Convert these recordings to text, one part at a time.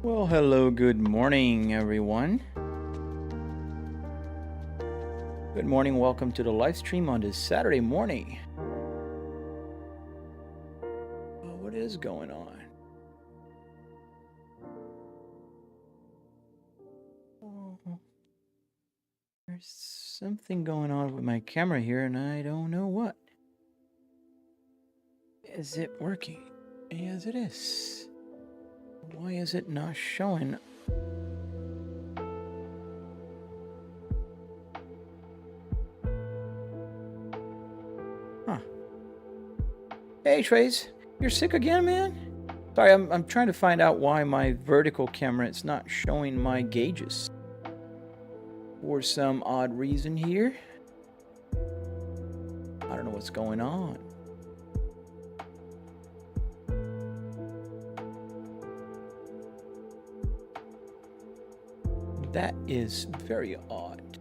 Well, hello, good morning, everyone. Good morning, welcome to the live stream on this Saturday morning. What is going on? There's something going on with my camera here, and I don't know what. Is it working? Yes, it is. Why is it not showing? Huh. Hey, Trace, you're sick again, man? Sorry, I'm trying to find out why my vertical camera is not showing my gauges. For some odd reason here. I don't know what's going on. That is very odd.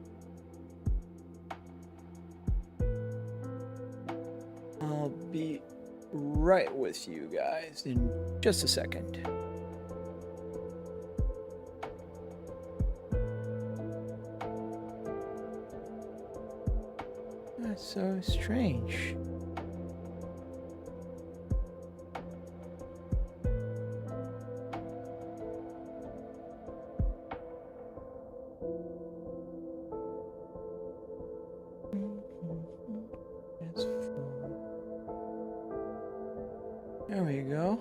I'll be right with you guys in just a second. That's so strange. There we go.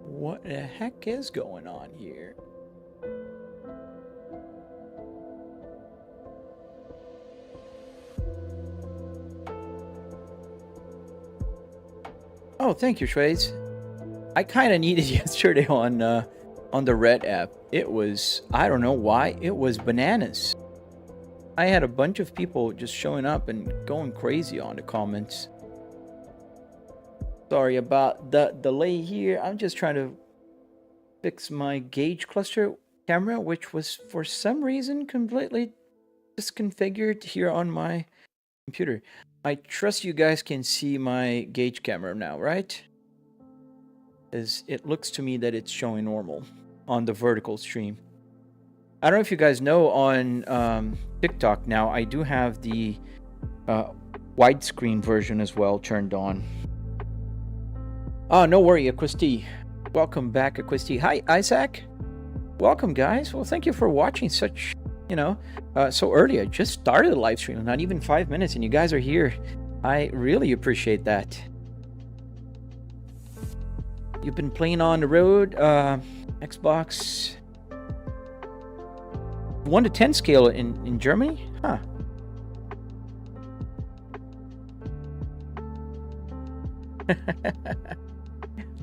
What the heck is going on here? Oh, thank you, Trace. I kind of needed yesterday on the Red app. It was, I don't know why, it was bananas. I had a bunch of people just showing up and going crazy on the comments. Sorry about the delay here. I'm just trying to fix my gauge cluster camera, which was for some reason completely disconfigured here on my computer. I trust you guys can see my gauge camera now, right? As it looks to me that it's showing normal on the vertical stream. I don't know if you guys know, on TikTok now I do have the widescreen version as well turned on. Oh, no worry, Aquisti. Welcome back, Aquisti. Hi, Isaac. Welcome, guys. Well, thank you for watching such, so early. I just started the live stream, not even 5 minutes, and you guys are here. I really appreciate that. You've been playing on the road, Xbox 1 to 10 scale in Germany? Huh.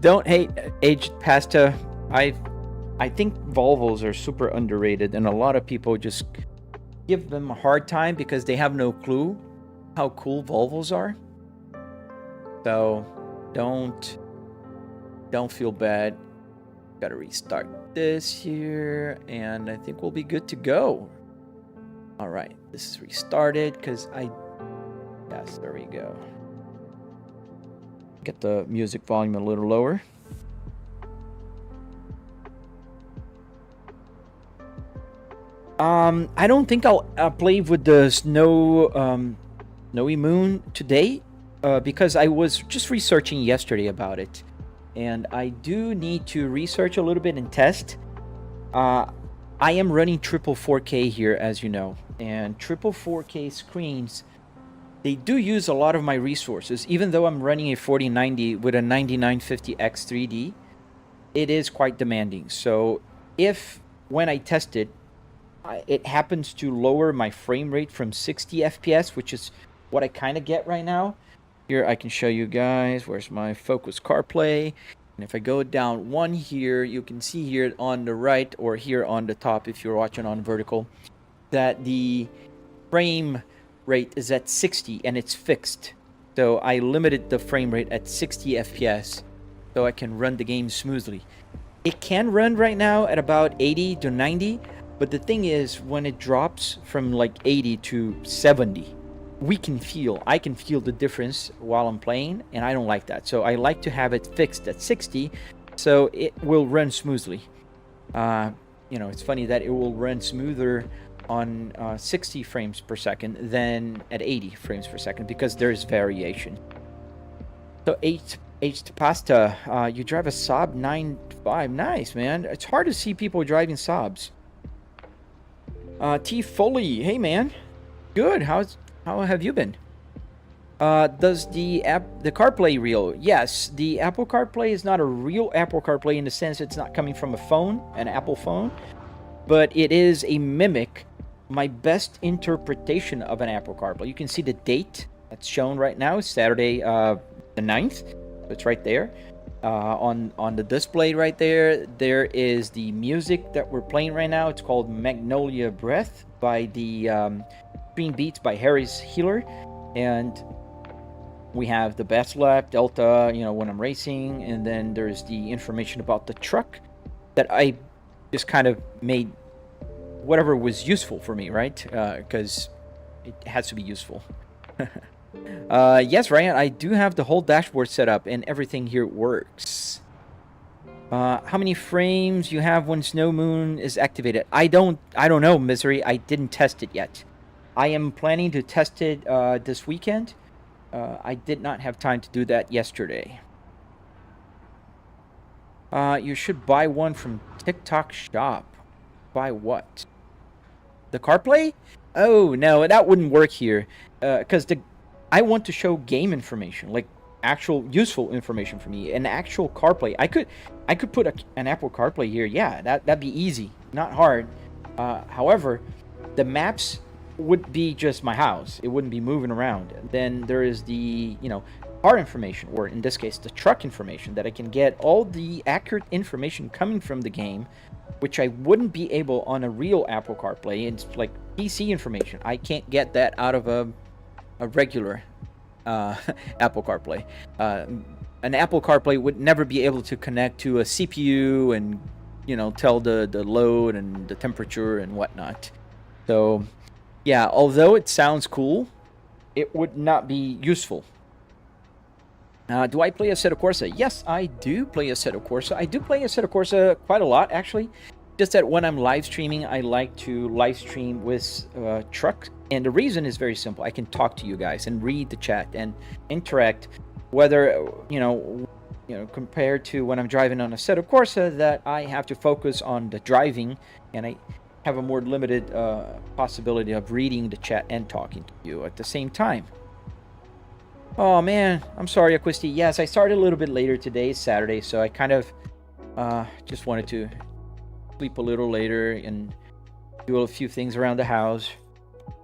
Don't hate aged pasta. I think Volvos are super underrated, and a lot of people just give them a hard time because they have no clue how cool Volvos are. So don't feel bad. Gotta restart this here, and I think we'll be good to go. All right, this is restarted because yes, there we go. Get the music volume a little lower. I don't think I'll play with the snowy moon today, because I was just researching yesterday about it, and I do need to research a little bit and test. I am running triple 4K here, as you know, and triple 4K screens, they do use a lot of my resources. Even though I'm running a 4090 with a 9950X 3D, it is quite demanding. So if, when I test it, it happens to lower my frame rate from 60 FPS, which is what I kind of get right now. Here I can show you guys, where's my focus CarPlay. And if I go down one here, you can see here on the right, or here on the top if you're watching on vertical, that the frame rate is at 60 and it's fixed. So I limited the frame rate at 60 FPS so I can run the game smoothly. It can run right now at about 80 to 90, but the thing is, when it drops from like 80 to 70, I can feel the difference while I'm playing, and I don't like that. So I like to have it fixed at 60 so it will run smoothly. It's funny that it will run smoother on 60 frames per second than at 80 frames per second because there's variation. So H Pasta, you drive a Saab 9.5. Nice, man. It's hard to see people driving Saabs. T Foley, hey man, good. How have you been? Does the CarPlay real? Yes, the Apple CarPlay is not a real Apple CarPlay in the sense it's not coming from a phone, an Apple phone, but it is a mimic. My best interpretation of an Apple CarPlay. You can see the date that's shown right now is Saturday, the 9th. So it's right there. On the display right there, there is the music that we're playing right now. It's called Magnolia Breath by the Green Beats by Harris Healer, and we have the best lap, Delta, when I'm racing, and then there's the information about the truck that I just kind of made whatever was useful for me, right? Because it has to be useful. Yes, Ryan, I do have the whole dashboard set up and everything here works. How many frames you have when Snow Moon is activated? I don't know, Misery. I didn't test it yet. I am planning to test it this weekend. I did not have time to do that yesterday. You should buy one from TikTok Shop. Buy what? The CarPlay? Oh, no, that wouldn't work here. Because I want to show game information, like actual useful information for me. An actual CarPlay. I could put an Apple CarPlay here. Yeah, that'd be easy. Not hard. However, the maps would be just my house. It wouldn't be moving around. Then there is the, car information, or in this case, the truck information, that I can get all the accurate information coming from the game, which I wouldn't be able on a real Apple CarPlay. It's like PC information. I can't get that out of a regular Apple CarPlay. An Apple CarPlay would never be able to connect to a CPU and, tell the load and the temperature and whatnot. So, yeah, although it sounds cool, it would not be useful. Do I play Assetto Corsa? Yes, I do play Assetto Corsa. I do play Assetto Corsa quite a lot, actually. Just that when I'm live streaming, I like to live stream with truck. And the reason is very simple. I can talk to you guys and read the chat and interact. Whether, compared to when I'm driving on Assetto Corsa, that I have to focus on the driving. And I have a more limited possibility of reading the chat and talking to you at the same time. Oh man, I'm sorry, Aquisti. Yes, I started a little bit later today, Saturday, so I kind of just wanted to sleep a little later and do a few things around the house.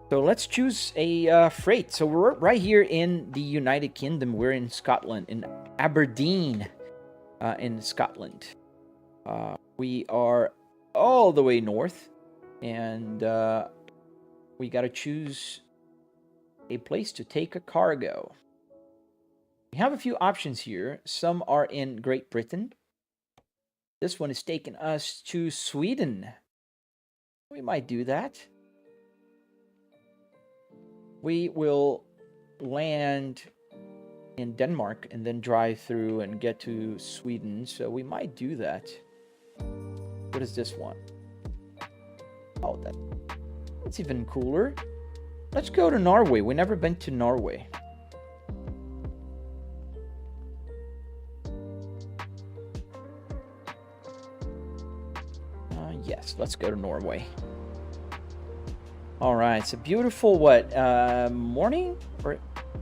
So let's choose a freight. So we're right here in the United Kingdom. We're in Scotland, in Aberdeen, in Scotland. We are all the way north, and we got to choose a place to take a cargo. We have a few options here. Some are in Great Britain. This one is taking us to Sweden. We might do that. We will land in Denmark and then drive through and get to Sweden. So we might do that. What is this one? Oh, that's even cooler. Let's go to Norway. We've never been to Norway. Yes, let's go to Norway. All right, it's a beautiful, morning? Or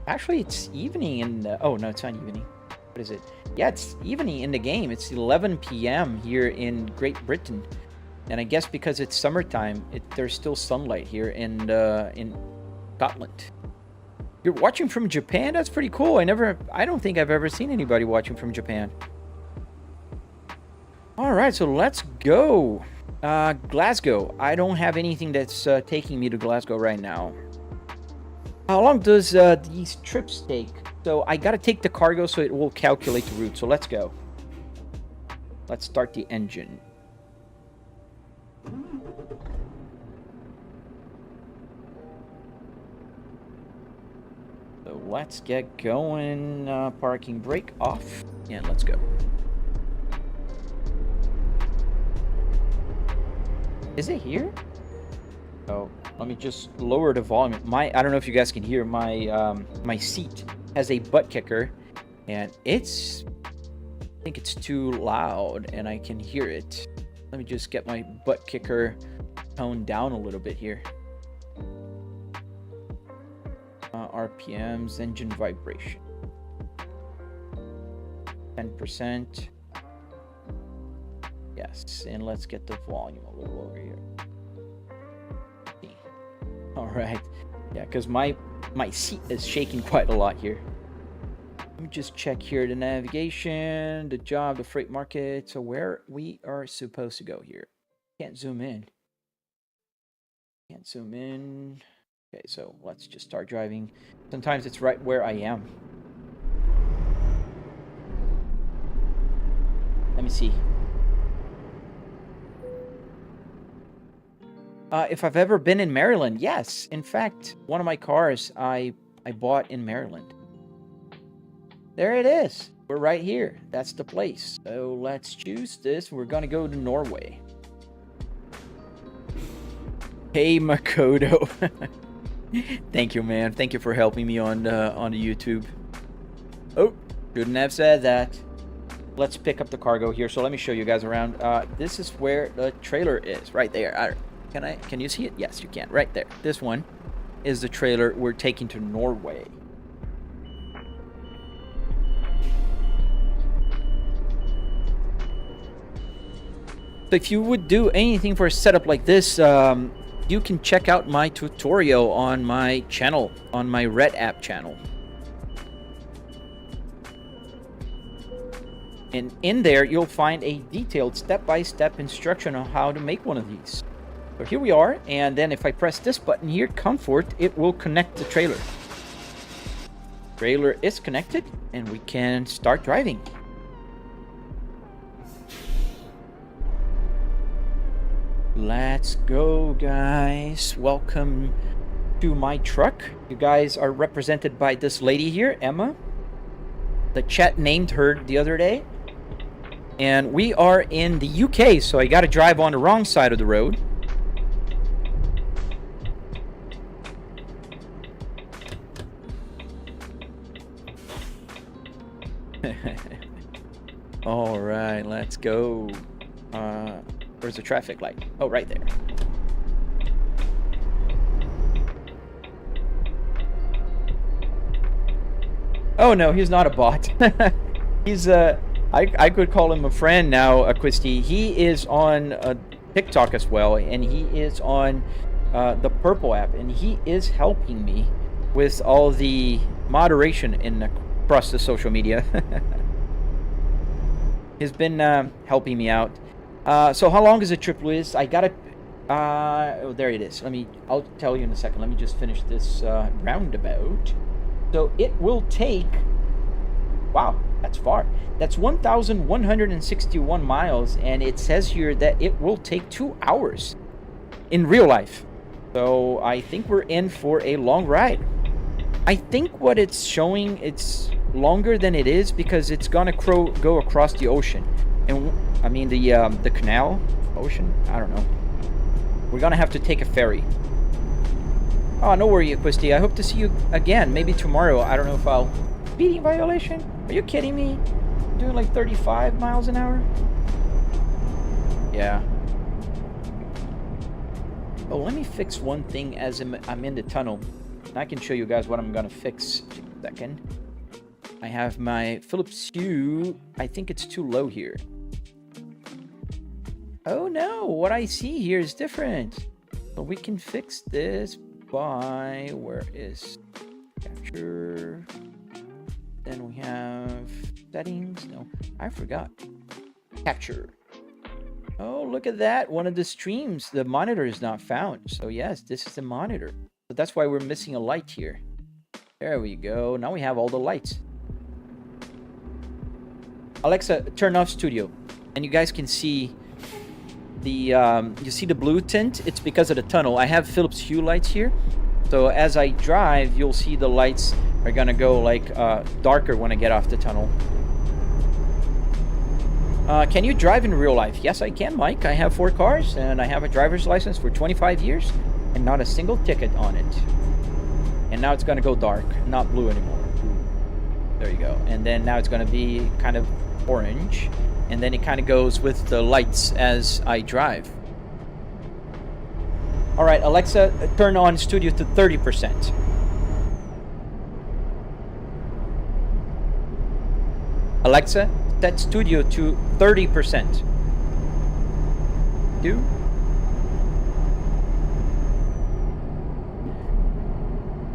actually, it's evening in the... Oh, no, it's not evening. What is it? Yeah, it's evening in the game. It's 11 p.m. here in Great Britain. And I guess because it's summertime, there's still sunlight here in Scotland. You're watching from Japan? That's pretty cool. I don't think I've ever seen anybody watching from Japan. All right, so let's go. Glasgow. I don't have anything that's taking me to Glasgow right now. How long does these trips take? So I gotta take the cargo so it will calculate the route. So let's go. Let's start the engine. So let's get going. Parking brake off. And let's go. Is it here? Oh, let me just lower the volume. I don't know if you guys can hear my seat has a butt kicker, and I think it's too loud, and I can hear it. Let me just get my butt kicker toned down a little bit here. RPMs, engine vibration, 10%. Yes, and let's get the volume a little over here. All right, yeah, because my seat is shaking quite a lot here. Let me just check here the navigation, the job, the freight market. So where we are supposed to go here. Can't zoom in. Can't zoom in. Okay, so let's just start driving. Sometimes it's right where I am. Let me see. If I've ever been in Maryland, yes. In fact, one of my cars I bought in Maryland. There it is. We're right here. That's the place. So let's choose this. We're gonna go to Norway. Hey, Makoto. Thank you, man. Thank you for helping me on the YouTube. Oh, shouldn't have said that. Let's pick up the cargo here. So let me show you guys around. This is where the trailer is, right there. Can you see it? Yes, you can. Right there. This one is the trailer we're taking to Norway. So if you would do anything for a setup like this, you can check out my tutorial on my channel, on my Red App channel. And in there, you'll find a detailed step-by-step instruction on how to make one of these. So here we are, and then if I press this button here, comfort, it will connect the trailer. Trailer is connected, and we can start driving. Let's go, guys. Welcome to my truck. You guys are represented by this lady here, Emma. The chat named her the other day. And we are in the UK, so I got to drive on the wrong side of the road. All right, let's go. Where's the traffic light? Oh, right there. Oh no, he's not a bot. He's I could call him a friend now, Acquisti. He is on TikTok as well, and he is on the Purple app, and he is helping me with all the moderation across the social media. He's been helping me out. So how long is the trip, Luis? I gotta... oh, there it is. I'll tell you in a second. Let me just finish this roundabout. So it will take... Wow, that's far. That's 1,161 miles, and it says here that it will take 2 hours in real life. So I think we're in for a long ride. I think what it's showing, it's longer than it is because it's gonna go across the ocean. And I mean the canal, ocean, I don't know. We're gonna have to take a ferry. Oh, no worry, Acquisti. I hope to see you again, maybe tomorrow. I don't know if I'll... Speeding violation? Are you kidding me? I'm doing like 35 miles an hour? Yeah. Oh, let me fix one thing as I'm in the tunnel. I can show you guys what I'm gonna fix in a second. I have my Philips Hue. I think it's too low here. Oh no, what I see here is different. So we can fix this by, where is capture? Then we have settings. No, I forgot. Capture. Oh, look at that. One of the streams, the monitor is not found. So yes, this is the monitor. So that's why we're missing a light here. There we go. Now we have all the lights. Alexa, turn off studio. And you guys can see the, you see the blue tint? It's because of the tunnel. I have Philips Hue lights here. So as I drive, you'll see the lights are gonna go like darker when I get off the tunnel. Can you drive in real life? Yes, I can, Mike. I have 4 cars, and I have a driver's license for 25 years, and not a single ticket on it. And now it's going to go dark, not blue anymore. There you go. And then now it's going to be kind of orange, and then it kind of goes with the lights as I drive. All right, Alexa, turn on studio to 30%. Alexa, set studio to 30%. Do.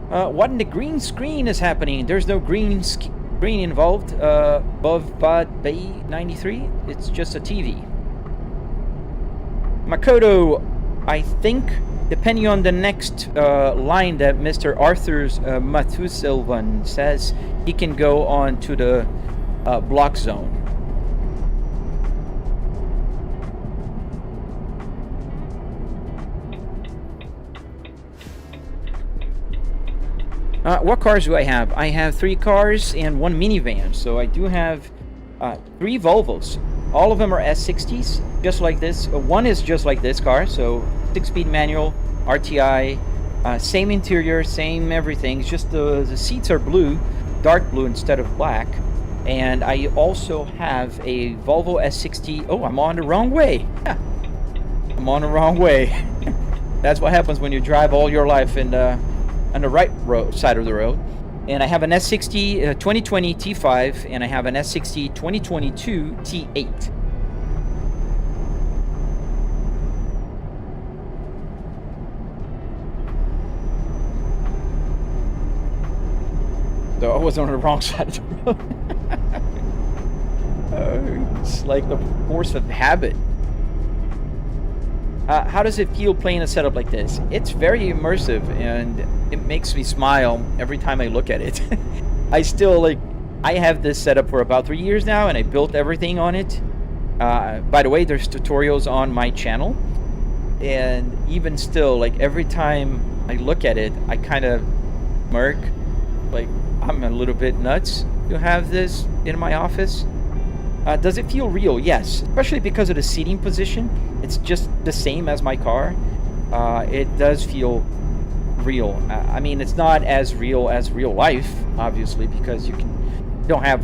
What in the green screen is happening? There's no green screen involved above Bay 93. It's just a TV. Makoto, I think, depending on the next line that Mr. Arthur's Mathusilvan says, he can go on to the block zone. What cars do I have? I have 3 cars and 1 minivan. So I do have 3 Volvos. All of them are S60s, just like this. One is just like this car, so 6-speed manual, RTI, same interior, same everything. It's just the seats are blue, dark blue instead of black. And I also have a Volvo S60. Oh, I'm on the wrong way. I'm on the wrong way. That's what happens when you drive all your life in on the right side of the road. And I have an S60 2020 T5, and I have an S60 2022 T8. So I was on the wrong side of the road. It's like the force of habit. How does it feel playing a setup like this? It's very immersive, and it makes me smile every time I look at it. I have this setup for about 3 years now, and I built everything on it. By the way, there's tutorials on my channel, and even still, like every time I look at it, I kind of smirk, like I'm a little bit nuts to have this in my office. Does it feel real? Yes, especially because of the seating position. It's just the same as my car. It does feel real. I mean, it's not as real as real life, obviously, because you don't have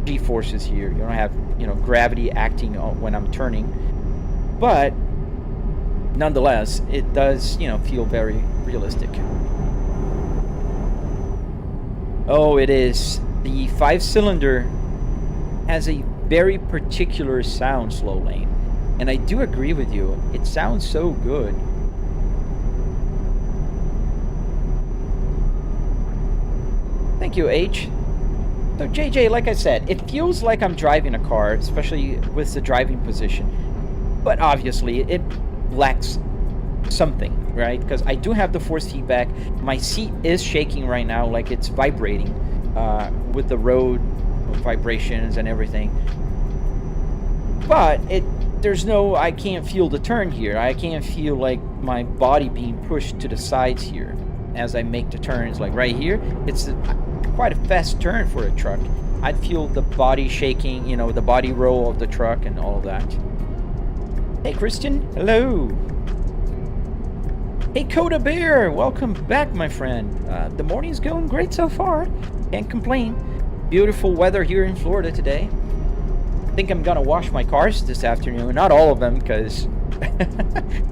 G-forces here. You don't have, gravity acting when I'm turning. But nonetheless, it does, feel very realistic. Oh, it is. The 5-cylinder has a very particular sound, Slow Lane. And I do agree with you. It sounds so good. Thank you, H. So JJ, like I said, it feels like I'm driving a car, especially with the driving position. But obviously, it lacks something, right? Because I do have the force feedback. My seat is shaking right now, like it's vibrating with the road vibrations and everything. But I can't feel the turn here. I can't feel like my body being pushed to the sides here as I make the turns. Like right here, it's quite a fast turn for a truck. I'd feel the body shaking, the body roll of the truck and all of that. Hey, Christian. Hello. Hey, Coda Bear. Welcome back, my friend. The morning's going great so far. Can't complain. Beautiful weather here in Florida today. I think I'm gonna wash my cars this afternoon. Not all of them, because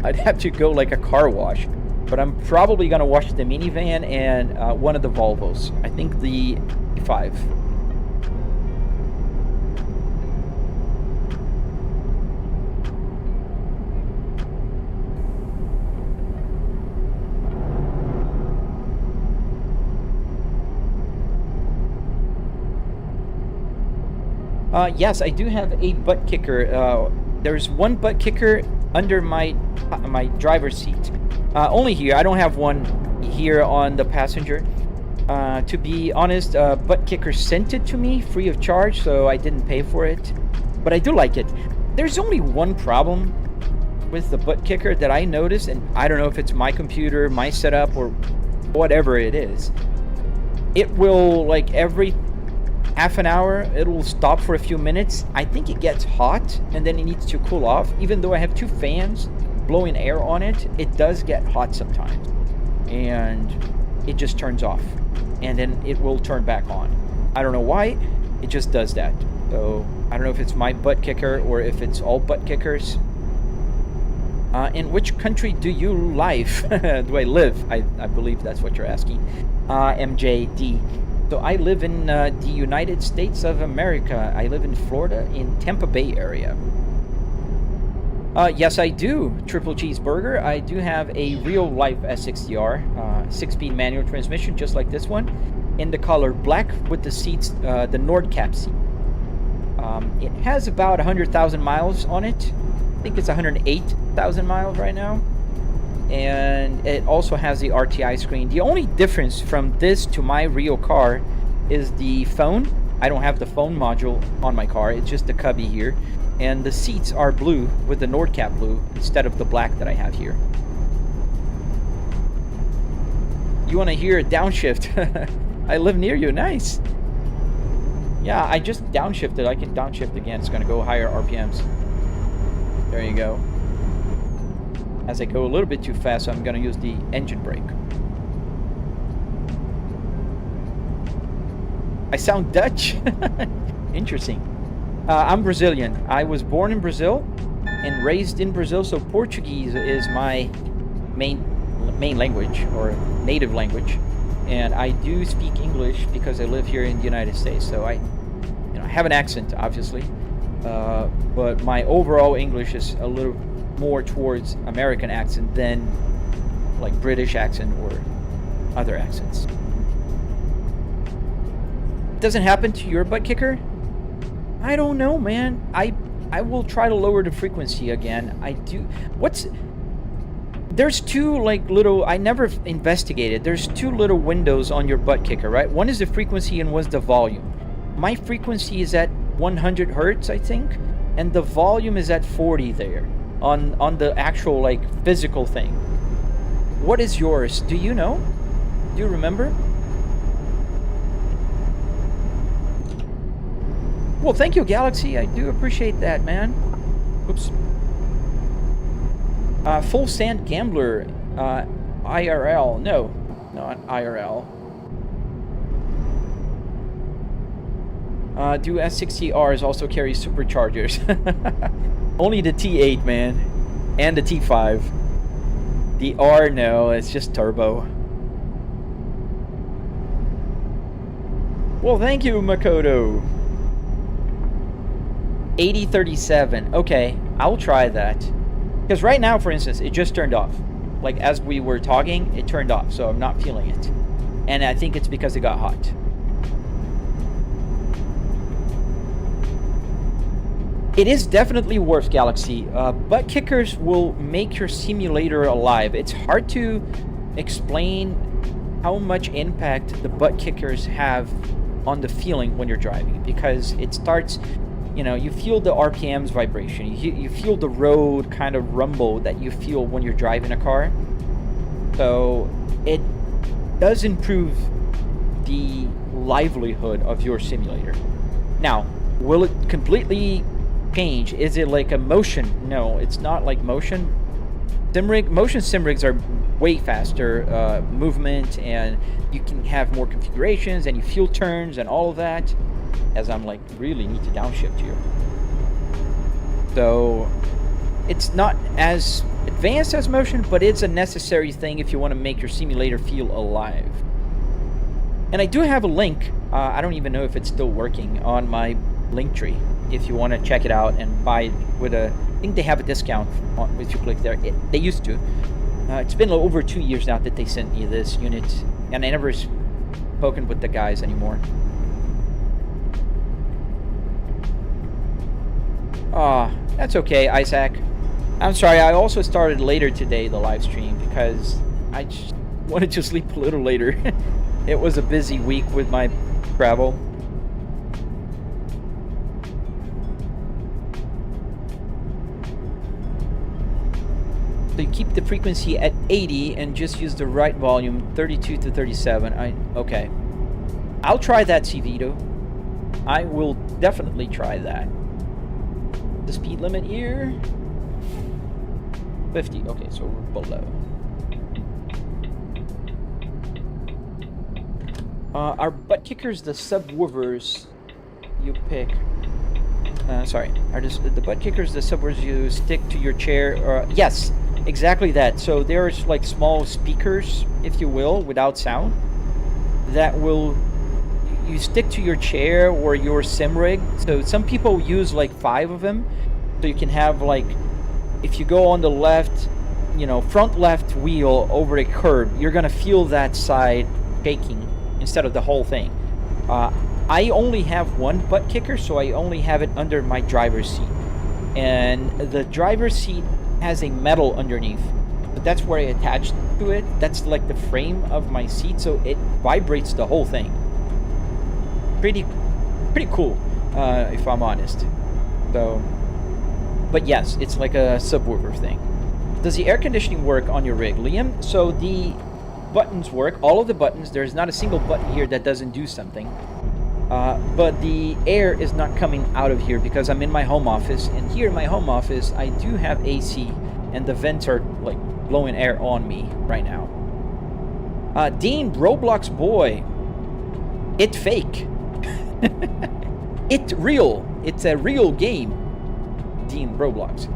I'd have to go like a car wash. But I'm probably gonna wash the minivan and one of the Volvos. I think the 5. Yes, I do have a butt kicker. There's one butt kicker under my driver's seat. Only here. I don't have one here on the passenger. To be honest, butt kicker sent it to me free of charge, so I didn't pay for it. But I do like it. There's only one problem with the butt kicker that I noticed, and I don't know if it's my computer, my setup, or whatever it is. It will, like, every half an hour, it will stop for a few minutes. I think it gets hot and then it needs to cool off. Even though I have two fans blowing air on it, it does get hot sometimes. And it just turns off. And then it will turn back on. I don't know why, it just does that. So I don't know if it's my butt kicker or if it's all butt kickers. In which country do you live? Do I live? I believe that's what you're asking. MJD. So I live in the United States of America. I live in Florida, in Tampa Bay area. Yes, I do. Triple cheeseburger. I do have a real-life S60R, 6-speed manual transmission, just like this one, in the color black with the seats, the Nordcap seat. It has about 100,000 miles on it. I think it's 108,000 miles right now. And it also has the RTI screen. The only difference from this to my real car is the phone. I don't have the phone module on my car. It's just the cubby here. And the seats are blue with the Nordcap blue instead of the black that I have here. You want to hear a downshift? I live near you. Nice. Yeah, I just downshifted. I can downshift again. It's going to go higher RPMs. There you go. As I go a little bit too fast, I'm going to use the engine brake. I sound Dutch? Interesting. I'm Brazilian. I was born in Brazil and raised in Brazil, so Portuguese is my main language, or native language. And I do speak English because I live here in the United States, so I have an accent, obviously. But my overall English is a little more towards American accent than like British accent or other accents. Doesn't happen to your butt kicker? I don't know, man. I will try to lower the frequency again. I do. There's two like little, I never investigated. There's two little windows on your butt kicker, right? One is the frequency and one's the volume. My frequency is at 100 hertz, I think, and the volume is at 40 there on the actual like physical thing. What is yours? Do you know? Do you remember? Well, thank you, Galaxy. I do appreciate that, man. Oops. Full Sand Gambler, IRL. No, not IRL. Do S60Rs also carry superchargers? Only the T8, man. And the T5. The R, no, it's just turbo. Well, thank you, Makoto. 8037. Okay, I'll try that. Because right now, for instance, it just turned off. Like, as we were talking, it turned off, so I'm not feeling it. And I think it's because it got hot. It is definitely worth, Galaxy. Butt kickers will make your simulator alive. It's hard to explain how much impact the butt kickers have on the feeling when you're driving. Because it starts... you feel the RPMs vibration. You feel the road kind of rumble that you feel when you're driving a car. So it does improve the livelihood of your simulator. Now, will it completely change? Is it like a motion? No, it's not like motion. Motion sim rigs are way faster movement, and you can have more configurations, and you feel turns and all of that. As I'm like, really need to downshift here. So it's not as advanced as motion, but it's a necessary thing if you want to make your simulator feel alive. And I do have a link, I don't even know if it's still working, on my link tree. If you want to check it out and buy it with I think they have a discount if you click there. They used to. It's been over 2 years now that they sent me this unit, and I never spoken with the guys anymore. That's okay, Isaac. I'm sorry, I also started later today, the live stream, because I just wanted to sleep a little later. It was a busy week with my travel. So you keep the frequency at 80 and just use the right volume, 32 to 37. Okay. I'll try that, Civito. I will definitely try that. The speed limit here, 50. Okay, so we're below. Our butt kickers, the subwoofers you pick. Sorry, are the butt kickers the subwoofers you stick to your chair? Yes, exactly that. So there's like small speakers, if you will, without sound, that will you stick to your chair or your sim rig. So some people use like 5 of them, so you can have like, if you go on the left, front left wheel over a curb, you're gonna feel that side shaking instead of the whole thing. I only have one butt kicker, so I only have it under my driver's seat, and the driver's seat has a metal underneath, but that's where I attached to it. That's like the frame of my seat, so it vibrates the whole thing. Pretty cool, if I'm honest. So, but yes, it's like a subwoofer thing. Does the air conditioning work on your rig, Liam? So the buttons work, all of the buttons. There's not a single button here that doesn't do something. But the air is not coming out of here because I'm in my home office, and here in my home office I do have AC, and the vents are like blowing air on me right now. Dean, Roblox boy, it fake. It real. It's a real game. Dean, Roblox.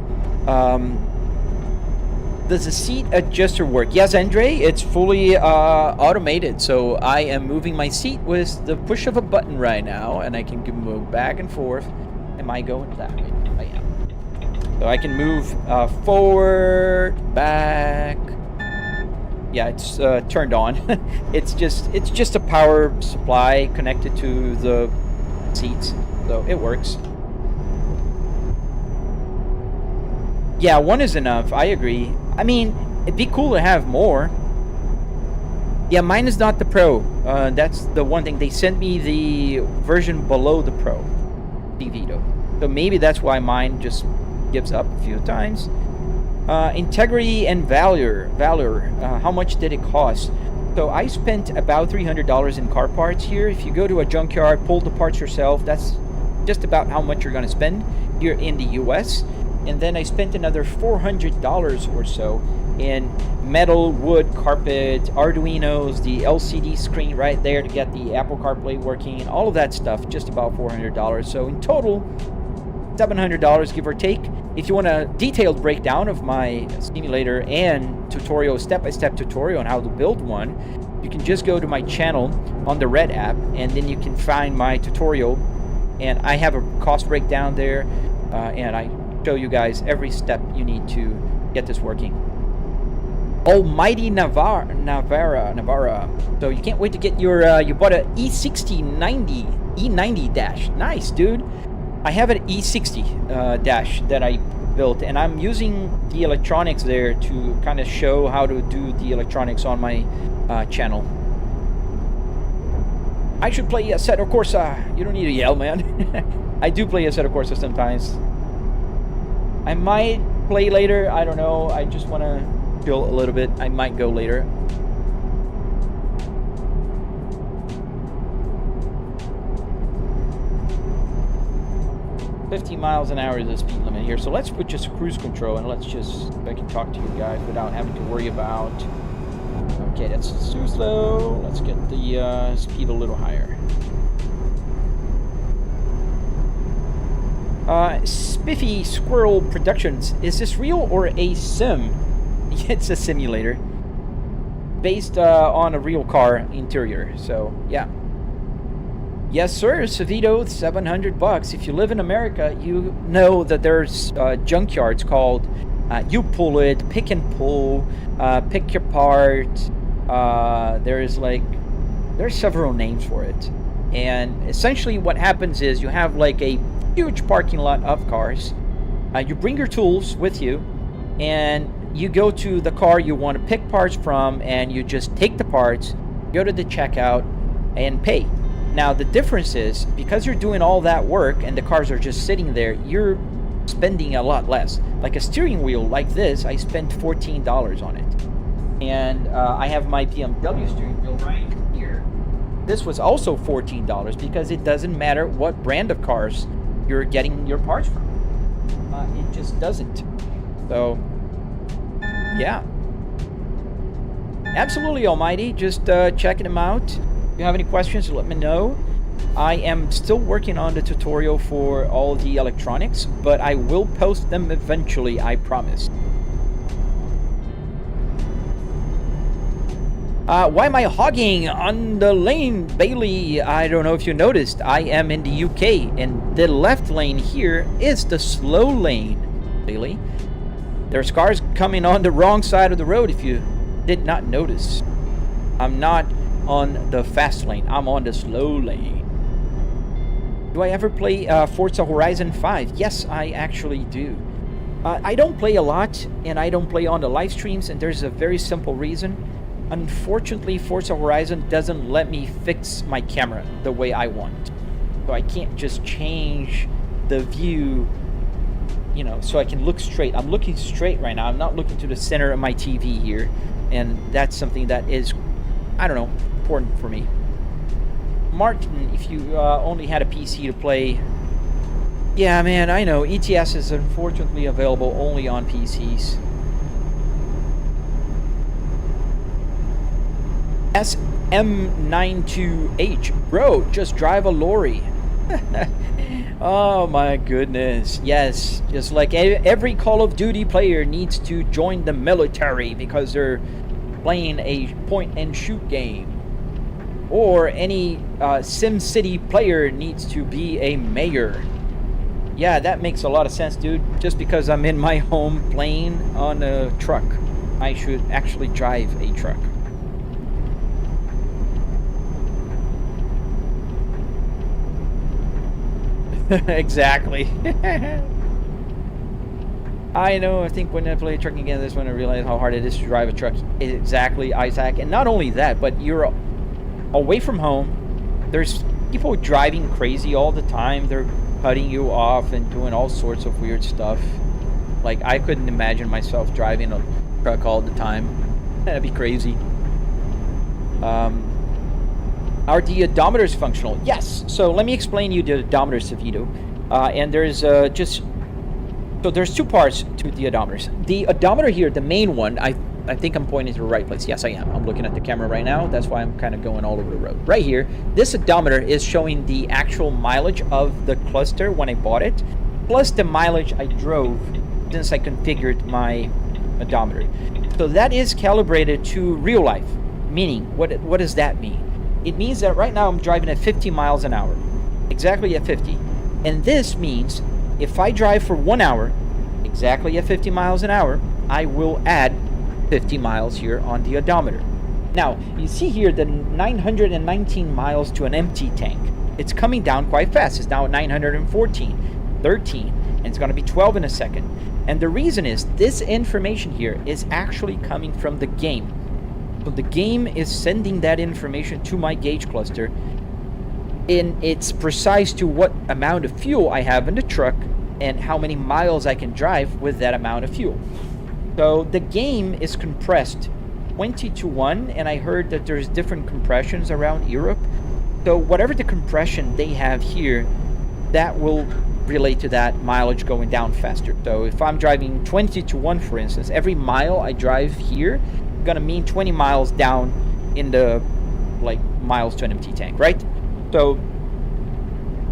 Does the seat adjuster work? Yes, Andre, it's fully automated. So I am moving my seat with the push of a button right now, and I can move back and forth. Am I going that way? I am. So I can move forward, back. Yeah, it's turned on. it's just a power supply connected to the seats, so it works. Yeah, 1 is enough. I agree. I mean, it'd be cool to have more. Yeah, mine is not the Pro. That's the one thing. They sent me the version below the Pro, DeVito. So maybe that's why mine just gives up a few times. Integrity and Valor. How much did it cost? So I spent about $300 in car parts here. If you go to a junkyard, pull the parts yourself, that's just about how much you're going to spend here in the US. And then I spent another $400 or so in metal, wood, carpet, Arduinos, the LCD screen right there to get the Apple CarPlay working, all of that stuff, just about $400. So in total, $700, give or take. If you want a detailed breakdown of my simulator and tutorial, step-by-step tutorial on how to build one, you can just go to my channel on the Red app, and then you can find my tutorial. And I have a cost breakdown there, and I show you guys every step you need to get this working. Almighty Navarra. So you can't wait to get your, you bought a E90 dash. Nice, dude. I have an E60 dash that I built, and I'm using the electronics there to kind of show how to do the electronics on my channel. I should play Assetto Corsa. You don't need to yell, man. I do play Assetto Corsa sometimes. I might play later. I don't know. I just want to chill a little bit. I might go later. $50 miles an hour is the speed limit here. So let's put just cruise control, and let's just, I can talk to you guys without having to worry about. Okay, that's too slow. Let's get the speed a little higher. Spiffy Squirrel Productions. Is this real or a sim? It's a simulator based on a real car interior. So yeah. Yes, sir, Savito, $700. If you live in America, you know that there's junkyards called You Pull It, Pick and Pull, Pick Your Part. There's several names for it. And essentially what happens is you have like a huge parking lot of cars. You bring your tools with you, and you go to the car you want to pick parts from, and you just take the parts, go to the checkout, and pay. Now the difference is, because you're doing all that work and the cars are just sitting there, you're spending a lot less. Like a steering wheel like this, I spent $14 on it. And I have my BMW steering wheel right here. This was also $14 because it doesn't matter what brand of cars you're getting your parts from. It just doesn't. So, yeah. Absolutely, Almighty. Just checking them out. If you have any questions, let me know. I am still working on the tutorial for all the electronics, but I will post them eventually, I promise. Why am I hogging on the lane, Bailey? I don't know if you noticed. I am in the UK, and the left lane here is the slow lane, Bailey. There's cars coming on the wrong side of the road if you did not notice. I'm not on the fast lane. I'm on the slow lane. Do I ever play Forza Horizon 5? Yes, I actually do. I don't play a lot, and I don't play on the live streams, and there's a very simple reason. Unfortunately, Forza Horizon doesn't let me fix my camera the way I want. So I can't just change the view, you know, so I can look straight. I'm looking straight right now. I'm not looking to the center of my TV here. And that's something that is, I don't know, important for me. Martin, if you only had a PC to play... Yeah, man, I know. ETS is unfortunately available only on PCs. SM92H. Bro, just drive a lorry. Oh my goodness. Yes, just like every Call of Duty player needs to join the military because they're playing a point-and-shoot game. Or any SimCity player needs to be a mayor. Yeah, that makes a lot of sense, dude. Just because I'm in my home playing on a truck, I should actually drive a truck. Exactly. I know, I think when I play trucking again this one, I realized how hard it is to drive a truck. Exactly, Isaac. And not only that, but you're away from home. There's people driving crazy all the time. They're cutting you off and doing all sorts of weird stuff. Like, I couldn't imagine myself driving a truck all the time. That'd be crazy. Are the odometers functional? Yes. So let me explain you the odometer, Savito. And there's there's two parts to the odometers. The odometer here, the main one, I think I'm pointing to the right place. Yes, I am. I'm looking at the camera right now. That's why I'm kind of going all over the road. Right here, this odometer is showing the actual mileage of the cluster when I bought it, plus the mileage I drove since I configured my odometer. So that is calibrated to real life. Meaning, what does that mean? It means that right now I'm driving at 50 miles an hour. Exactly at 50. And this means if I drive for 1 hour, exactly at 50 miles an hour, I will add 50 miles here on the odometer. Now, you see here the 919 miles to an empty tank. It's coming down quite fast. It's now at 914, 13, and it's going to be 12 in a second. And the reason is this information here is actually coming from the game. So the game is sending that information to my gauge cluster, and it's precise to what amount of fuel I have in the truck and how many miles I can drive with that amount of fuel. So the game is compressed 20:1, and I heard that there's different compressions around Europe. So whatever the compression they have here, that will relate to that mileage going down faster. So if I'm driving 20:1, for instance, every mile I drive here gonna mean 20 miles down in the miles to an empty tank, right? So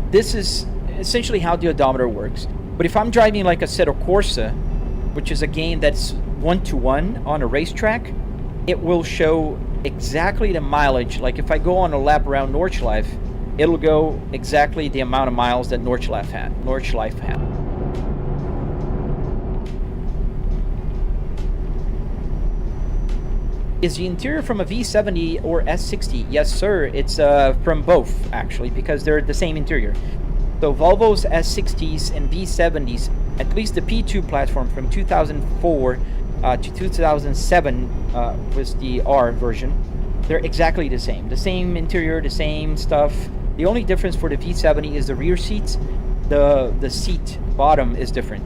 this is essentially how the odometer works. But if I'm driving like a Assetto Corsa, which is a game that's 1:1 on a racetrack, it will show exactly the mileage. Like if I go on a lap around Nordschleife, it'll go exactly the amount of miles that Nordschleife had. Is the interior from a V70 or S60? Yes, sir. It's from both, actually, because they're the same interior. So Volvo's S60s and V70s, at least the P2 platform from 2004 to 2007 was the R version. They're exactly the same. The same interior, the same stuff. The only difference for the V70 is the rear seats. The seat bottom is different.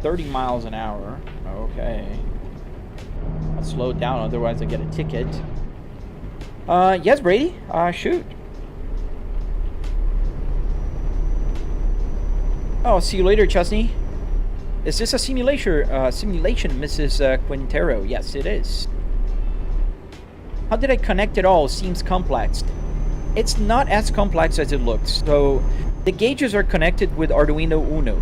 30 miles an hour. Okay. That's slow down, otherwise I get a ticket. Yes, Brady. Shoot. Oh, see you later, Chesney. Is this a simulation, Mrs. Quintero? Yes, it is. How did I connect it all? Seems complex. It's not as complex as it looks. So, the gauges are connected with Arduino Uno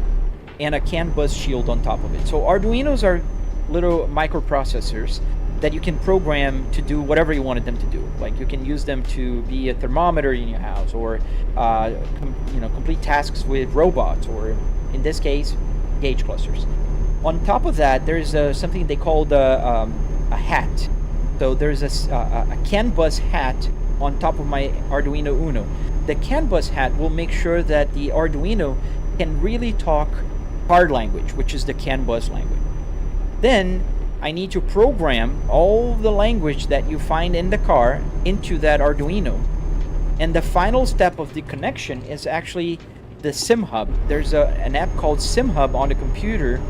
and a CAN bus shield on top of it. So, Arduinos are little microprocessors that you can program to do whatever you wanted them to do. Like, you can use them to be a thermometer in your house, or complete tasks with robots, or in this case, gauge clusters. On top of that, there's something they call a hat. So there's a CAN bus hat on top of my Arduino Uno. The CAN bus hat will make sure that the Arduino can really talk hard language, which is the CAN bus language. Then I need to program all the language that you find in the car into that Arduino. And the final step of the connection is actually the SIM hub. There's an app called SIM hub on the computer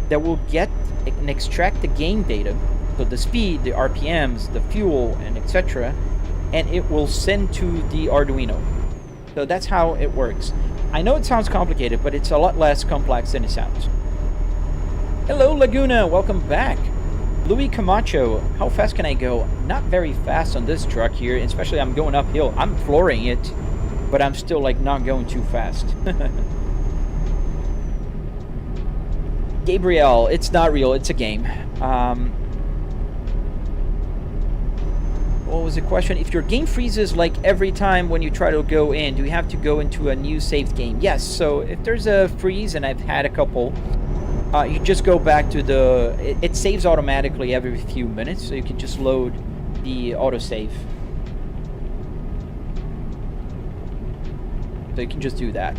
that will get and extract the game data, so the speed, the RPMs, the fuel, and etc., and it will send to the Arduino. So that's how it works. I know it sounds complicated, but it's a lot less complex than it sounds. Hello, Laguna. Welcome back. Louis Camacho, how fast can I go? Not very fast on this truck here, especially I'm going uphill. I'm flooring it, but I'm still like not going too fast. Gabriel, it's not real, it's a game. What was the question? If your game freezes like every time when you try to go in, do you have to go into a new saved game? Yes, so if there's a freeze, and I've had a couple, you just go back to it saves automatically every few minutes, so you can just load the autosave. So you can just do that.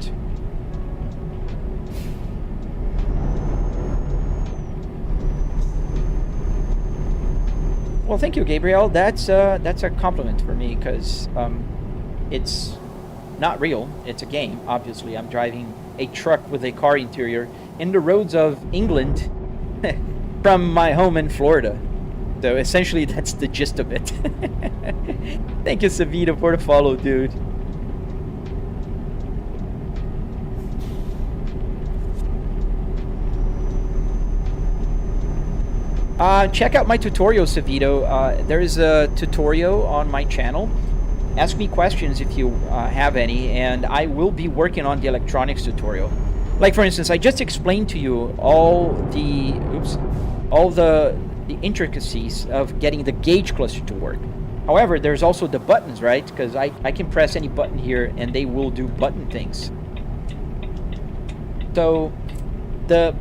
Well, thank you, Gabriel. That's a compliment for me, because it's not real. It's a game. Obviously, I'm driving a truck with a car interior in the roads of England from my home in Florida. So essentially, that's the gist of it. Thank you, Savita, for the follow, dude. Check out my tutorial, Savito. There is a tutorial on my channel. Ask me questions if you have any, and I will be working on the electronics tutorial. Like, for instance, I just explained to you all the intricacies of getting the gauge cluster to work. However, there's also the buttons, right? Because I can press any button here and they will do button things. So the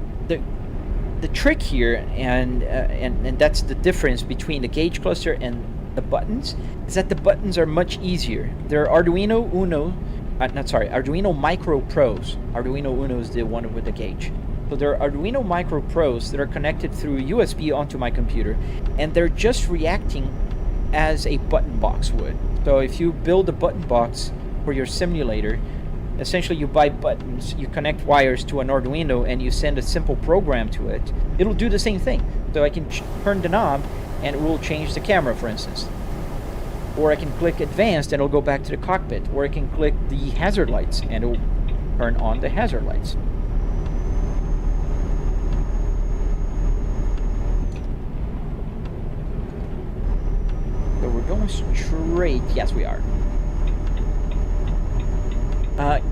trick here, and that's the difference between the gauge cluster and the buttons, is that the buttons are much easier. They're Arduino Micro Pros. Arduino Uno is the one with the gauge. So they're Arduino Micro Pros that are connected through USB onto my computer, and they're just reacting as a button box would. So if you build a button box for your simulator, essentially you buy buttons, you connect wires to an Arduino, and you send a simple program to it. It'll do the same thing. So I can turn the knob and it will change the camera, for instance. Or I can click advanced and it'll go back to the cockpit. Or I can click the hazard lights and it'll turn on the hazard lights. So we're going straight. Yes, we are.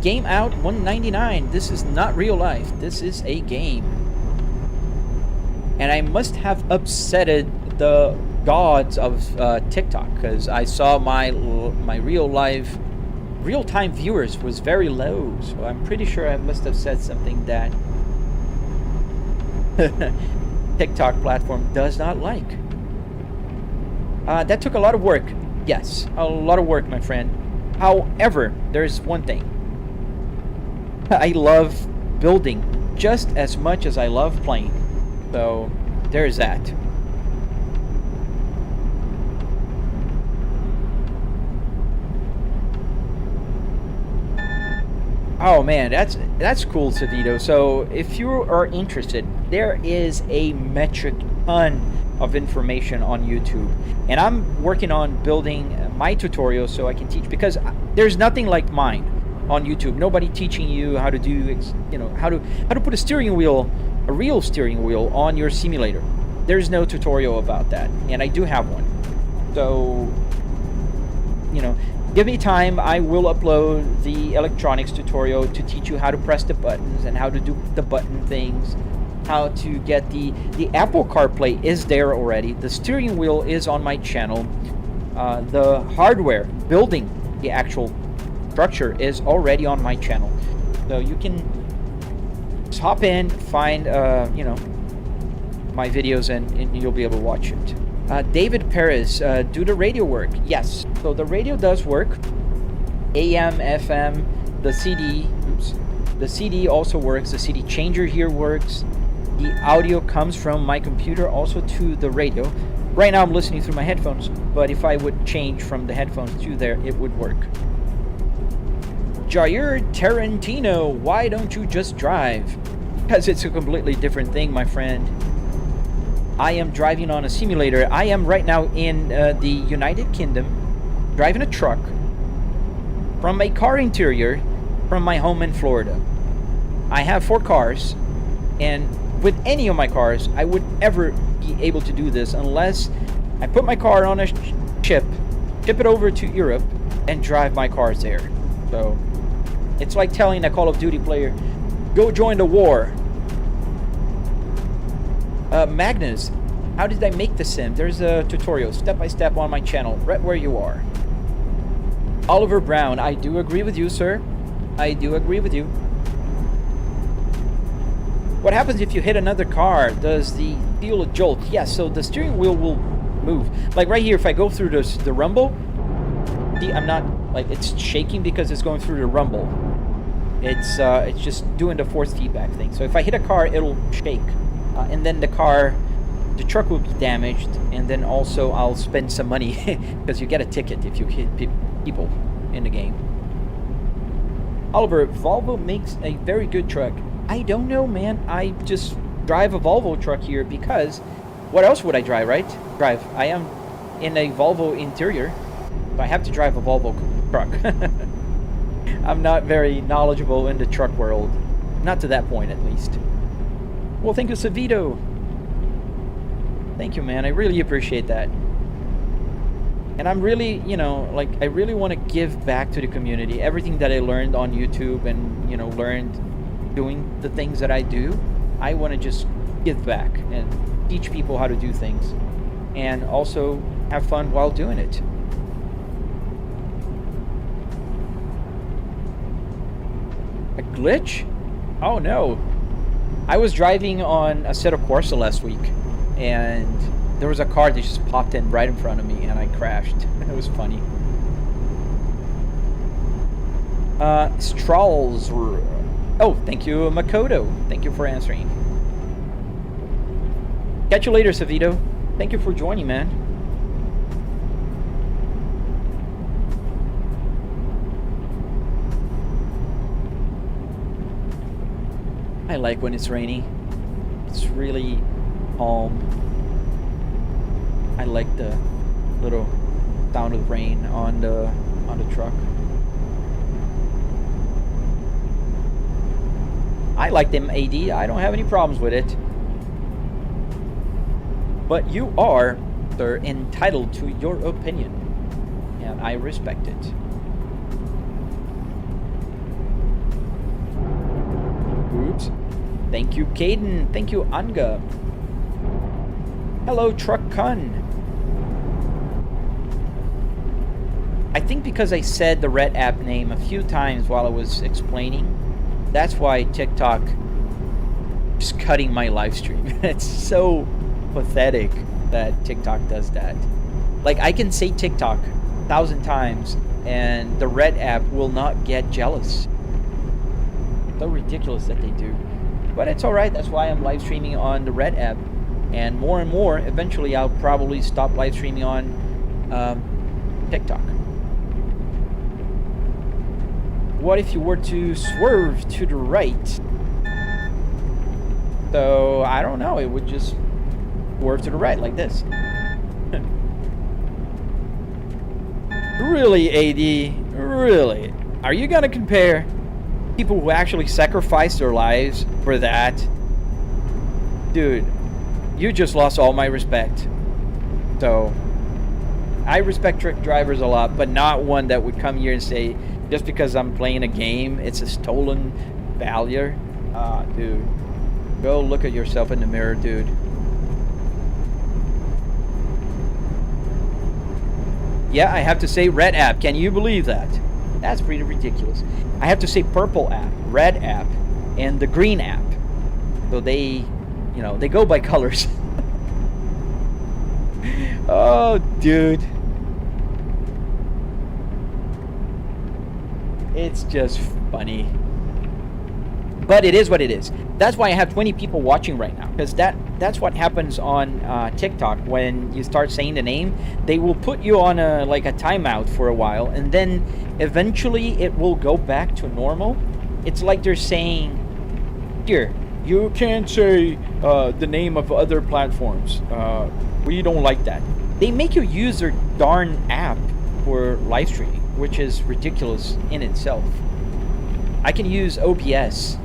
Game out 199. This is not real life. This is a game. And I must have upsetted the gods of TikTok, because I saw my real-time viewers was very low. So I'm pretty sure I must have said something that TikTok platform does not like. That took a lot of work. Yes, a lot of work, my friend. However, there's one thing. I love building just as much as I love playing. So, there's that. Oh man, that's cool, Savito. So, if you are interested, there is a metric ton of information on YouTube, and I'm working on building my tutorials so I can teach, because there's nothing like mine on YouTube. Nobody teaching you how to do, how to put a steering wheel, a real steering wheel, on your simulator. There's no tutorial about that, and I do have one. So, give me time. I will upload the electronics tutorial to teach you how to press the buttons and how to do the button things, how to get the Apple CarPlay is there already. The steering wheel is on my channel. The hardware, building the actual structure, is already on my channel. So you can just hop in, find, my videos, and you'll be able to watch it. David Perez, do the radio work? Yes. So the radio does work. AM, FM, the CD. The CD also works. The CD changer here works. The audio comes from my computer also to the radio. Right now I'm listening through my headphones, but if I would change from the headphones to there, it would work. Jair Tarantino, why don't you just drive? Because it's a completely different thing, my friend. I am driving on a simulator. I am right now in the United Kingdom, driving a truck from a car interior from my home in Florida. I have 4 cars, and with any of my cars, I would ever be able to do this unless I put my car on a ship it over to Europe, and drive my cars there. So it's like telling a Call of Duty player, go join the war. Magnus, how did I make the sim? There's a tutorial step by step on my channel, right where you are. Oliver Brown, I do agree with you, sir. I do agree with you. What happens if you hit another car? Does the feel a jolt? Yes, so the steering wheel will move. Like right here, if I go through the rumble, see, I'm not, like, it's shaking because it's going through the rumble. It's just doing the force feedback thing. So if I hit a car, it'll shake. And then the truck will be damaged, and then also I'll spend some money because you get a ticket if you hit people in the game. Oliver, Volvo makes a very good truck. I don't know, man. I just drive a Volvo truck here because what else would I drive, right? I am in a Volvo interior, so I have to drive a Volvo truck. I'm not very knowledgeable in the truck world. Not to that point, at least. Well, thank you, Savito. Thank you, man. I really appreciate that. And I'm really, I really want to give back to the community. Everything that I learned on YouTube and, learned doing the things that I do, I want to just give back and teach people how to do things. And also have fun while doing it. A glitch? Oh, no. I was driving on a set of Corsa last week, and there was a car that just popped in right in front of me, and I crashed. It was funny. Strolls. Oh, thank you, Makoto. Thank you for answering. Catch you later, Savito. Thank you for joining, man. I like when it's rainy. It's really calm. I like the little sound of rain on the truck. I like them, AD. I don't have any problems with it. But you are, sir, entitled to your opinion, and I respect it. Oops. Thank you, Caden. Thank you, Anga. Hello, Truck Kun. I think because I said the Red app name a few times while I was explaining, that's why TikTok is cutting my live stream. It's so pathetic that TikTok does that. Like, I can say TikTok 1,000 times and the Red app will not get jealous. So ridiculous that they do. But it's alright, that's why I'm live streaming on the Red app. And more, eventually I'll probably stop live streaming on TikTok. What if you were to swerve to the right? So, I don't know, it would swerve to the right like this. Really, AD? Really? Are you gonna compare people who actually sacrifice their lives for that? Dude, you just lost all my respect. So, I respect truck drivers a lot, but not one that would come here and say, just because I'm playing a game, it's a stolen value. Dude, go look at yourself in the mirror, dude. Yeah, I have to say red app. Can you believe that? That's pretty ridiculous. I have to say purple app, red app, and the green app. So they, you know, they go by colors. Oh, dude. It's just funny. But it is what it is. That's why I have 20 people watching right now, because that's what happens on TikTok. When you start saying the name, they will put you on a timeout for a while, and then eventually it will go back to normal. It's like they're saying, here, you can't say the name of other platforms. We don't like that. They make you use their darn app for live streaming, which is ridiculous in itself. I can use OBS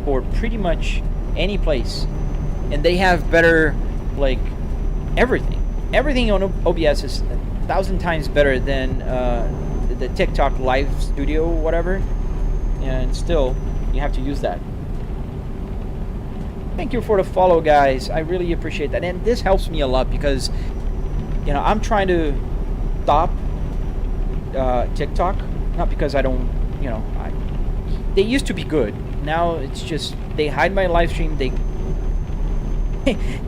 for pretty much any place, and they have better, like, everything. Everything on OBS is 1,000 times better than the TikTok live studio, whatever, and still you have to use that. Thank you for the follow, guys. I really appreciate that, and this helps me a lot because, you know, I'm trying to stop TikTok, not because I don't, you know, they used to be good. Now it's just they hide my live stream. They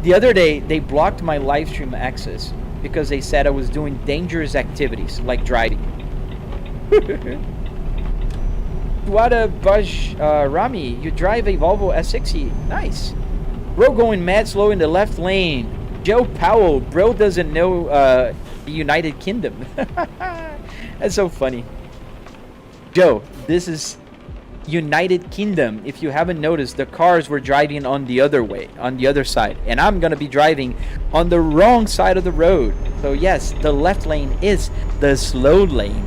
the other day they blocked my live stream access because they said I was doing dangerous activities like driving. Tuada Baj Rami, you drive a Volvo S60. Nice. Bro going mad slow in the left lane. Joe Powell, bro doesn't know the United Kingdom. That's so funny. Joe, this is United Kingdom. If you haven't noticed, the cars were driving on the other way, on the other side, and I'm gonna be driving on the wrong side of the road. So yes, the left lane is the slow lane.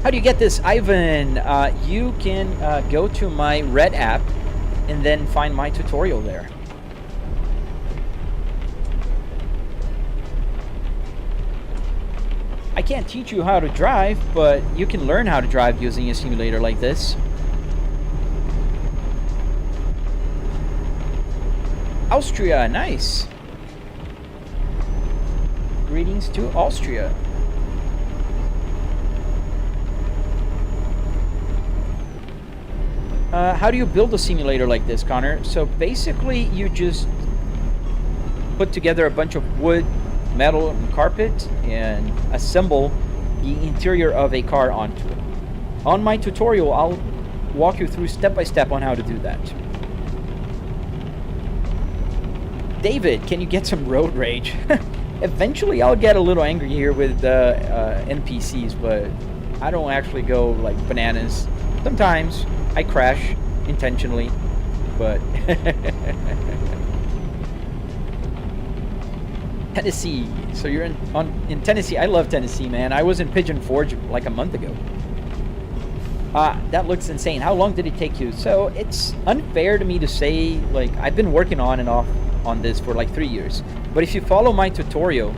How do you get this, Ivan? You can go to my red app and then find my tutorial there. I can't teach you how to drive, but you can learn how to drive using a simulator like this. Austria, nice. Greetings to Austria. How do you build a simulator like this, Connor? So basically, you just put together a bunch of wood, metal, and carpet, and assemble the interior of a car onto it. On my tutorial, I'll walk you through step by step on how to do that. David, can you get some road rage? Eventually, I'll get a little angry here with NPCs, but I don't actually go like bananas. Sometimes I crash intentionally, but Tennessee. So you're in Tennessee. I love Tennessee, man. I was in Pigeon Forge like a month ago. That looks insane. How long did it take you? So it's unfair to me to say, like, I've been working on and off on this for like 3 years. But if you follow my tutorial,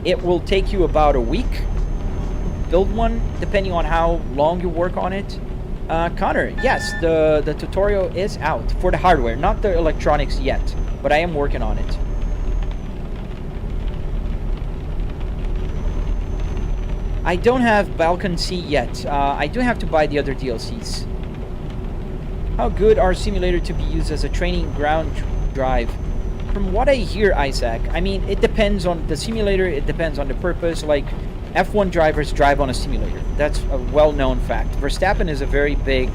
it will take you about a week. Build one, depending on how long you work on it. Connor, yes, the tutorial is out for the hardware, not the electronics yet, but I am working on it. I don't have Balkan Sea yet. I do have to buy the other DLCs. How good are simulator to be used as a training ground drive? From what I hear, Isaac, I mean, it depends on the simulator, it depends on the purpose. Like, F1 drivers drive on a simulator. That's a well-known fact. Verstappen is a very big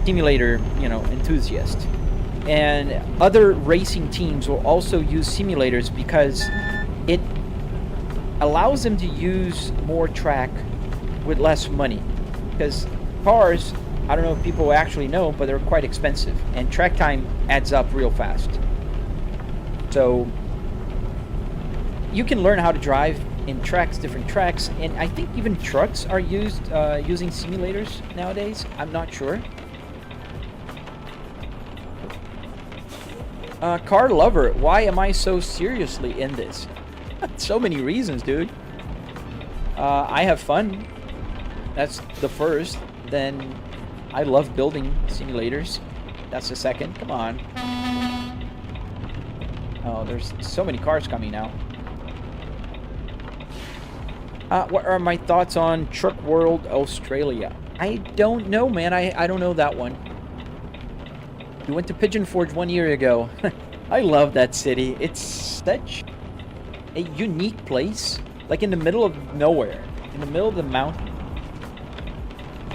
simulator, you know, enthusiast. And other racing teams will also use simulators because it allows them to use more track with less money, because cars I don't know if people actually know, but they're quite expensive, and track time adds up real fast. So you can learn how to drive in tracks, different tracks, and I think even trucks are used using simulators nowadays. I'm not sure. Car lover, why am I so seriously in this? So many reasons, dude. I have fun. That's the first. Then I love building simulators. That's the second. Come on. Oh, there's so many cars coming now. What are my thoughts on Truck World Australia? I don't know, man. I don't know that one. We went to Pigeon Forge 1 year ago. I love that city. It's such a unique place. Like in the middle of nowhere. In the middle of the mountain.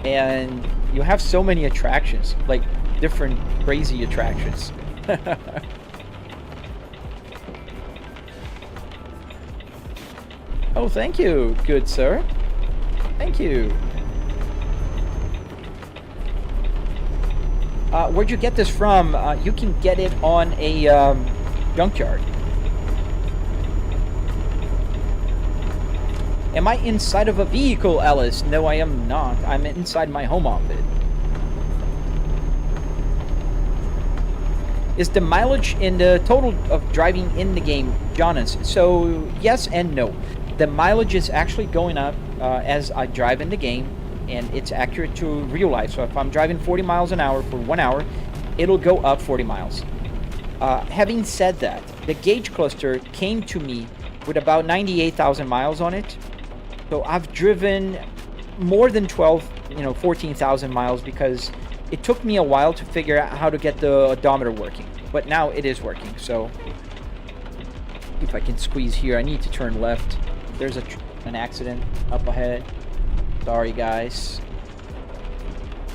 And you have so many attractions. Like different crazy attractions. Oh, thank you, good sir. Thank you. Where'd you get this from? You can get it on a junkyard. Am I inside of a vehicle, Alice? No, I am not. I'm inside my home office. Is the mileage in the total of driving in the game, Jonas? So, yes and no. The mileage is actually going up as I drive in the game, and it's accurate to real life. So if I'm driving 40 miles an hour for 1 hour, it'll go up 40 miles. Having said that, the gauge cluster came to me with about 98,000 miles on it. So I've driven more than 14,000 miles because it took me a while to figure out how to get the odometer working. But now it is working, so if I can squeeze here, I need to turn left. There's an accident up ahead. Sorry, guys.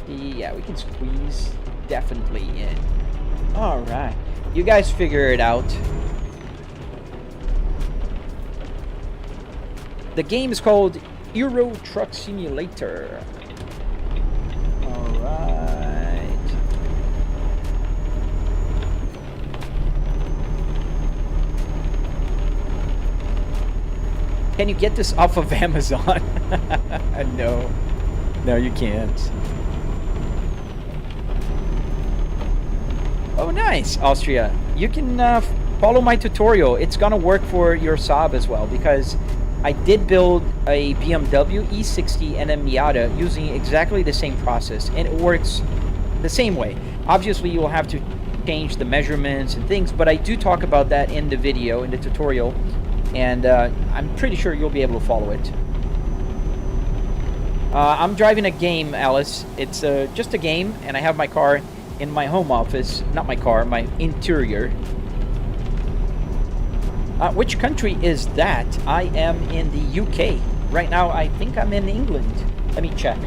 Yeah, we can squeeze definitely in. All right. You guys figure it out. The game is called Euro Truck Simulator. All right. Can you get this off of Amazon? No. No, you can't. Oh, nice, Austria. You can follow my tutorial. It's gonna work for your Saab as well, because I did build a BMW E60 and a Miata using exactly the same process, and it works the same way. Obviously, you will have to change the measurements and things, but I do talk about that in the video, in the tutorial, and I'm pretty sure you'll be able to follow it. I'm driving a game, Alice. It's just a game, and I have my car in my home office. Not my car, my interior. Which country is that? I am in the UK. Right now, I think I'm in England. Let me check,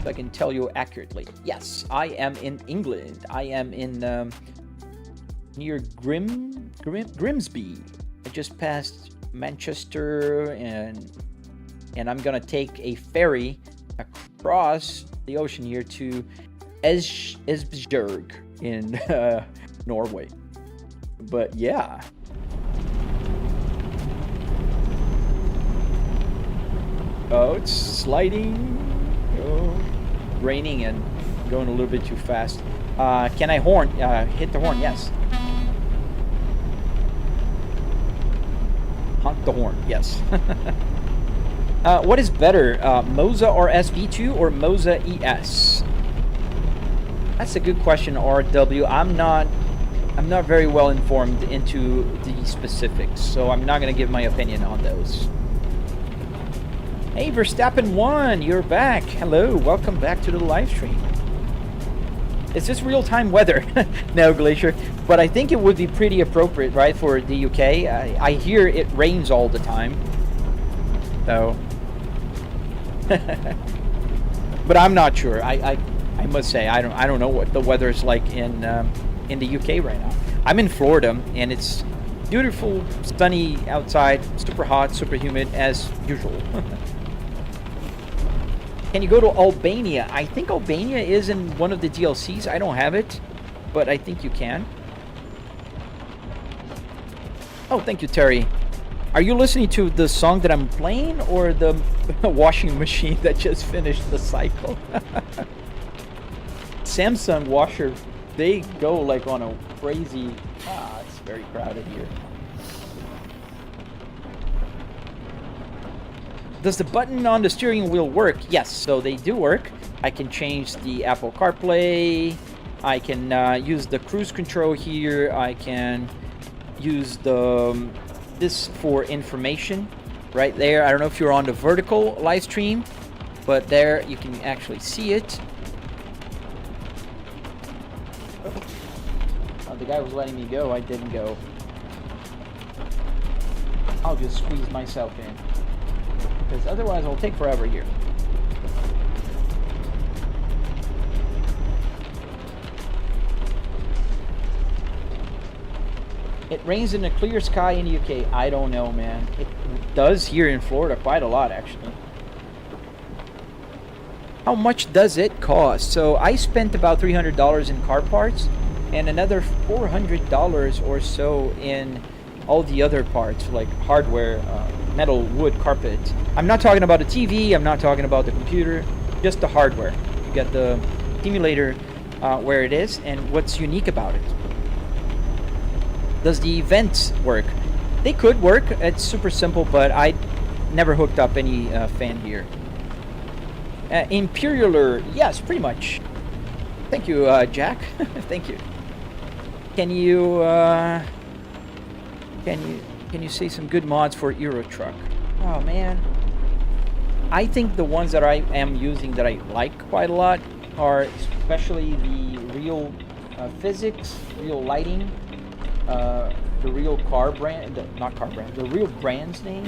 so I can tell you accurately. Yes, I am in England. I am in near Grimsby. I just passed Manchester, and I'm gonna take a ferry across the ocean here to Esbjerg in Norway. But yeah. Oh, it's sliding. Oh, raining and going a little bit too fast. Can I horn? Hit the horn, yes. Honk the horn, yes. What is better, Moza RSV2 or Moza ES? That's a good question, RW. I'm not very well informed into the specifics, so I'm not going to give my opinion on those. Hey, Verstappen1, you're back. Hello, welcome back to the live stream. Is this real-time weather? No, Glacier, but I think it would be pretty appropriate, right, for the UK. I hear it rains all the time, so. But I'm not sure. I must say I don't know what the weather is like in the UK right now. I'm in Florida, and it's beautiful, sunny outside, super hot, super humid as usual. Can you go to Albania? I think Albania is in one of the DLCs. I don't have it, but I think you can. Oh, thank you, Terry. Are you listening to the song that I'm playing or the washing machine that just finished the cycle? Samsung washer, they go like on a crazy... it's very crowded here. Does the button on the steering wheel work? Yes, so they do work. I can change the Apple CarPlay. I can use the cruise control here. I can use the this for information right there. I don't know if you're on the vertical live stream, but there you can actually see it. Oh, the guy was letting me go. I didn't go. I'll just squeeze myself in, because otherwise it'll take forever here. It rains in a clear sky in the UK. I don't know, man. It does here in Florida quite a lot, actually. How much does it cost? So I spent about $300 in car parts and another $400 or so in all the other parts, like hardware, metal, wood, carpet. I'm not talking about the TV. I'm not talking about the computer. Just the hardware. You get the simulator where it is and what's unique about it. Does the vents work? They could work. It's super simple, but I never hooked up any fan here. Imperialer, yes, pretty much. Thank you, Jack. Thank you. Can you say some good mods for Euro Truck? Oh man, I think the ones that I am using that I like quite a lot are especially the real physics, real lighting. The real car brand, the real brand's name.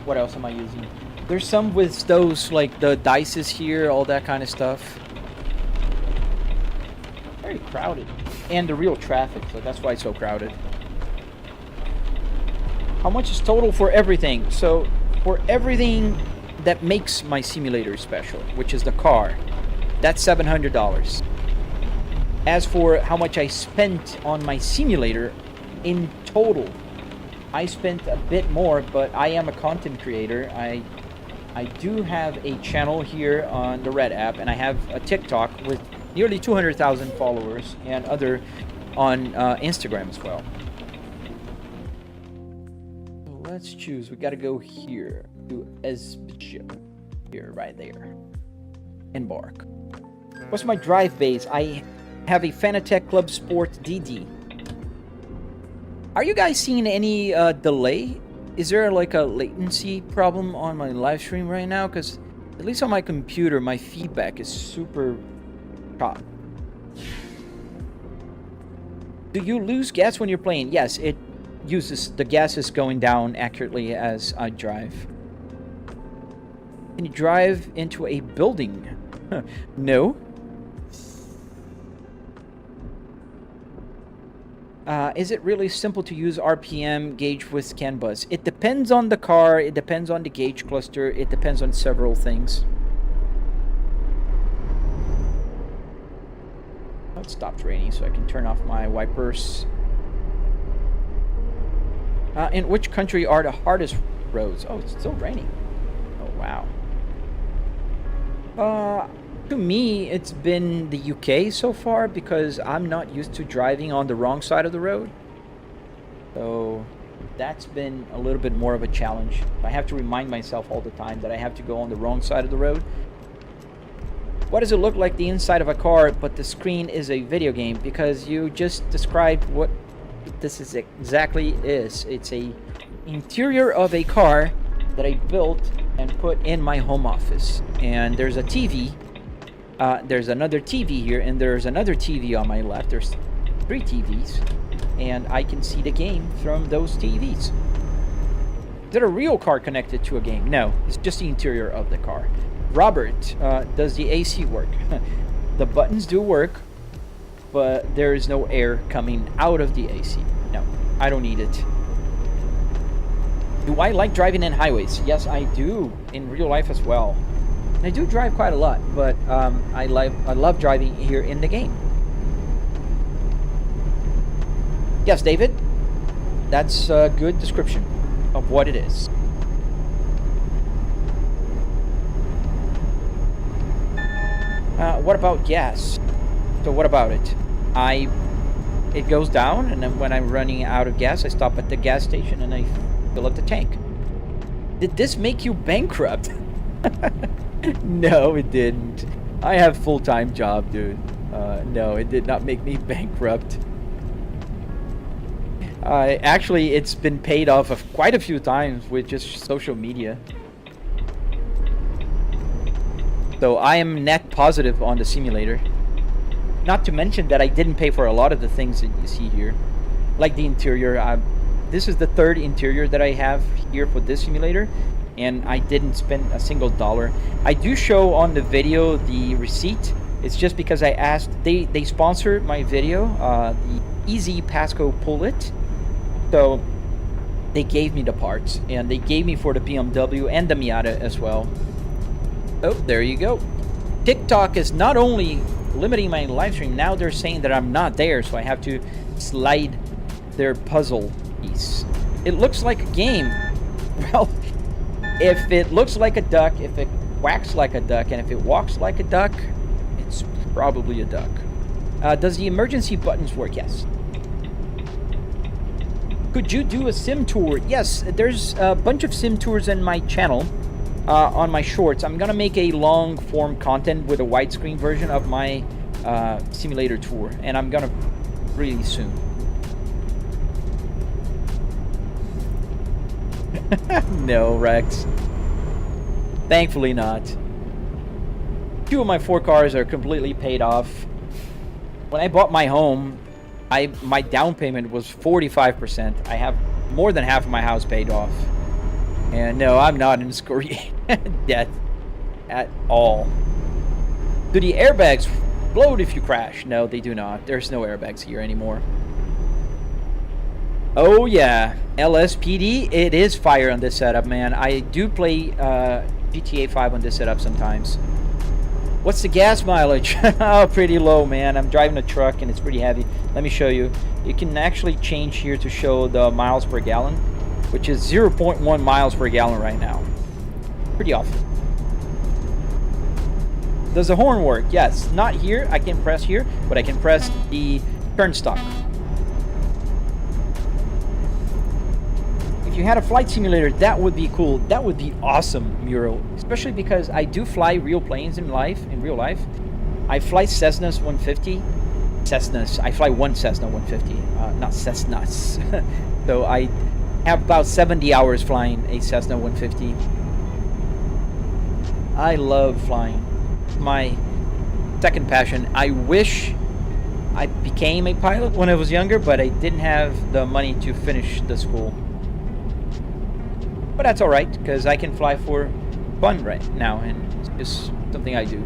What else am I using? There's some with those, like the dices here, all that kind of stuff. Very crowded. And the real traffic, so that's why it's so crowded. How much is total for everything? So, for everything that makes my simulator special, which is the car, that's $700. As for how much I spent on my simulator in total, I spent a bit more, but I am a content creator. I do have a channel here on the Red app, and I have a TikTok with nearly 200,000 followers, and other on Instagram as well. So let's choose. We got to go here to Esbjerg. Here, right there. Embark. What's my drive base? I have a Fanatec Club Sport DD. Are you guys seeing any delay? Is there like a latency problem on my live stream right now? Because at least on my computer, my feedback is super shot. Do you lose gas when you're playing? Yes, it uses, the gas is going down accurately as I drive. Can you drive into a building? No. Is it really simple to use RPM gauge with CAN bus? It depends on the car, it depends on the gauge cluster, it depends on several things. Oh, it stopped raining, so I can turn off my wipers. In which country are the hardest roads? Oh, it's still raining. Oh, wow. To me, it's been the UK so far, because I'm not used to driving on the wrong side of the road. So that's been a little bit more of a challenge. I have to remind myself all the time that I have to go on the wrong side of the road. What does it look like the inside of a car, but the screen is a video game? Because you just described what this is exactly is. It's a interior of a car that I built and put in my home office. And there's a TV. There's another TV here, and there's another TV on my left. There's 3 TVs, and I can see the game from those TVs. Is there a real car connected to a game? No, it's just the interior of the car. Robert, does the AC work? The buttons do work, but there is no air coming out of the AC. No, I don't need it. Do I like driving in highways? Yes, I do, in real life as well. I do drive quite a lot, but I love driving here in the game. Yes, David, that's a good description of what it is. What about gas? So what about it? It goes down, and then when I'm running out of gas, I stop at the gas station and I fill up the tank. Did this make you bankrupt? No, it didn't. I have full-time job, dude. No, it did not make me bankrupt. Actually, it's been paid off of quite a few times with just social media. So I am net positive on the simulator. Not to mention that I didn't pay for a lot of the things that you see here. Like the interior. This is the third interior that I have here for this simulator. And I didn't spend a single dollar. I do show on the video the receipt. It's just because I asked. They sponsored my video. The Easy Pasco Pullet. So they gave me the parts. And they gave me for the BMW and the Miata as well. Oh, there you go. TikTok is not only limiting my live stream, now they're saying that I'm not there, so I have to slide their puzzle piece. It looks like a game. Well, if it looks like a duck, if it quacks like a duck, and if it walks like a duck, it's probably a duck. Does the emergency buttons work? Yes. Could you do a sim tour? Yes, there's a bunch of sim tours in my channel. On my shorts. I'm gonna make a long form content with a widescreen version of my simulator tour, and I'm gonna really soon. No, Rex. Thankfully not. 2 of my 4 cars are completely paid off. When I bought my home, my down payment was 45%. I have more than half of my house paid off. And no, I'm not in excoriating death at all. Do the airbags float if you crash? No, they do not. There's no airbags here anymore. Oh yeah, LSPD, it is fire on this setup, man. I do play GTA 5 on this setup sometimes. What's the gas mileage? Oh, pretty low, man. I'm driving a truck and it's pretty heavy. Let me show you. You can actually change here to show the miles per gallon, which is 0.1 miles per gallon right now. Pretty awful. Does the horn work? Yes. Not here. I can press here, but I can press the turn stock. If you had a flight simulator, that would be cool. That would be awesome, Muro. Especially because I do fly real planes in real life. I fly Cessnas 150. Cessnas. I fly one Cessna 150, not Cessnas. So I have about 70 hours flying a Cessna 150. I love flying. My second passion. I wish I became a pilot when I was younger, but I didn't have the money to finish the school. But that's alright, because I can fly for fun right now, and it's just something I do.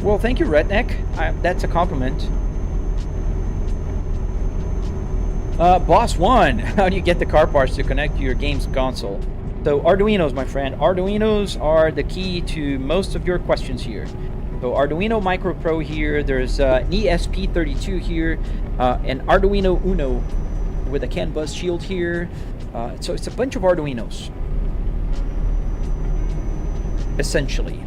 Well, thank you, Redneck. That's a compliment. Boss 1, how do you get the car parts to connect to your game's console? So Arduinos, my friend. Arduinos are the key to most of your questions here. So Arduino Micro Pro here, there's an ESP32 here, an Arduino Uno with a CAN bus shield here. So it's a bunch of Arduinos, essentially.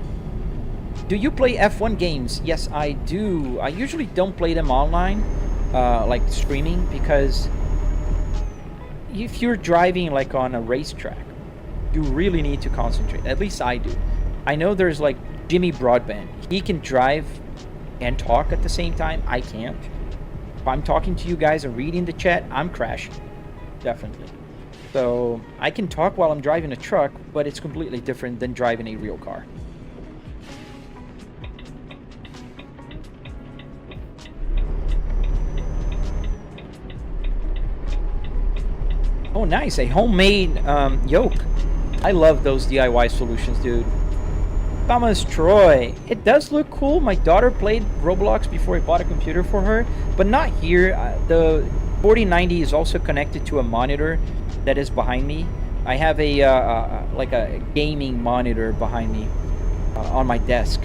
Do you play F1 games? Yes, I do. I usually don't play them online, like streaming, because if you're driving like on a racetrack, you really need to concentrate. At least I do. I know there's like Jimmy Broadbent. He can drive and talk at the same time. I can't. If I'm talking to you guys and reading the chat, I'm crashing. Definitely. So I can talk while I'm driving a truck, but it's completely different than driving a real car. Oh, nice. A homemade yoke. I love those DIY solutions, dude. Thomas Troy. It does look cool. My daughter played Roblox before I bought a computer for her, but not here. The 4090 is also connected to a monitor that is behind me. I have a like a gaming monitor behind me on my desk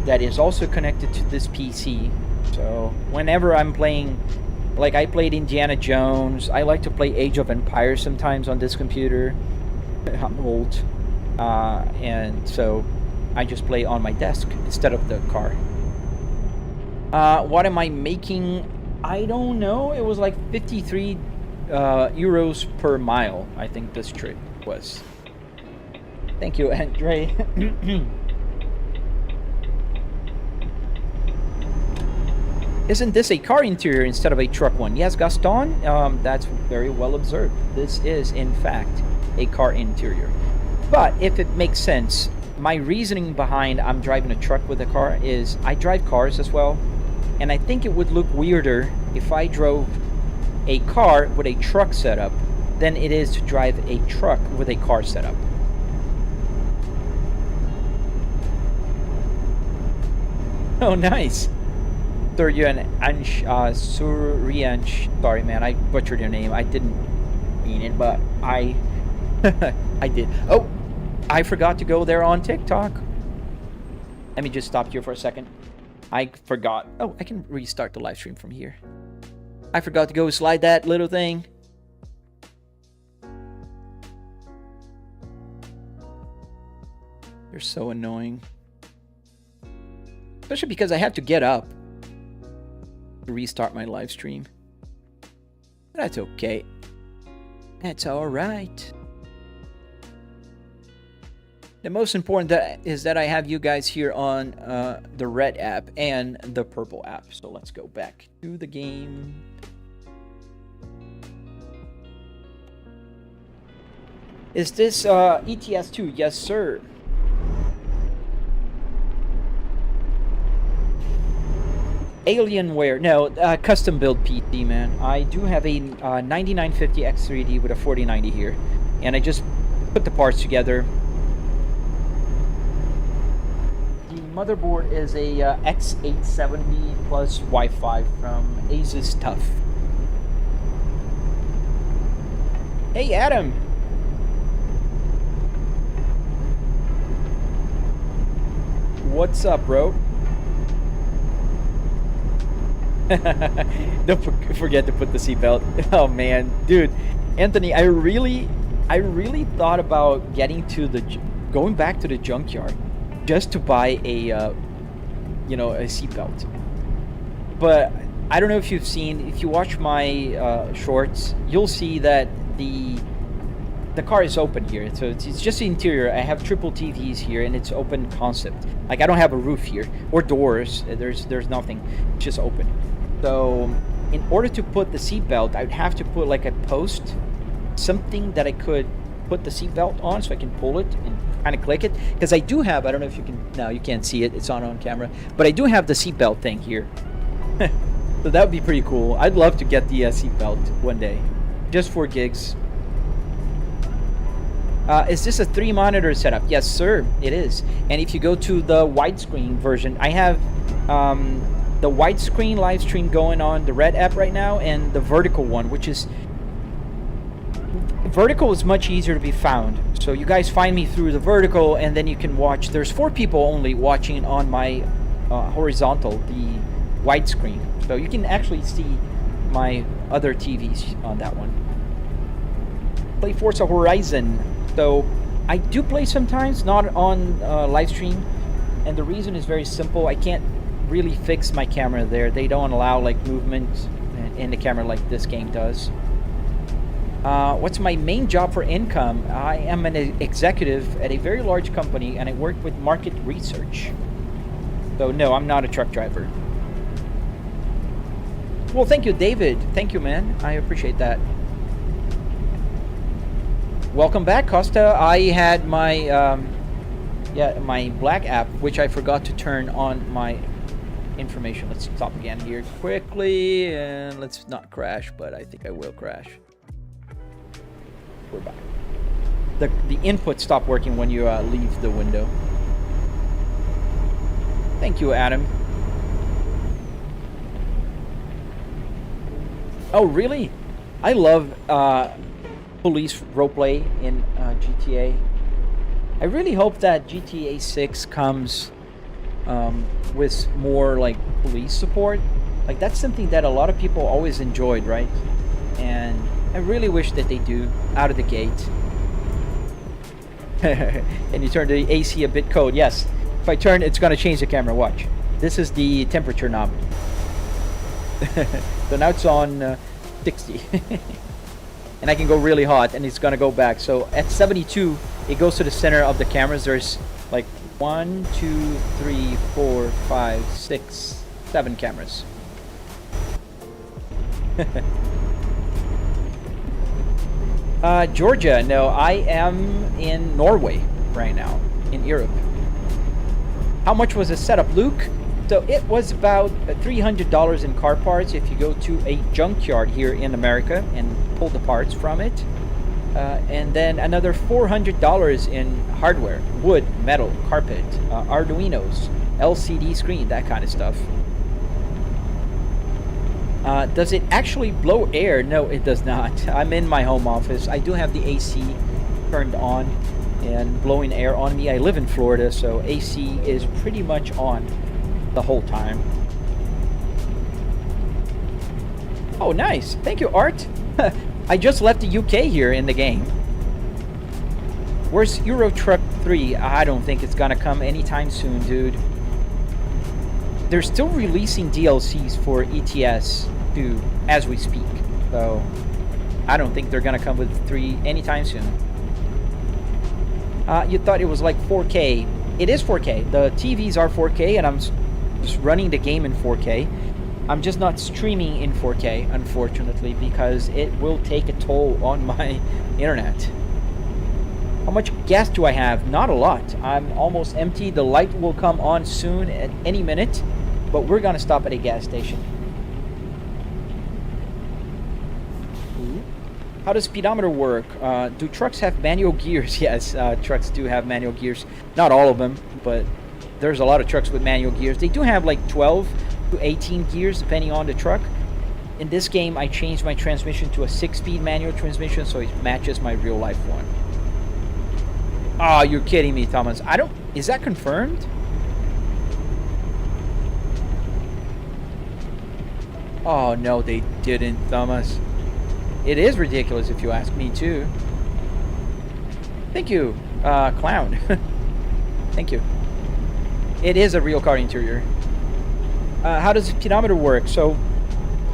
that is also connected to this PC. So whenever I'm playing, like I played Indiana Jones, I like to play Age of Empires sometimes on this computer. I'm old, and so I just play on my desk instead of the car. What am I making? I don't know. It was like 53 euros per mile, I think this trip was. Thank you, Andre. Isn't this a car interior instead of a truck one? Yes, Gaston, that's very well observed. This is, in fact, a car interior. But if it makes sense, my reasoning behind I'm driving a truck with a car is I drive cars as well, and I think it would look weirder if I drove a car with a truck setup than it is to drive a truck with a car setup. Oh, nice. Suryansh. Sorry, man, I butchered your name. I didn't mean it, but I I did. Oh, I forgot to go there on TikTok. Let me just stop here for a second. I forgot. Oh, I can restart the live stream from here. I forgot to go slide that little thing. You're so annoying. Especially because I have to get up to restart my live stream. That's okay. That's alright. The most important is that I have you guys here on the red app and the purple app. So let's go back to the game. Is this ETS2? Yes, sir. Alienware. No, custom build PC, man. I do have a 9950 X3D with a 4090 here. And I just put the parts together. The motherboard is a X870 plus Wi-Fi from Asus TUF. Hey, Adam. What's up, bro? Don't forget to put the seatbelt. Oh man, dude, Anthony, I really thought about going back to the junkyard just to buy a a seatbelt. But I don't know if if you watch my shorts, you'll see that the car is open here. So it's just the interior. I have triple TVs here, and it's open concept. Like I don't have a roof here or doors. There's nothing. It's just open. So in order to put the seatbelt, I'd have to put like a post, something that I could put the seatbelt on so I can pull it and kind of click it. Because I do have, I don't know if you can, no, you can't see it, it's on camera, but I do have the seatbelt thing here. So that would be pretty cool. I'd love to get the seatbelt one day, just for gigs. Is this a 3-monitor setup? Yes, sir, it is. And if you go to the widescreen version, I have the widescreen live stream going on the red app right now, and the vertical one, which is vertical is much easier to be found. So you guys find me through the vertical, and then you can watch. There's 4 people only watching on my horizontal, the widescreen. So you can actually see my other TVs on that one. Play Forza Horizon. So I do play sometimes, not on live stream, and the reason is very simple. I can't really fix my camera there. They don't allow like movement in the camera like this game does. What's my main job for income? I am an executive at a very large company, and I work with market research. So no, I'm not a truck driver. Well, thank you, David. Thank you, man. I appreciate that. Welcome back, Costa. I had my my black app, which I forgot to turn on my information. Let's stop again here quickly, and let's not crash, but I think I will crash. We're back. The input stopped working when you leave the window. Thank you, Adam. Oh, really? I love police roleplay in GTA. I really hope that GTA 6 comes with more like police support. Like that's something that a lot of people always enjoyed, right? And I really wish that they do out of the gate. And you turn the AC a bit cold. Yes, if I turn, it's gonna change the camera. Watch. This is the temperature knob. So now it's on 60. And I can go really hot and it's gonna go back. So at 72, it goes to the center of the cameras. There's like 1, 2, 3, 4, 5, 6, 7 cameras. Georgia, no, I am in Norway right now, in Europe. How much was the setup, Luke? So it was about $300 in car parts if you go to a junkyard here in America and pull the parts from it. And then another $400 in hardware, wood, metal, carpet, Arduinos, LCD screen, that kind of stuff. Does it actually blow air? No, it does not. I'm in my home office. I do have the AC turned on and blowing air on me. I live in Florida, so AC is pretty much on the whole time. Oh, nice. Thank you, Art. I just left the UK here in the game. Where's Euro Truck 3? I don't think it's gonna come anytime soon, dude. They're still releasing DLCs for ETS 2 as we speak. So I don't think they're gonna come with 3 anytime soon. You thought it was like 4K. It is 4K. The TVs are 4K and I'm just running the game in 4K. I'm just not streaming in 4K, unfortunately, because it will take a toll on my internet. How much gas do I have? Not a lot. I'm almost empty. The light will come on soon at any minute, but we're gonna stop at a gas station. How does speedometer work? Do trucks have manual gears? Yes, trucks do have manual gears. Not all of them, but there's a lot of trucks with manual gears. They do have like 12 to 18 gears depending on the truck. In this game, I changed my transmission to a 6-speed manual transmission so it matches my real life one. Oh, you're kidding me, Thomas. Is that confirmed? Oh, no, they didn't, Thomas. It is ridiculous if you ask me, too. Thank you, Clown. Thank you. It is a real car interior. How does the speedometer work? So,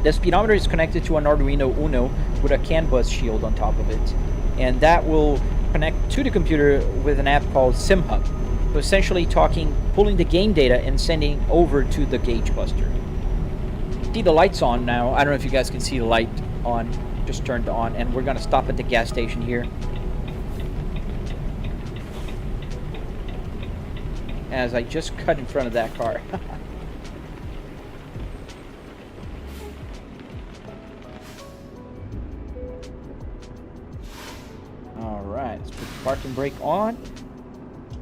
the speedometer is connected to an Arduino Uno with a CAN bus shield on top of it. And that will connect to the computer with an app called SimHub. So essentially pulling the game data and sending over to the gauge cluster. See the lights on now. I don't know if you guys can see the light on. Just turned on, and we're gonna stop at the gas station here. As I just cut in front of that car. Alright, let's put the parking brake on.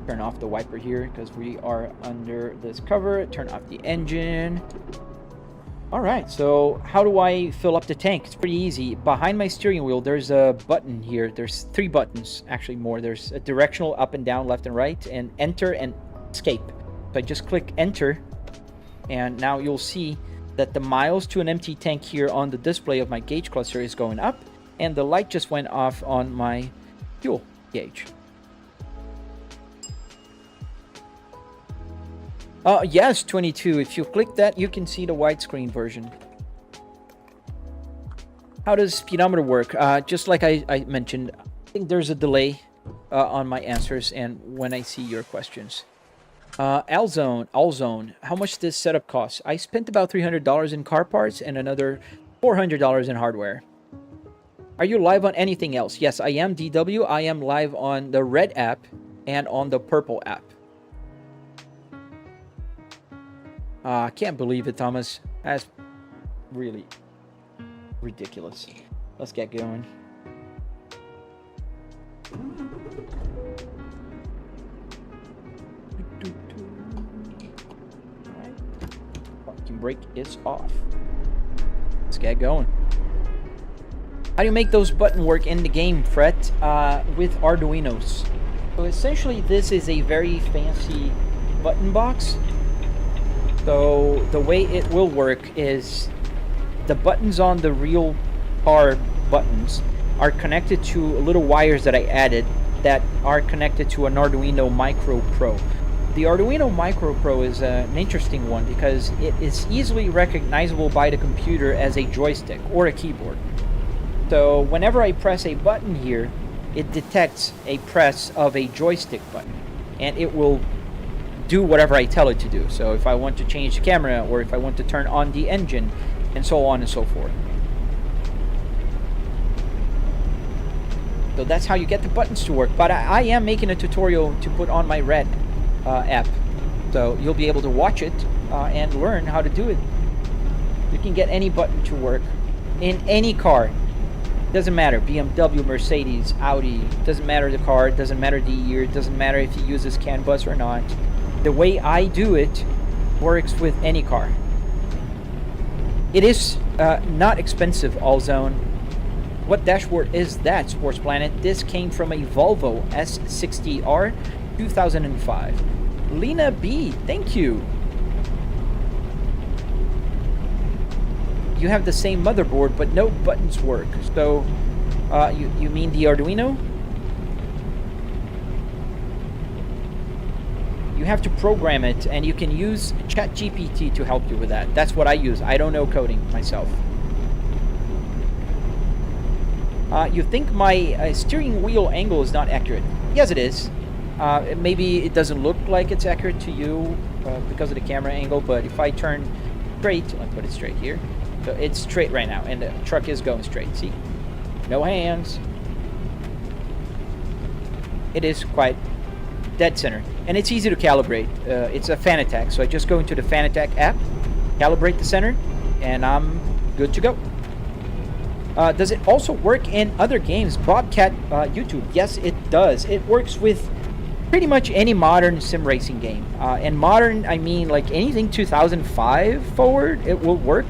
Turn off the wiper here because we are under this cover. Turn off the engine. Alright, so how do I fill up the tank? It's pretty easy. Behind my steering wheel, there's a button here. There's 3 buttons, actually more. There's a directional up and down, left and right, and enter and escape. So I just click enter, and now you'll see that the miles to an empty tank here on the display of my gauge cluster is going up, and the light just went off on my fuel gauge. Yes, 22. If you click that, you can see the widescreen version. How does speedometer work? Just like I mentioned, I think there's a delay on my answers and when I see your questions. Allzone, how much does this setup cost? I spent about $300 in car parts and another $400 in hardware. Are you live on anything else? Yes, I am, DW. I am live on the red app and on the purple app. I can't believe it, Thomas. That's really ridiculous. Let's get going. Alright. Parking brake is off. Let's get going. How do you make those buttons work in the game, Fret? With Arduinos. So essentially, this is a very fancy button box. So the way it will work is the buttons on the real car buttons are connected to little wires that I added that are connected to an Arduino Micro Pro. The Arduino Micro Pro is an interesting one because it is easily recognizable by the computer as a joystick or a keyboard. So whenever I press a button here, it detects a press of a joystick button, and it will do whatever I tell it to do. So if I want to change the camera, or if I want to turn on the engine, and so on and so forth. So that's how you get the buttons to work. But I am making a tutorial to put on my Red app. So you'll be able to watch it and learn how to do it. You can get any button to work in any car. Doesn't matter, BMW, Mercedes, Audi, doesn't matter the car, doesn't matter the year, doesn't matter if it uses CAN bus or not. The way I do it works with any car. It is not expensive, Allzone. What dashboard is that, Sports Planet? This came from a Volvo S60R 2005. Lena B, thank you. You have the same motherboard, but no buttons work. So, you mean the Arduino? You have to program it, and you can use ChatGPT to help you with that. That's what I use. I don't know coding myself. You think my steering wheel angle is not accurate? Yes, it is. Maybe it doesn't look like it's accurate to you because of the camera angle, but if I turn straight, I'll put it straight here. So it's straight right now, and the truck is going straight. See? No hands. It is quite dead center. And it's easy to calibrate. It's a fan attack. So I just go into the fan attack app, calibrate the center, and I'm good to go. Does it also work in other games? Bobcat YouTube. Yes, it does. It works with pretty much any modern sim racing game. And modern, I mean like anything 2005 forward, it will work.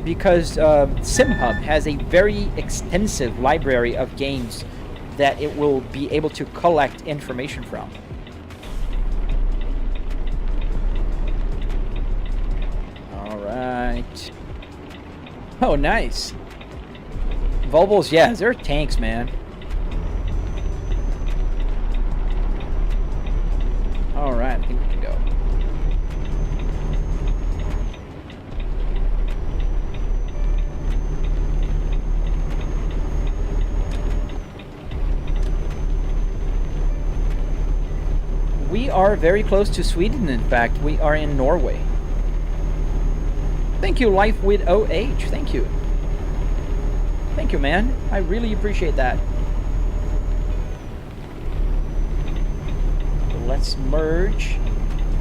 Because SimHub has a very extensive library of games that it will be able to collect information from. All right. Oh, nice. Volvos, yeah, they're tanks, man. All right, I think we can go. We are very close to Sweden, in fact. We are in Norway. Thank you, Life with OH. Thank you. Thank you, man. I really appreciate that. Let's merge.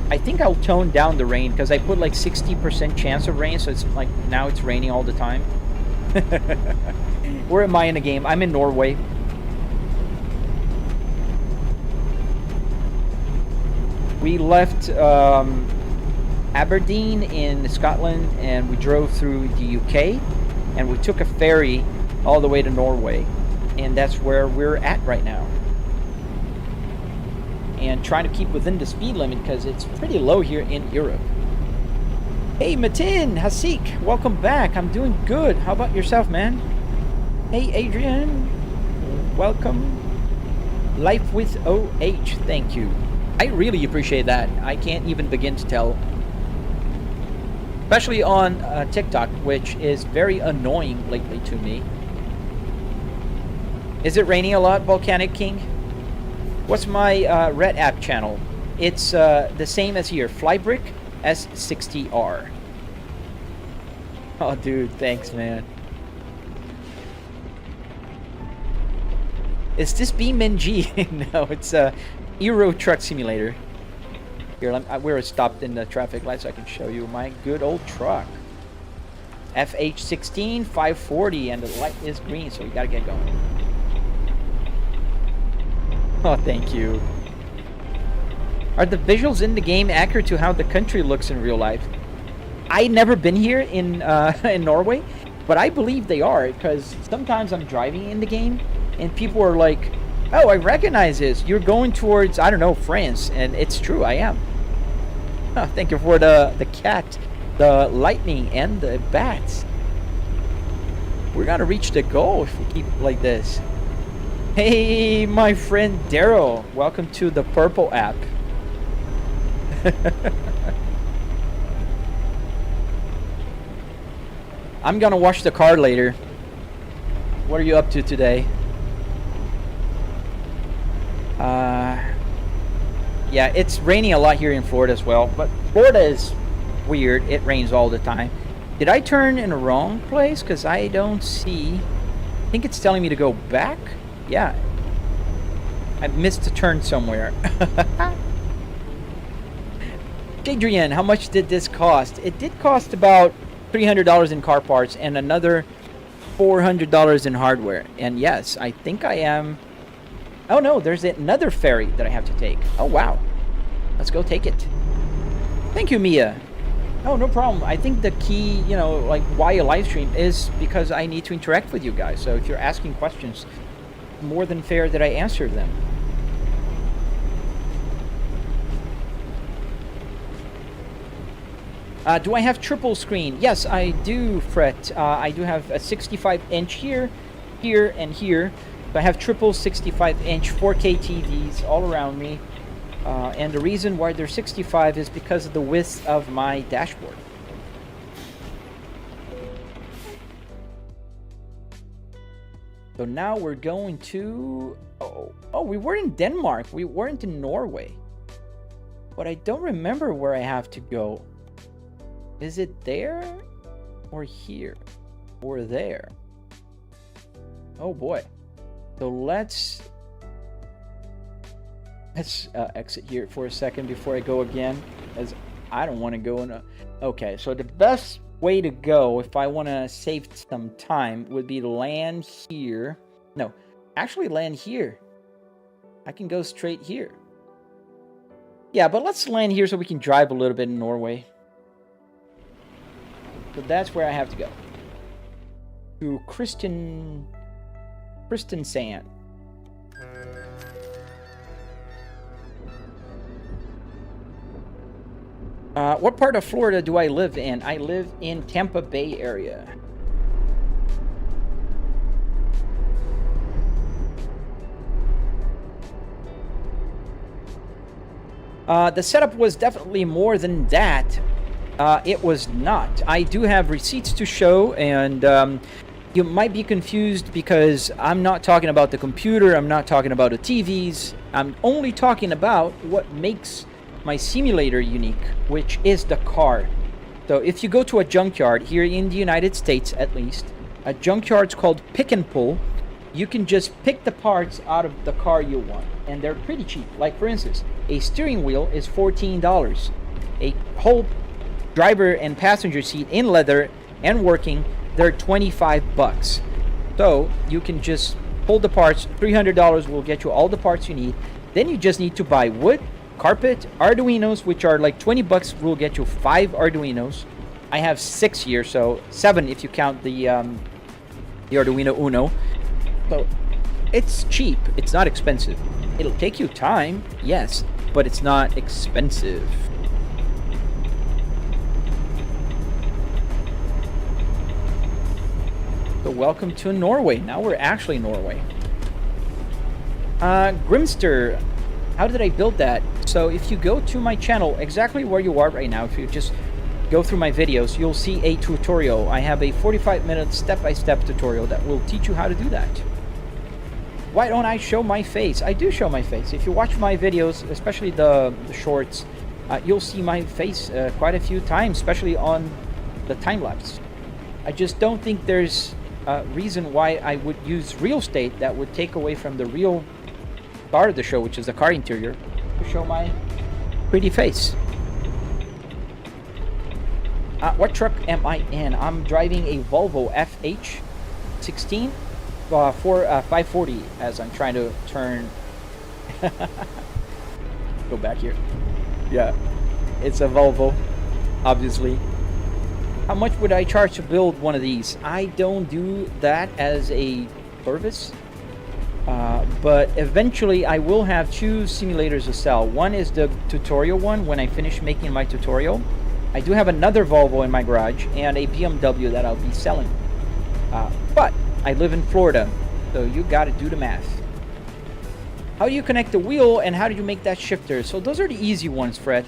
I think I'll tone down the rain because I put like 60% chance of rain, so it's like now it's raining all the time. Where am I in the game? I'm in Norway. We left Aberdeen in Scotland and we drove through the UK and we took a ferry all the way to Norway, and that's where we're at right now. And trying to keep within the speed limit because it's pretty low here in Europe. Hey Matin, Hasik, welcome back. I'm doing good. How about yourself, man? Hey Adrian, welcome. Life with OH, thank you. I really appreciate that. I can't even begin to tell. Especially on TikTok, which is very annoying lately to me. Is it raining a lot, Volcanic King? What's my Red app channel? It's the same as here, Flybrick S60R. Oh, dude, thanks, man. Is this BeamNG? No, it's Euro Truck Simulator. Here, we're stopped in the traffic light so I can show you my good old truck. FH16 540, and the light is green, so we gotta get going. Oh, thank you. Are the visuals in the game accurate to how the country looks in real life? I never been here in Norway, but I believe they are, because sometimes I'm driving in the game and people are like, oh, I recognize this. You're going towards, I don't know, France. And it's true, I am. Oh, thank you for the cat, the lightning, and the bats. We're gonna reach the goal if we keep like this. Hey, my friend Daryl. Welcome to the Purple app. I'm gonna wash the car later. What are you up to today? Yeah, it's raining a lot here in Florida as well, but Florida is weird. It rains all the time. Did I turn in the wrong place? Because I don't see... I think it's telling me to go back. Yeah. I missed a turn somewhere. Adrian, how much did this cost? It did cost about $300 in car parts and another $400 in hardware. And yes, I think I am... Oh no, there's another ferry that I have to take. Oh wow. Let's go take it. Thank you, Mia. Oh, no problem. I think the key, you know, like why a live stream is because I need to interact with you guys. So if you're asking questions, more than fair that I answer them. Do I have triple screen? Yes, I do, Fret. I do have a 65-inch here, here, and here. So I have triple 65-inch 4K TVs all around me. And the reason why they're 65 is because of the width of my dashboard. So now we're going to... Oh, we were in Denmark. We weren't in Norway. But I don't remember where I have to go. Is it there? Or here? Or there? Oh boy. So let's exit here for a second before I go again, as I don't want to go in a... Okay, so the best way to go if I want to save some time would be to land here. No, actually land here. I can go straight here. Yeah, but let's land here so we can drive a little bit in Norway. So that's where I have to go. To Kristiansand. What part of Florida do I live in? I live in Tampa Bay area. The setup was definitely more than that. It was not. I do have receipts to show, and you might be confused because I'm not talking about the computer, I'm not talking about the TVs, I'm only talking about what makes my simulator unique, which is the car. So if you go to a junkyard, here in the United States at least, a junkyard's called pick and pull. You can just pick the parts out of the car you want, and they're pretty cheap. Like for instance, a steering wheel is $14. A whole driver and passenger seat in leather and working, they're 25 bucks. So you can just pull the parts. $300 will get you all the parts you need. Then you just need to buy wood, carpet, Arduinos, which are like 20 bucks, will get you 5 Arduinos. I have 6 here, so 7 if you count the Arduino Uno. So it's cheap, it's not expensive. It'll take you time, yes, but it's not expensive. So welcome to Norway. Now we're actually in Norway. Grimster, how did I build that? So if you go to my channel, exactly where you are right now, if you just go through my videos, you'll see a tutorial. I have a 45-minute step-by-step tutorial that will teach you how to do that. Why don't I show my face? I do show my face. If you watch my videos, especially the shorts, you'll see my face quite a few times, especially on the time-lapse. I just don't think there's a reason why I would use real estate that would take away from the real part of the show, which is the car interior, to show my pretty face. What truck am I in? I'm driving a Volvo FH16 for 540 as I'm trying to turn. Go back here. Yeah, it's a Volvo, obviously. How much would I charge to build one of these? I don't do that as a service. But eventually I will have 2 simulators to sell. One is the tutorial one when I finish making my tutorial. I do have another Volvo in my garage and a BMW that I'll be selling. But I live in Florida, so you gotta do the math. How do you connect the wheel and how do you make that shifter? So those are the easy ones, Fred.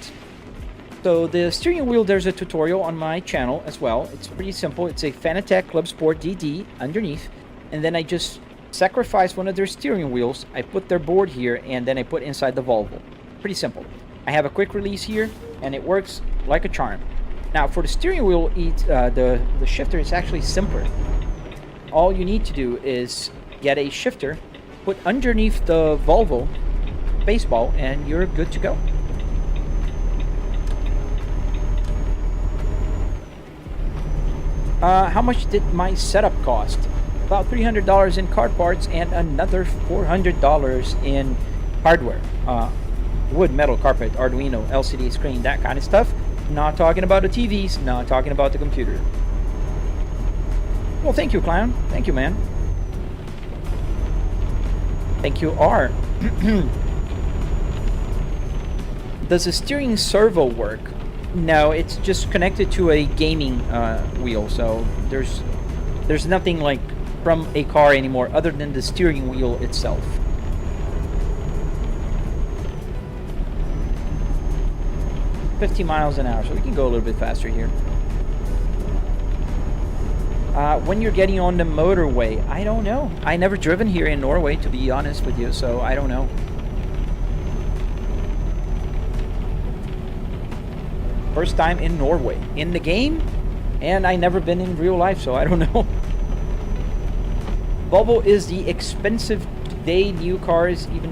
So the steering wheel, there's a tutorial on my channel as well. It's pretty simple. It's a Fanatec Club Sport DD underneath. And then I just sacrifice one of their steering wheels. I put their board here and then I put inside the Volvo. Pretty simple. I have a quick release here and it works like a charm. Now for the steering wheel, the shifter is actually simpler. All you need to do is get a shifter, put underneath the Volvo baseball, and you're good to go. How much did my setup cost? About $300 in car parts and another $400 in hardware. Wood, metal, carpet, Arduino, LCD screen, that kind of stuff. Not talking about the TVs, not talking about the computer. Well, thank you, Clown. Thank you, man. Thank you, R. Does the steering servo work? No, it's just connected to a gaming wheel, so there's nothing like from a car anymore other than the steering wheel itself. $50 miles an hour, so we can go a little bit faster here. When you're getting on the motorway, I don't know. I never driven here in Norway, to be honest with you, so I don't know. First time in Norway. In the game, and I never been in real life, so I don't know. Volvo is the expensive today new cars, even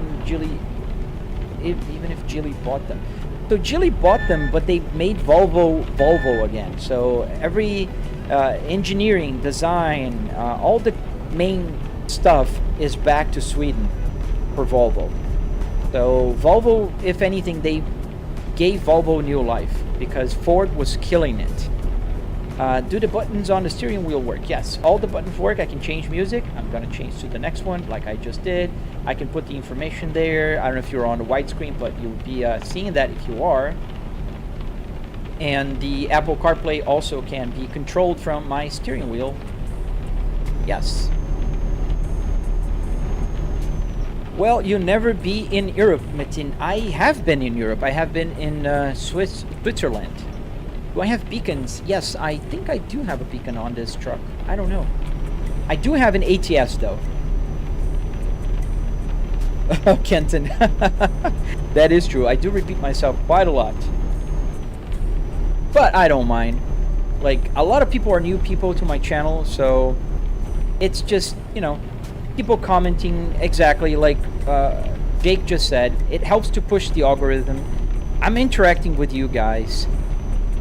if Geely bought them. So Geely bought them, but they made Volvo again. So every engineering, design, all the main stuff is back to Sweden for Volvo. So Volvo, if anything, they gave Volvo new life because Ford was killing it. Do the buttons on the steering wheel work? Yes, all the buttons work. I can change music. I'm going to change to the next one like I just did. I can put the information there. I don't know if you're on the widescreen, but you'll be seeing that if you are. And the Apple CarPlay also can be controlled from my steering wheel. Yes. Well, you'll never be in Europe, Metin. I have been in Europe. I have been in Switzerland. Do I have beacons? Yes, I think I do have a beacon on this truck. I don't know. I do have an ATS though. Oh, Kenton. That is true. I do repeat myself quite a lot. But I don't mind. Like, a lot of people are new people to my channel, so it's just, you know, people commenting exactly like Jake just said. It helps to push the algorithm. I'm interacting with you guys.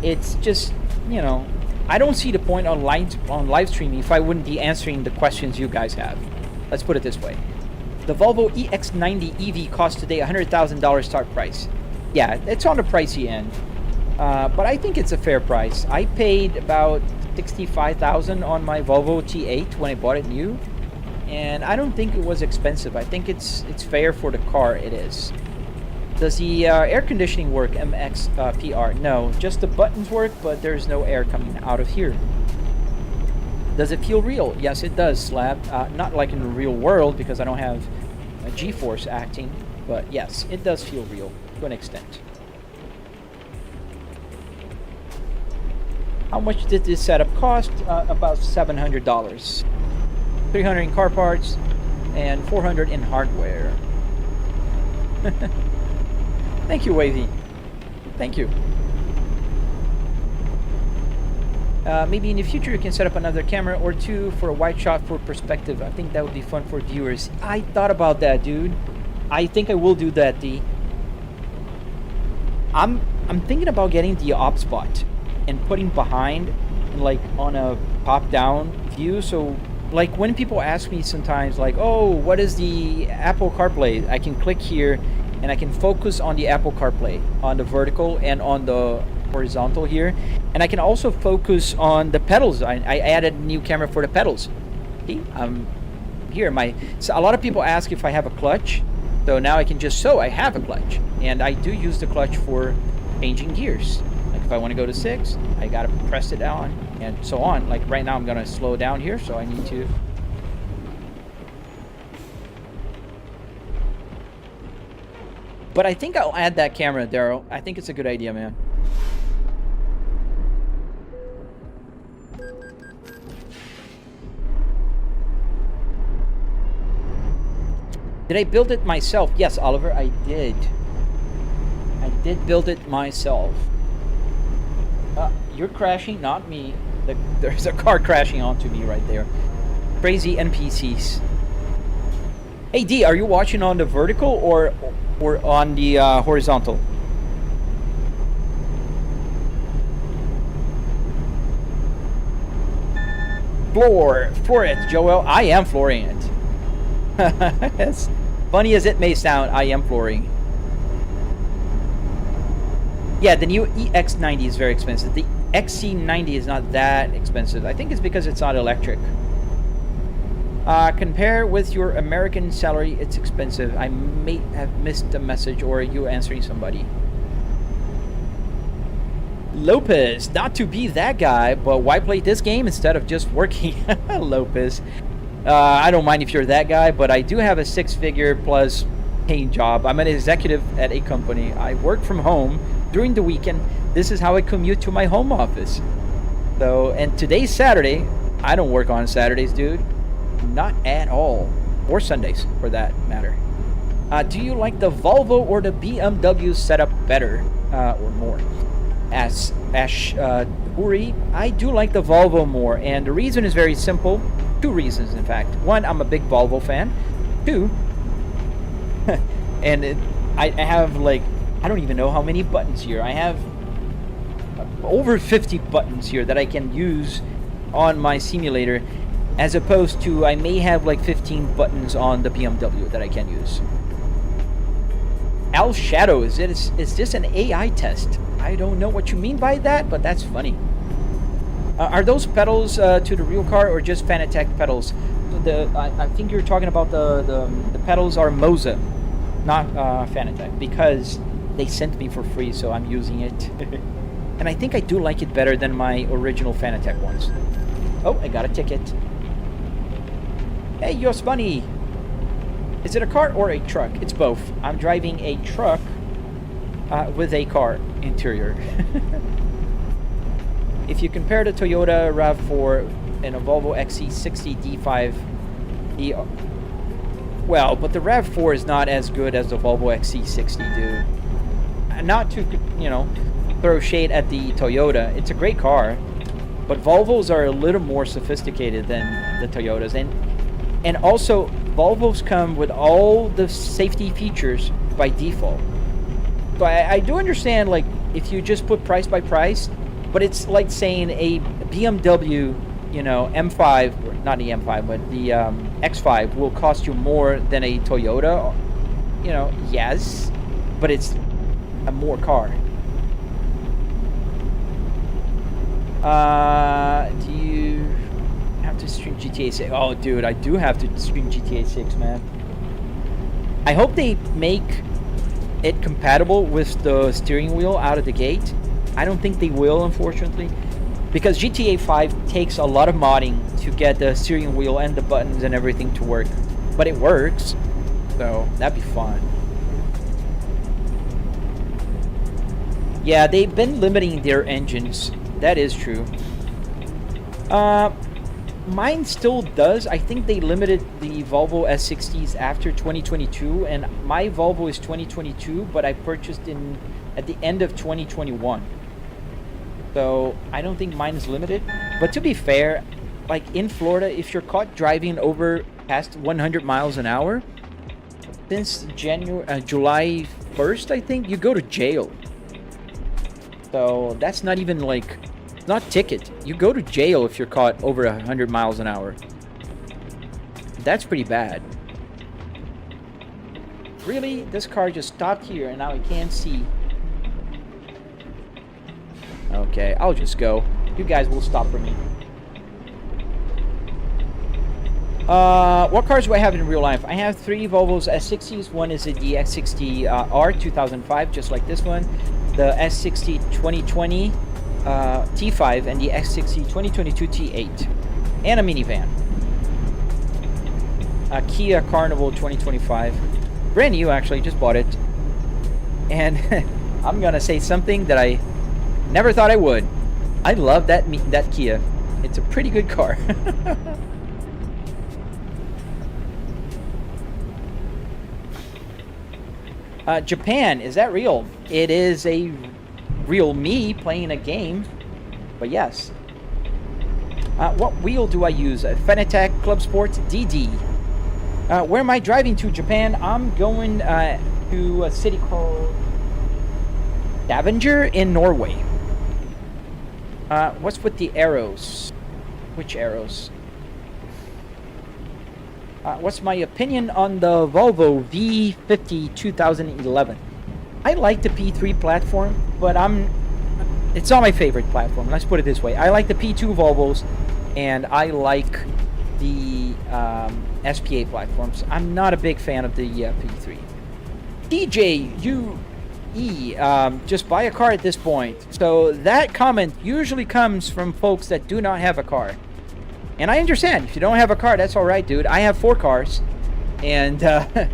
It's just, you know, I don't see the point on live streaming if I wouldn't be answering the questions you guys have. Let's put it this way. The Volvo EX90 EV costs today $100,000 start price. Yeah, it's on the pricey end. But I think it's a fair price. I paid about $65,000 on my Volvo T8 when I bought it new. And I don't think it was expensive. I think it's fair for the car it is. Does the air conditioning work, MXPR? No, just the buttons work, but there's no air coming out of here. Does it feel real? Yes, it does, Slab. Not like in the real world, because I don't have a G-force acting, but yes, it does feel real to an extent. How much did this setup cost? About $700. $300 in car parts, and $400 in hardware. Thank you, Wavy. Thank you. Maybe in the future you can set up another camera or two for a wide shot for perspective. I think that would be fun for viewers. I thought about that, dude. I think I will do that, D. I'm thinking about getting the op spot and putting behind, like, on a top-down view. So, like, when people ask me sometimes, like, oh, what is the Apple CarPlay? I can click here and I can focus on the Apple CarPlay on the vertical and on the horizontal here, and I can also focus on the pedals. I added a new camera for the pedals. See, here so a lot of people ask if I have a clutch, so now I can just I have a clutch, and I do use the clutch for changing gears. Like if I want to go to 6, I gotta press it down and so on. Like right now I'm gonna slow down here, so I need to. But I think I'll add that camera, Daryl. I think it's a good idea, man. Did I build it myself? Yes, Oliver, I did. I did build it myself. You're crashing, not me. There's a car crashing onto me right there. Crazy NPCs. Hey, D, are you watching on the vertical or on the horizontal? Floor it, Joel. I am flooring it. As funny as it may sound, I am flooring. Yeah, the new EX90 is very expensive. The XC90 is not that expensive. I think it's because it's not electric. Compare with your American salary, it's expensive. I may have missed a message, or you answering somebody. Lopez, not to be that guy, but why play this game instead of just working? Lopez. I don't mind if you're that guy, but I do have a 6-figure plus paying job. I'm an executive at a company. I work from home during the weekend. This is how I commute to my home office. So, and today's Saturday. I don't work on Saturdays, dude. Not at all. Or Sundays, for that matter. Do you like the Volvo or the BMW setup better or more? Ash Uri, I do like the Volvo more, and the reason is very simple. 2 reasons, in fact. 1, I'm a big Volvo fan. 2, and I have like, I don't even know how many buttons here. I have over 50 buttons here that I can use on my simulator, as opposed to I may have like 15 buttons on the BMW that I can use. Al Shadow, is this an AI test? I don't know what you mean by that, but that's funny. Are those pedals to the real car or just Fanatec pedals? I think you're talking about the pedals are Moza, not Fanatec, because they sent me for free, so I'm using it. And I think I do like it better than my original Fanatec ones. Oh, I got a ticket. Hey, Yos Bunny! Is it a car or a truck? It's both. I'm driving a truck with a car interior. If you compare the Toyota RAV4 and a Volvo XC60 D5, well, but the RAV4 is not as good as the Volvo XC60, dude. Not to, throw shade at the Toyota. It's a great car, but Volvos are a little more sophisticated than the Toyotas, and also Volvos come with all the safety features by default. So I do understand, like, if you just put price by price, but it's like saying a BMW, M5, or not the M5, but the X5 will cost you more than a Toyota. Yes, but it's a more car. Do you have to stream GTA 6? Oh, dude, I do have to stream GTA 6, man. I hope they make it compatible with the steering wheel out of the gate. I don't think they will, unfortunately, because GTA 5 takes a lot of modding to get the steering wheel and the buttons and everything to work, but it works, so that'd be fun. Yeah, they've been limiting their engines. That is true. Mine still does. I think they limited the Volvo S60s after 2022, and my Volvo is 2022, but I purchased at the end of 2021. So I don't think mine is limited. But to be fair, like in Florida, if you're caught driving over past 100 miles an hour, since July 1st, I think, you go to jail. So that's not even like, it's not ticket. You go to jail if you're caught over 100 miles an hour. That's pretty bad. Really? This car just stopped here and now I can't see. Okay, I'll just go. You guys will stop for me. What cars do I have in real life? I have 3 Volvos S60s. One is the S60R 2005, just like this one. The S60 2020 T5 and the S60 2022 T8. And a minivan. A Kia Carnival 2025. Brand new, actually. Just bought it. And I'm going to say something that I never thought I would. I love that Kia. It's a pretty good car. Japan, is that real? It is a real me playing a game, but yes. What wheel do I use? Fanatec Club Sports DD. Where am I driving to, Japan? I'm going to a city called Stavanger in Norway. What's with the arrows? Which arrows? What's my opinion on the Volvo V50 2011? I like the P3 platform, but it's not my favorite platform. Let's put it this way. I like the P2 Volvos, and I like the SPA platforms. I'm not a big fan of the P3. DJUE, just buy a car at this point. So that comment usually comes from folks that do not have a car. And I understand. If you don't have a car, that's all right, dude. I have 4 cars, and I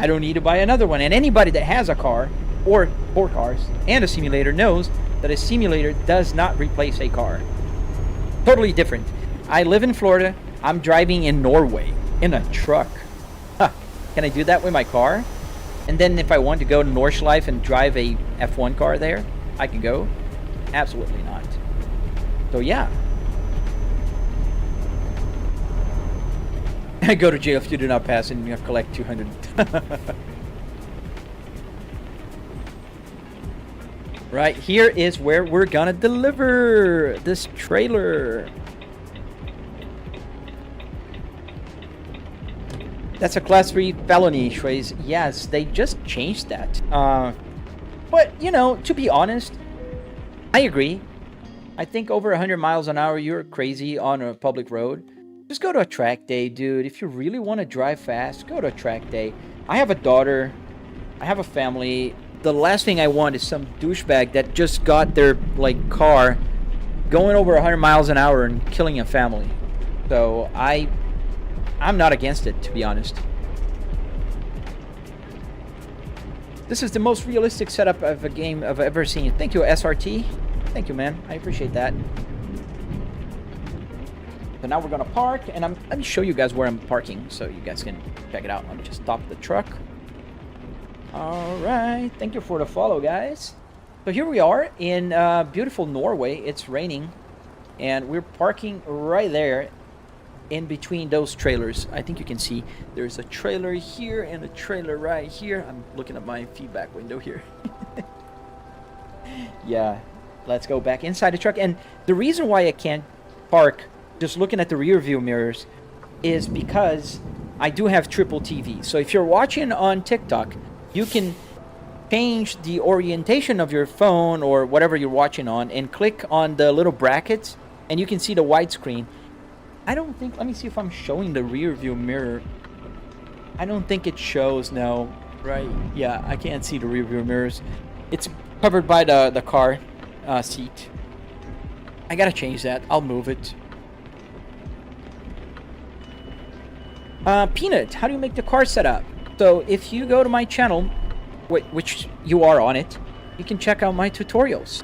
don't need to buy another one. And anybody that has a car, or 4 cars, and a simulator knows that a simulator does not replace a car. Totally different. I live in Florida. I'm driving in Norway in a truck. Huh. Can I do that with my car? And then if I want to go to Nordschleife and drive a F1 car there, I can go? Absolutely not. So yeah. Go to jail if you do not pass and you have to collect 200. Right, here is where we're gonna deliver this trailer. That's a class 3 felony, Schways. Yes, they just changed that. But, you know, to be honest, I agree. I think over 100 miles an hour, you're crazy on a public road. Just go to a track day, dude. If you really want to drive fast, go to a track day. I have a daughter. I have a family. The last thing I want is some douchebag that just got their, like, car going over 100 miles an hour and killing a family. So I'm not against it, to be honest. This is the most realistic setup of a game I've ever seen. Thank you, SRT. Thank you, man. I appreciate that. So now we're gonna park, and let me show you guys where I'm parking so you guys can check it out. Let me just stop the truck. All right, thank you for the follow, guys. So here we are in beautiful Norway. It's raining, and we're parking right there in between those trailers. I think you can see there's a trailer here and a trailer right here. I'm looking at my feedback window here. Yeah, let's go back inside the truck. And the reason why I can't park just looking at the rear view mirrors is because I do have triple TV. So if you're watching on TikTok, you can change the orientation of your phone or whatever you're watching on and click on the little brackets, and you can see the widescreen. I don't think, let me see if I'm showing the rear view mirror. I don't think it shows, no. Right, yeah, I can't see the rear view mirrors. It's covered by the car seat. I gotta change that. I'll move it. Peanut, how do you make the car setup? So if you go to my channel, which you are on it, you can check out my tutorials.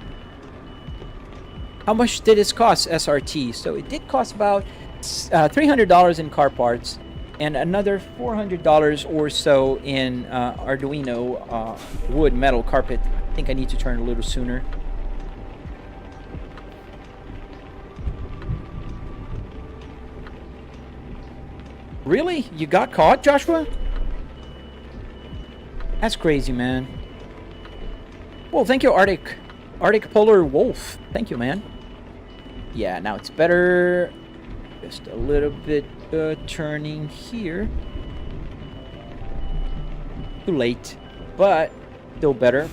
How much did this cost, SRT? So it did cost about $300 in car parts and another $400 or so in Arduino wood metal carpet. I think I need to turn a little sooner. Really? You got caught, Joshua? That's crazy, man. Well, thank you, Arctic Polar Wolf. Thank you, man. Yeah, now it's better. Just a little bit turning here. Too late, but still better.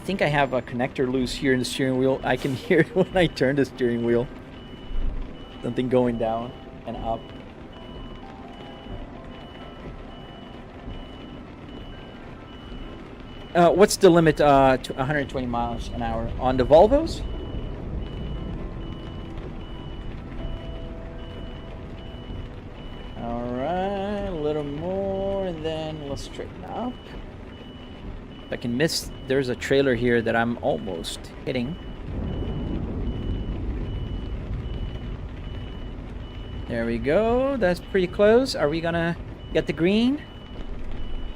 think I have a connector loose here in the steering wheel. I can hear it when I turn the steering wheel. Something going down and up. What's the limit to 120 miles an hour on the Volvos? Alright, a little more, and then let's straighten up. If I can miss, there's a trailer here that I'm almost hitting. There we go, that's pretty close. Are we gonna get the green?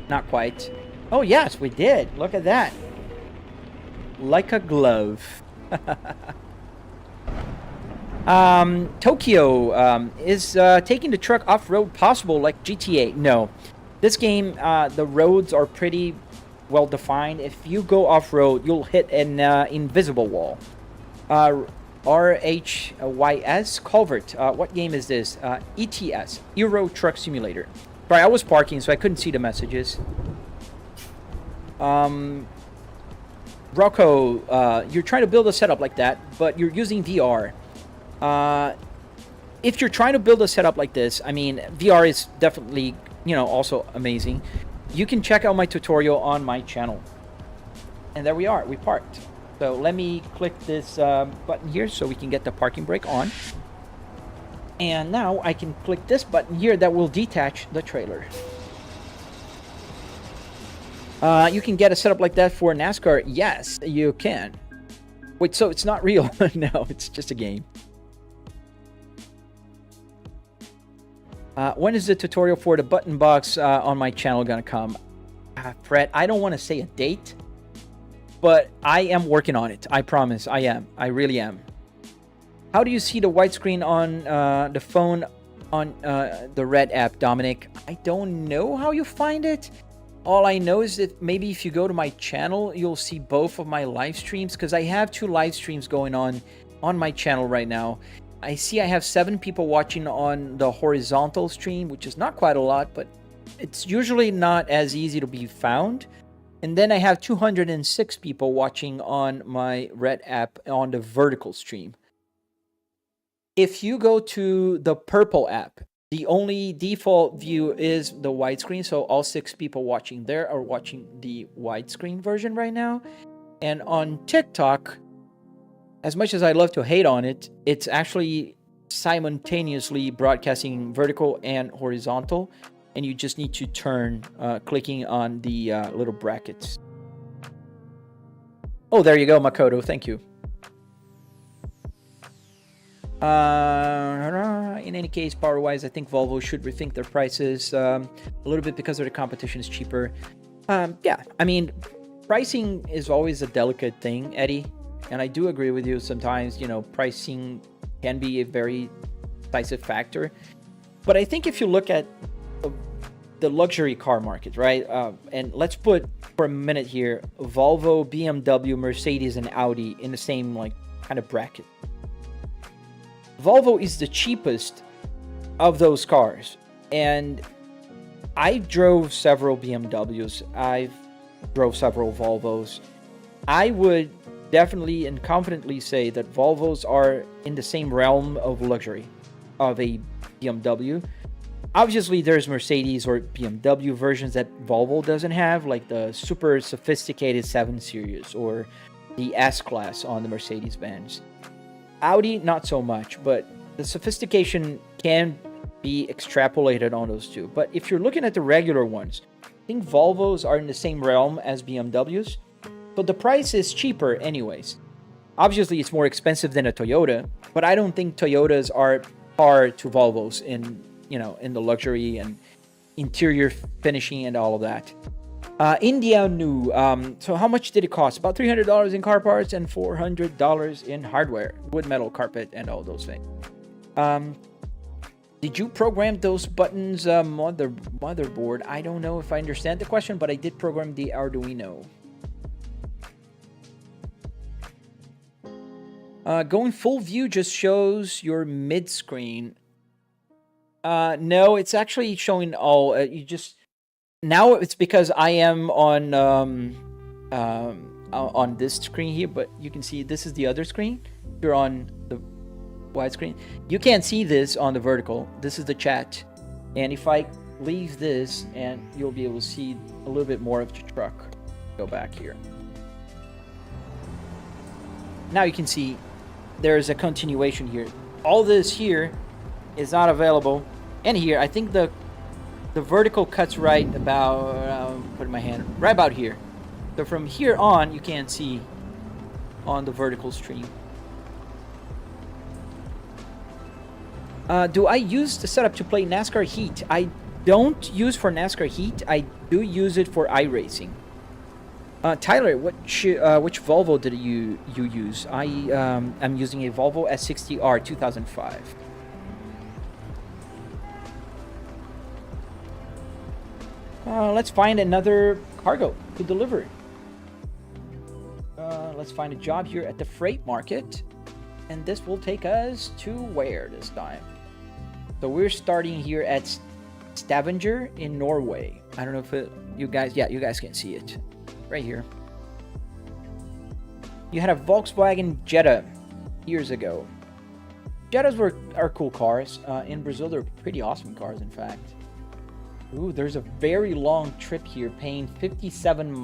Not quite. Oh yes, we did. Look at that. Like a glove. Tokyo is taking the truck off-road possible like GTA. No. This game, the roads are pretty well defined. If you go off-road, you'll hit an invisible wall. RHYS Culvert. What game is this? ETS. Euro Truck Simulator. Sorry, I was parking, so I couldn't see the messages. Rocco, you're trying to build a setup like that, but you're using VR. If you're trying to build a setup like this, I mean, VR is definitely, you know, also amazing. You can check out my tutorial on my channel. And there we are, we parked. So let me click this button here so we can get the parking brake on. And now I can click this button here that will detach the trailer. You can get a setup like that for NASCAR. Yes, you can. Wait, so it's not real? No, it's just a game. When is the tutorial for the button box on my channel gonna come? Fred, I don't want to say a date, but I am working on it. I promise, I am. I really am. How do you see the widescreen on the phone on the Red app, Dominic? I don't know how you find it. All I know is that maybe if you go to my channel, you'll see both of my live streams, because I have 2 live streams going on my channel right now. I see I have 7 people watching on the horizontal stream, which is not quite a lot, but it's usually not as easy to be found. And then I have 206 people watching on my Red app on the vertical stream. If you go to the purple app, the only default view is the widescreen, so all 6 people watching there are watching the widescreen version right now. And on TikTok, as much as I love to hate on it, it's actually simultaneously broadcasting vertical and horizontal, and you just need to turn clicking on the little brackets. Oh, there you go, Makoto. Thank you. In any case, power-wise, I think Volvo should rethink their prices a little bit because of the competition is cheaper. Yeah, I mean, pricing is always a delicate thing, Eddie. And I do agree with you. Sometimes, you know, pricing can be a very decisive factor. But I think if you look at the luxury car market, right? And let's put for a minute here, Volvo, BMW, Mercedes, and Audi in the same like kind of bracket. Volvo is the cheapest of those cars. And I drove several BMWs. I've drove several Volvos. I would definitely and confidently say that Volvos are in the same realm of luxury of a BMW. Obviously, there's Mercedes or BMW versions that Volvo doesn't have, like the super sophisticated 7 Series or the S-Class on the Mercedes-Benz. Audi, not so much, but the sophistication can be extrapolated on those two. But if you're looking at the regular ones, I think Volvos are in the same realm as BMWs. So the price is cheaper anyways. Obviously, it's more expensive than a Toyota, but I don't think Toyotas are par to Volvos in, you know, in the luxury and interior finishing and all of that. India new. So how much did it cost? About $300 in car parts and $400 in hardware, wood, metal, carpet, and all those things. Did you program those buttons, motherboard? I don't know if I understand the question, but I did program the Arduino. Going full view just shows your mid screen. No, it's actually showing all. You just now it's because I am on on this screen here, but you can see this is the other screen. You're on the widescreen. You can't see this on the vertical. This is the chat. And if I leave this, and you'll be able to see a little bit more of the truck. Go back here. Now you can see there's a continuation here. All this here is not available. And here, I think the vertical cuts right about, put my hand, right about here. So from here on, you can't see on the vertical stream. Do I use the setup to play NASCAR Heat? I don't use for NASCAR Heat. I do use it for iRacing. Tyler, which Volvo did you use? I'm using a Volvo S60R 2005. Let's find another cargo to deliver. Let's find a job here at the freight market. And this will take us to where this time? So we're starting here at Stavanger in Norway. I don't know if you guys can see it. Right here. You had a Volkswagen Jetta years ago. Jettas are cool cars. In Brazil, they're pretty awesome cars, in fact. Ooh, there's a very long trip here, paying 57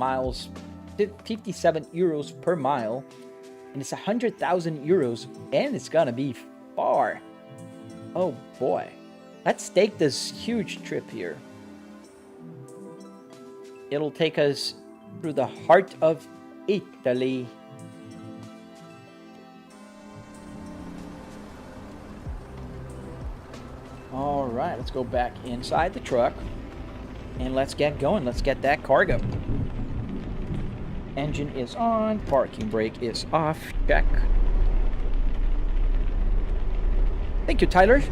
euros per mile. And it's 100,000 euros, and it's gonna be far. Oh boy. Let's take this huge trip here. It'll take us through the heart of Italy. All right, let's go back inside the truck and let's get going. Let's get that cargo. Engine is on, parking brake is off, check. Thank you, Tyler.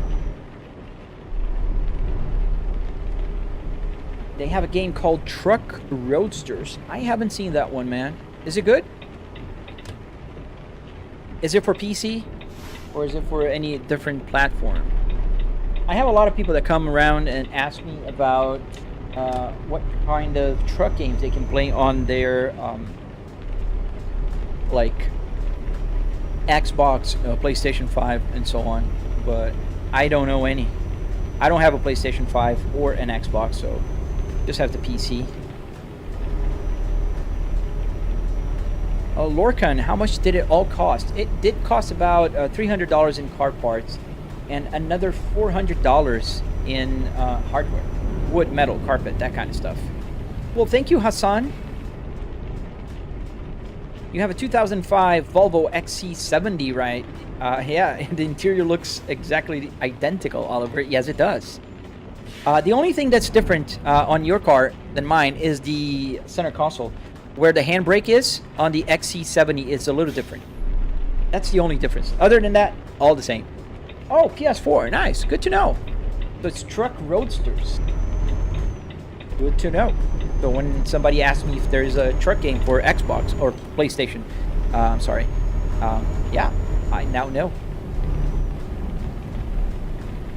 They have a game called Truck Roadsters. I haven't seen that one, man. Is it good? Is it for PC? Or is it for any different platform? I have a lot of people that come around and ask me about what kind of truck games they can play on their like Xbox, PlayStation 5, and so on. But I don't know any. I don't have a PlayStation 5 or an Xbox, so just have the PC. Oh, Lorcan, how much did it all cost? It did cost about $300 in car parts and another $400 in hardware. Wood, metal, carpet, that kind of stuff. Well, thank you, Hassan. You have a 2005 Volvo XC70, right? Yeah, the interior looks exactly identical, Oliver. Yes, it does. The only thing that's different on your car than mine is the center console. Where the handbrake is on the XC70 is a little different. That's the only difference. Other than that, all the same. Oh, PS4, nice. Good to know. So it's Truck Roadsters. Good to know. So when somebody asks me if there's a truck game for Xbox or PlayStation, I'm sorry. Yeah, I now know.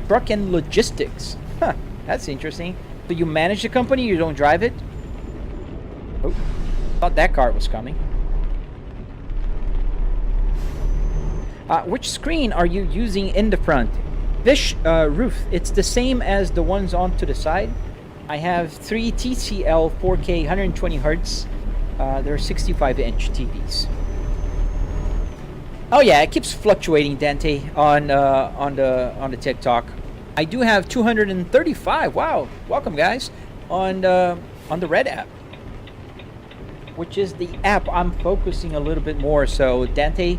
Truck and logistics. Huh, that's interesting. So you manage the company, you don't drive it? Oh, thought that car was coming. Which screen are you using in the front? Fish roof. It's the same as the ones on to the side. I have 3 TCL 4K 120 Hertz. They're 65-inch TVs. Oh yeah, it keeps fluctuating, Dante, on the TikTok. I do have 235. Wow, welcome guys on the Red app, which is the app I'm focusing a little bit more. So Dante,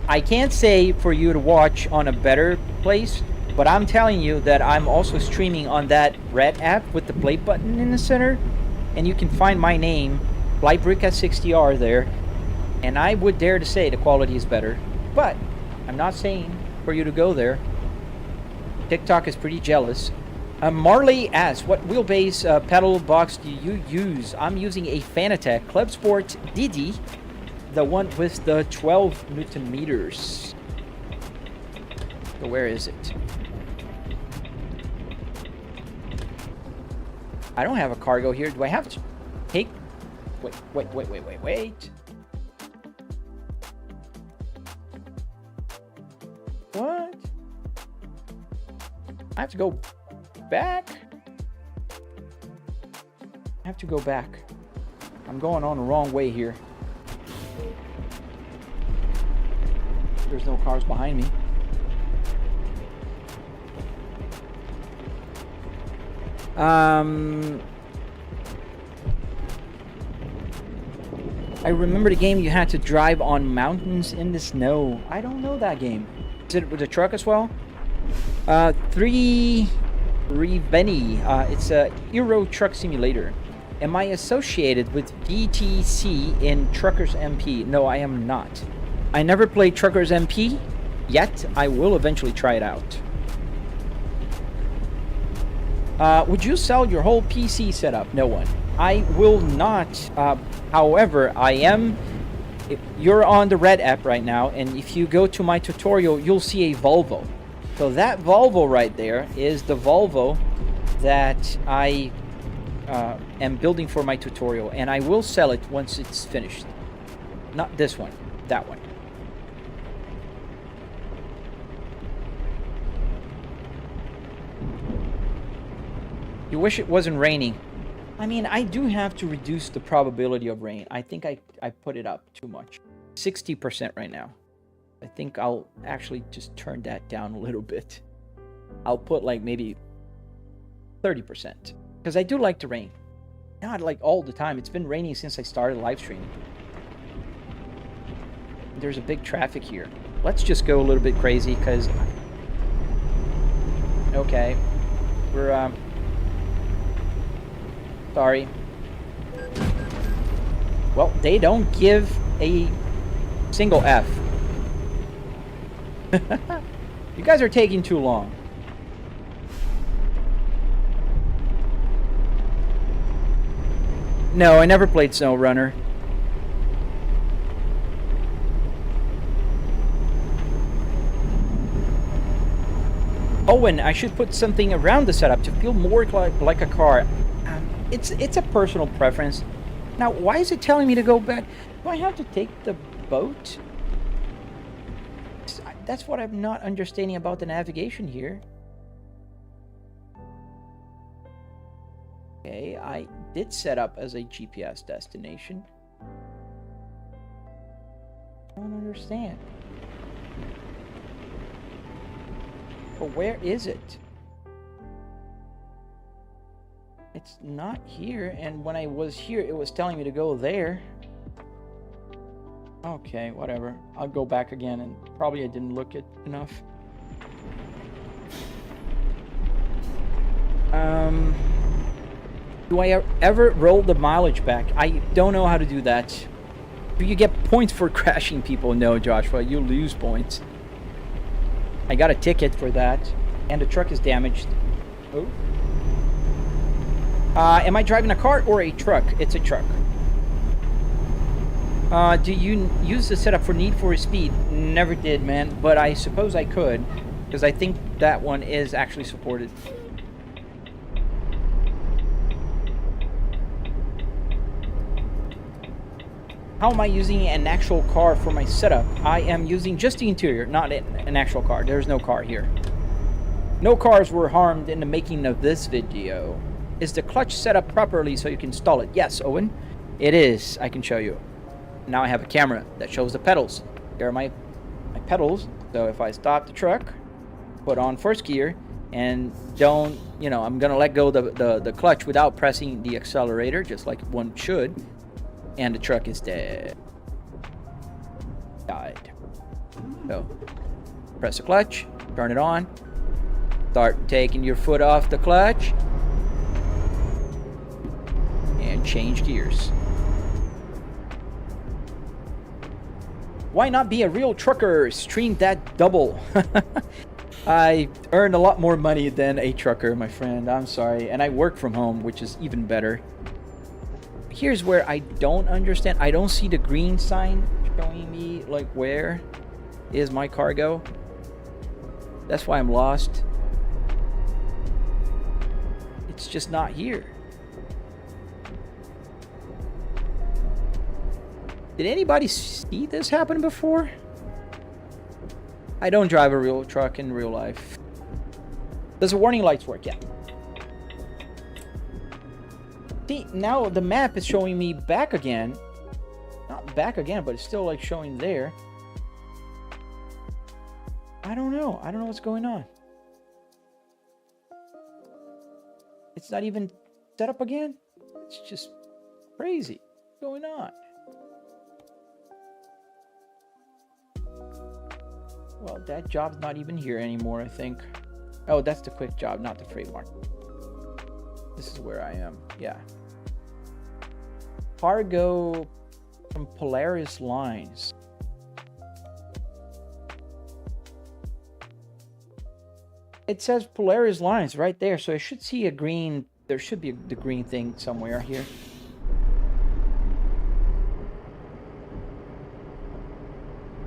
I can't say for you to watch on a better place, but I'm telling you that I'm also streaming on that Red app with the play button in the center, and you can find my name, Lightbrick S60R there, and I would dare to say the quality is better, but I'm not saying for you to go there. TikTok is pretty jealous. Marley asks, what wheelbase pedal box do you use? I'm using a Fanatec Club Sport DD, the one with the 12 Newton meters. So where is it? I don't have a cargo here. Do I have to take Wait. What? I have to go back? I have to go back. I'm going on the wrong way here. There's no cars behind me. I remember the game you had to drive on mountains in the snow. I don't know that game. Is it with a truck as well? 3 Refueling. It's a Euro truck simulator. Am I associated with VTC in Truckers MP? No, I am not. I never played Truckers MP yet. I will eventually try it out. Would you sell your whole PC setup? No one. I will not. However, I am. You're on the Red app right now, and if you go to my tutorial, you'll see a Volvo. So that Volvo right there is the Volvo that I am building for my tutorial, and I will sell it once it's finished. Not this one, that one. You wish it wasn't raining. I mean, I do have to reduce the probability of rain. I think I put it up too much. 60% right now. I think I'll actually just turn that down a little bit. I'll put like maybe 30%. Because I do like the rain. Not like all the time. It's been raining since I started live streaming. There's a big traffic here. Let's just go a little bit crazy because... Okay. We're, sorry. Well, they don't give a single F. You guys are taking too long. No, I never played SnowRunner. Owen, I should put something around the setup to feel more like a car. It's a personal preference. Now, why is it telling me to go back? Do I have to take the boat? That's what I'm not understanding about the navigation here. Okay, I did set up as a GPS destination. I don't understand. But where is it? It's not here, and when I was here, it was telling me to go there. Okay, whatever. I'll go back again, and probably I didn't look it enough. Do I ever roll the mileage back? I don't know how to do that. Do you get points for crashing people? No, Joshua, you lose points. I got a ticket for that, and the truck is damaged. Oh. Am I driving a car or a truck? It's a truck. Do you use the setup for Need for Speed? Never did, man, but I suppose I could, because I think that one is actually supported. How am I using an actual car for my setup? I am using just the interior, not an actual car. There's no car here. No cars were harmed in the making of this video. Is the clutch set up properly so you can install it? Yes, Owen, it is. I can show you. Now I have a camera that shows the pedals. Here are my pedals. So if I stop the truck, put on first gear, and don't, you know, I'm gonna let go the clutch without pressing the accelerator, just like one should, and the truck is dead. Died. So press the clutch, turn it on, start taking your foot off the clutch, and change gears. Why not be a real trucker? Stream that double. I earn a lot more money than a trucker, my friend. I'm sorry. And I work from home, which is even better. Here's where I don't understand. I don't see the green sign showing me, like, where is my cargo. That's why I'm lost. It's just not here. Did anybody see this happen before? I don't drive a real truck in real life. Does the warning lights work? Yeah. See, now the map is showing me back again. Not back again, but it's still like showing there. I don't know. I don't know what's going on. It's not even set up again. It's just crazy. What's going on? Well, that job's not even here anymore, I think. Oh, that's the quick job, not the freight market. This is where I am. Yeah. Cargo from Polaris Lines. It says Polaris Lines right there, so I should see a green. There should be the green thing somewhere here.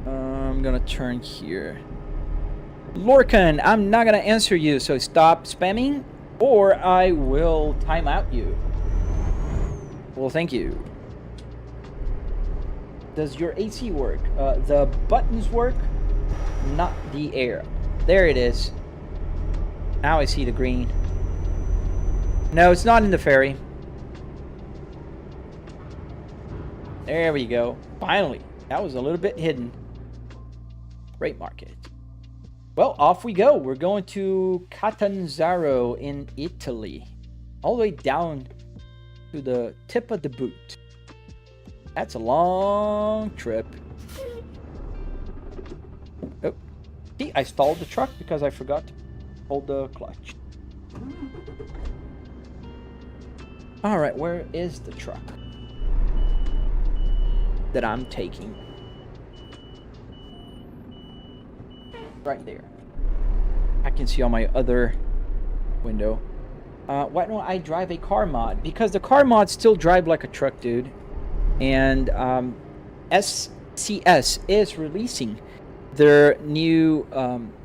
I'm gonna turn here. Lorcan, I'm not gonna answer you, so stop spamming or I will time out you. Well, thank you. Does your AC work? The buttons work, not the air. There it is. Now I see the green. No, it's not in the ferry. There we go. Finally. That was a little bit hidden. Freight market. Well, off we go. We're going to Catanzaro in Italy. All the way down to the tip of the boot. That's a long trip. Oh. See, I stalled the truck because I forgot to hold the clutch. All right, where is the truck that I'm taking? Right there. I can see on my other window. Why don't I drive a car mod? Because the car mods still drive like a truck, dude. And SCS is releasing their new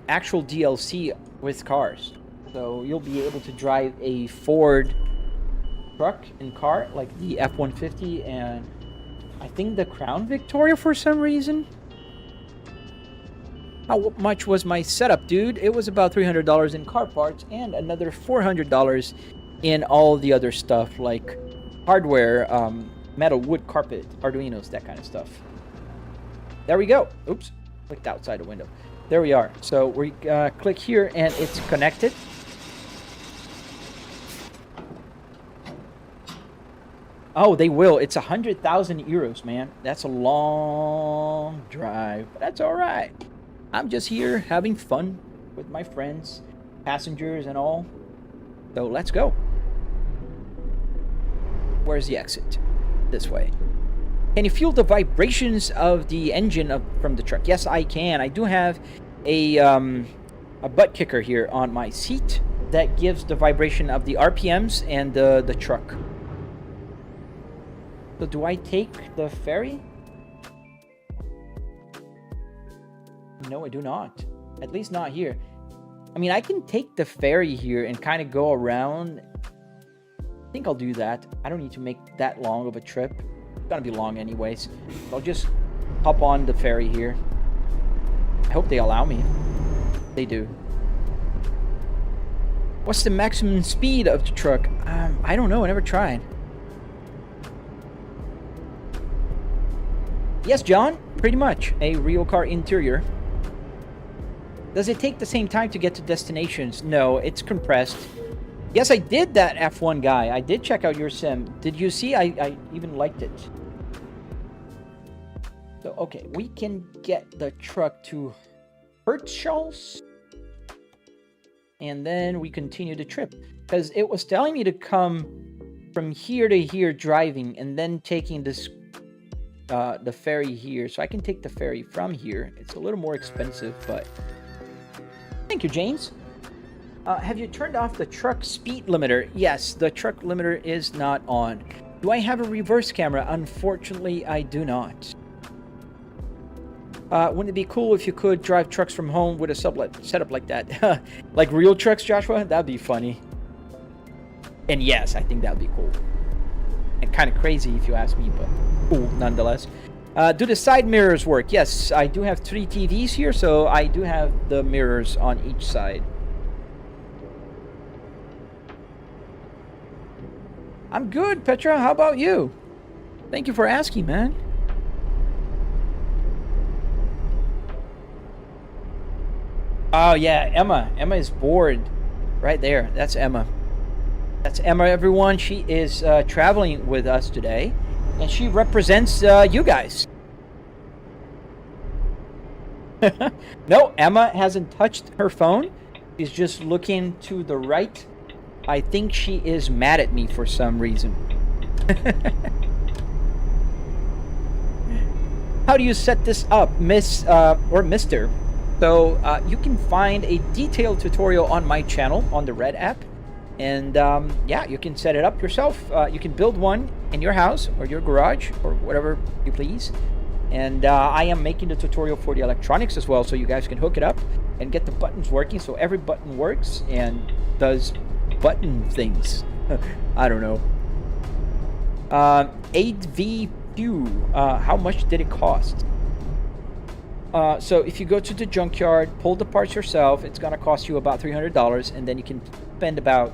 actual DLC with cars. So you'll be able to drive a Ford truck and car like the F-150 and I think the Crown Victoria for some reason. How much was my setup, dude? It was about $300 in car parts and another $400 in all the other stuff like hardware, metal, wood, carpet, Arduinos, that kind of stuff. There we go. Oops, clicked outside the window. There we are. So we click here and it's connected. Oh, they will. It's 100,000 euros, man. That's a long drive, but that's all right. I'm just here having fun with my friends, passengers and all. So let's go. Where's the exit? This way. Can you feel the vibrations of the engine from the truck? Yes, I can. I do have a butt kicker here on my seat that gives the vibration of the RPMs and the truck. So do I take the ferry? No, I do not. At least not here. I mean, I can take the ferry here and kind of go around. I think I'll do that. I don't need to make that long of a trip. It's gonna be long anyways. I'll just hop on the ferry here. I hope they allow me. They do. What's the maximum speed of the truck? I don't know. I never tried. Yes, John. Pretty much. A real car interior. Does it take the same time to get to destinations? No, it's compressed. Yes, I did that F1 guy. I did check out your sim. Did you see? I even liked it. So, okay. We can get the truck to Hirtshals. And then we continue the trip. Because it was telling me to come from here to here driving. And then taking this the ferry here. So I can take the ferry from here. It's a little more expensive, but... Thank you, James. Have you turned off the truck speed limiter? Yes, the truck limiter is not on. Do I have a reverse camera? Unfortunately, I do not. Wouldn't it be cool if you could drive trucks from home with a setup like that? Like real trucks, Joshua? That'd be funny. And yes, I think that'd be cool. And kind of crazy if you ask me, but cool nonetheless. Do the side mirrors work? Yes, I do have 3 TVs here, so I do have the mirrors on each side. I'm good, Petra. How about you? Thank you for asking, man. Oh, yeah, Emma. Emma is bored. Right there. That's Emma. That's Emma, everyone. She is traveling with us today, and she represents you guys. No, Emma hasn't touched her phone. She's just looking to the right. I think she is mad at me for some reason. How do you set this up, Miss or Mister? So you can find a detailed tutorial on my channel on the Red app. And yeah, you can set it up yourself. You can build one in your house or your garage or whatever you please. And I am making the tutorial for the electronics as well, so you guys can hook it up and get the buttons working, so every button works and does button things. I don't know. 8V Pew, how much did it cost? So if you go to the junkyard, pull the parts yourself, it's gonna cost you about $300, and then you can spend about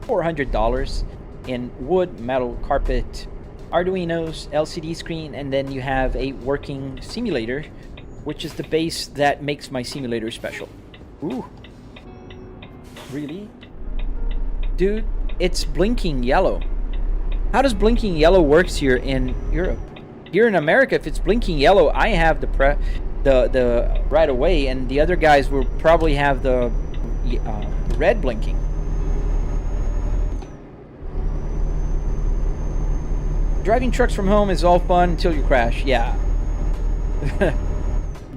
$400 in wood, metal, carpet, Arduinos, LCD screen, and then you have a working simulator, which is the base that makes my simulator special. Ooh. Really? Dude, it's blinking yellow. How does blinking yellow works here in Europe? Here in America, if it's blinking yellow, I have the right away, and the other guys will probably have the red blinking. Driving trucks from home is all fun until you crash. Yeah.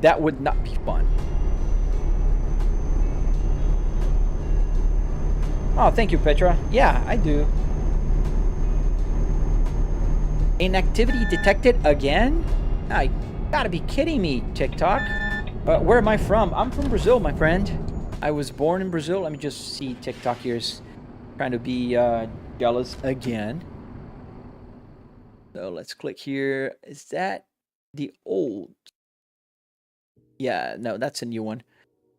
That would not be fun. Oh, thank you, Petra. Yeah, I do. Inactivity detected again? I gotta be kidding me, TikTok. Where am I from? I'm from Brazil, my friend. I was born in Brazil. Let me just see TikTokers trying to be jealous again. So let's click here. Is that the old? Yeah, no, that's a new one.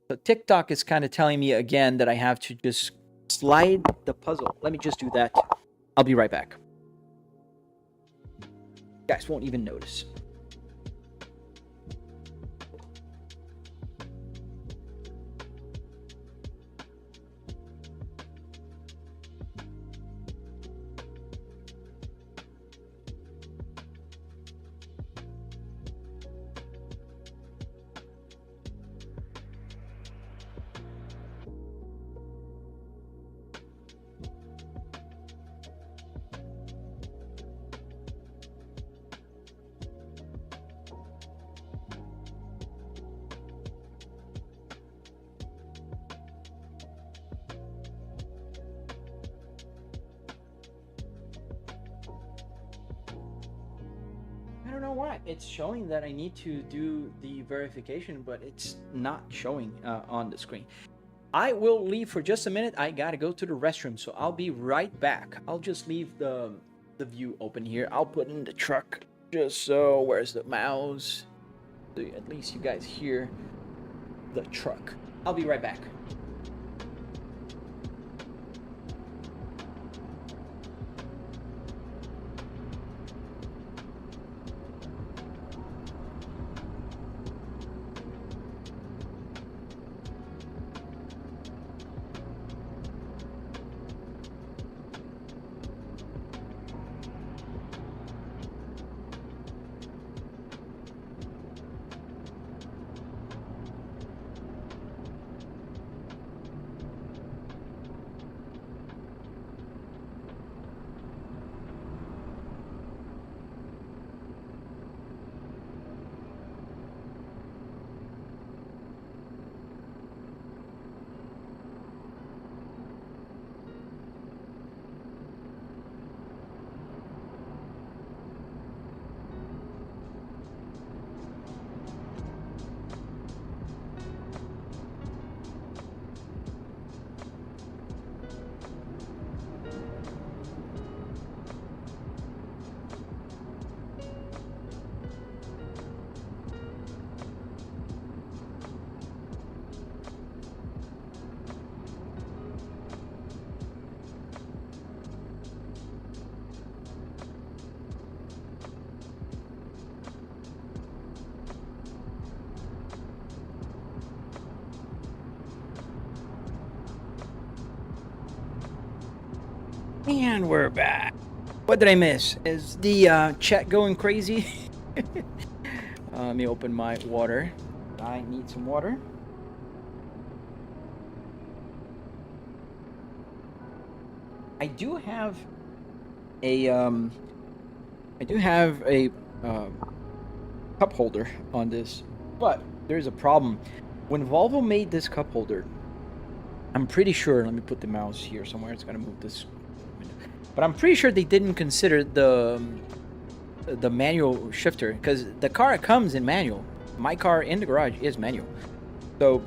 So TikTok is kind of telling me again that I have to just slide the puzzle. Let me just do that. I'll be right back. You guys won't even notice. I don't know why. It's showing that I need to do the verification, but it's not showing on the screen. I will leave for just a minute. I gotta go to the restroom, so I'll be right back. I'll just leave the view open here. I'll put in the truck just so, where's the mouse? So at least you guys hear the truck. I'll be right back. And we're back. What did I miss? Is the chat going crazy? Let me open my water. I need some water. I do have a cup holder on this, but there's a problem. When Volvo made this cup holder, I'm pretty sure, let me put the mouse here somewhere, it's gonna move this, but I'm pretty sure they didn't consider the manual shifter, because the car comes in manual. My car in the garage is manual. So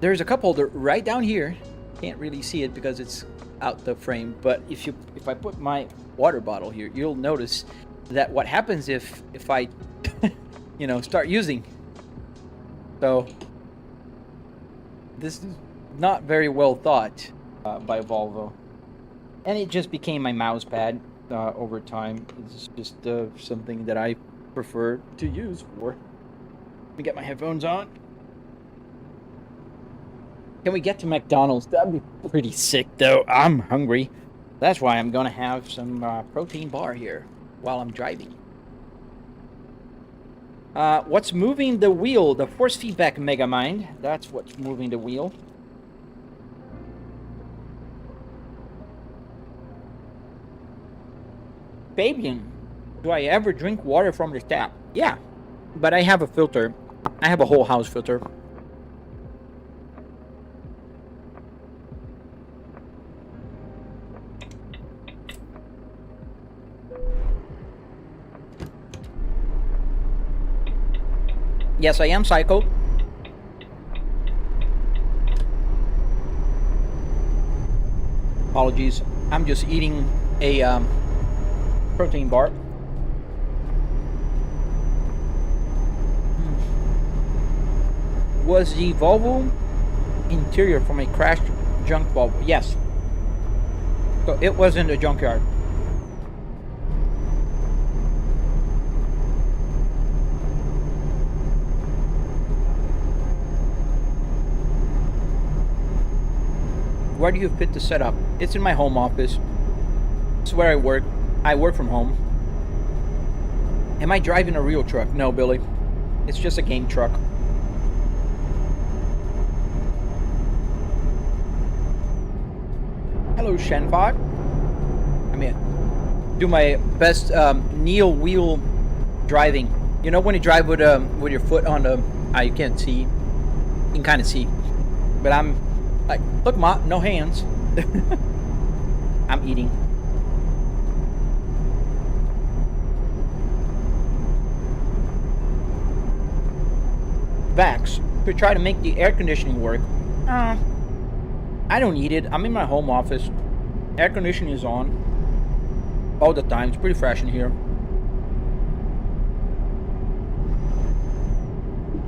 there's a cup holder right down here. Can't really see it because it's out the frame, but if I put my water bottle here, you'll notice that what happens if I start using. So this is not very well thought by Volvo, and it just became my mouse pad over time. It's just something that I prefer to use for. Let me get my headphones on. Can we get to McDonald's? That'd be pretty sick, though. I'm hungry. That's why I'm gonna have some protein bar here while I'm driving. What's moving the wheel? The force feedback Megamind. That's what's moving the wheel. Fabian, do I ever drink water from the tap? Yeah, but I have a filter. I have a whole house filter. Yes, I am psycho. Apologies. I'm just eating a protein bar. Was the Volvo interior from a crashed junk Volvo? Yes. So it was in the junkyard. Where do you fit the setup? It's in my home office. It's where I work. I work from home. Am I driving a real truck? No, Billy. It's just a game truck. Hello, Shenbot. I'm gonna do my best Neil wheel driving. You know when you drive with your foot on the... you can't see. You can kind of see. But I'm... like, look, Ma, no hands. I'm eating. Vax, to try to make the air conditioning work. I don't need it. I'm in my home office. Air conditioning is on all the time. It's pretty fresh in here.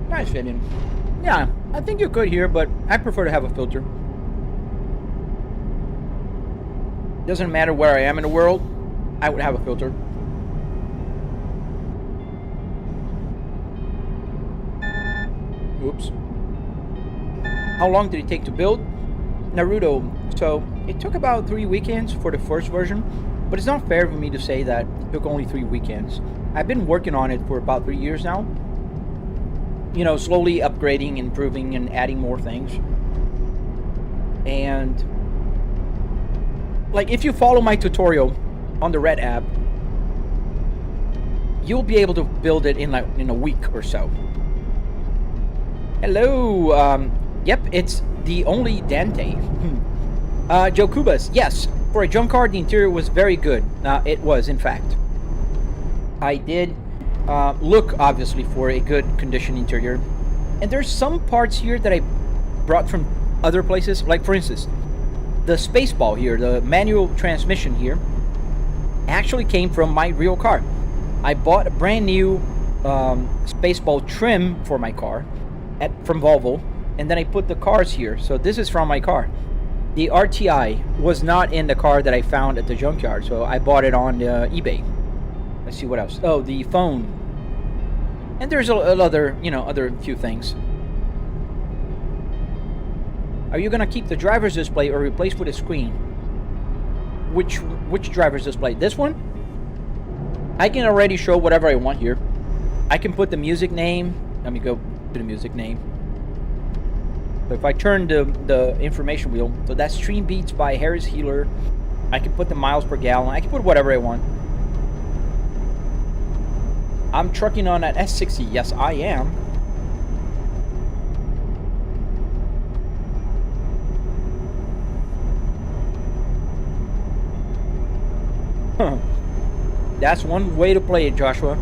Nice fitting. Yeah, I think you're good here, but I prefer to have a filter. Doesn't matter where I am in the world, I would have a filter. Oops. How long did it take to build? Naruto. So, it took about 3 weekends for the first version, but it's not fair for me to say that it took only 3 weekends. I've been working on it for about 3 years now. You know, slowly upgrading, improving, and adding more things. And like, if you follow my tutorial on the Red app, you'll be able to build it in a week or so. Hello. Yep, it's the only Dante. Joe Kubas. Yes, for a junk car, the interior was very good. It was, in fact. I did look, obviously, for a good condition interior. And there's some parts here that I brought from other places. Like, for instance, the Spaceball here, the manual transmission here, actually came from my real car. I bought a brand new Spaceball trim for my car from Volvo, and then I put the cars here. So this is from my car. The RTI was not in the car that I found at the junkyard, so I bought it on eBay. Let's see what else. Oh, the phone. And there's other few things. Are you gonna keep the driver's display or replace with a screen? which driver's display? This one? I can already show whatever I want here. I can put the music name. Let me go to the music name. So if I turn the information wheel, so that's Stream Beats by Harris Healer. I can put the miles per gallon. I can put whatever I want. I'm trucking on an S60. Yes, I am. Huh. That's one way to play it, Joshua.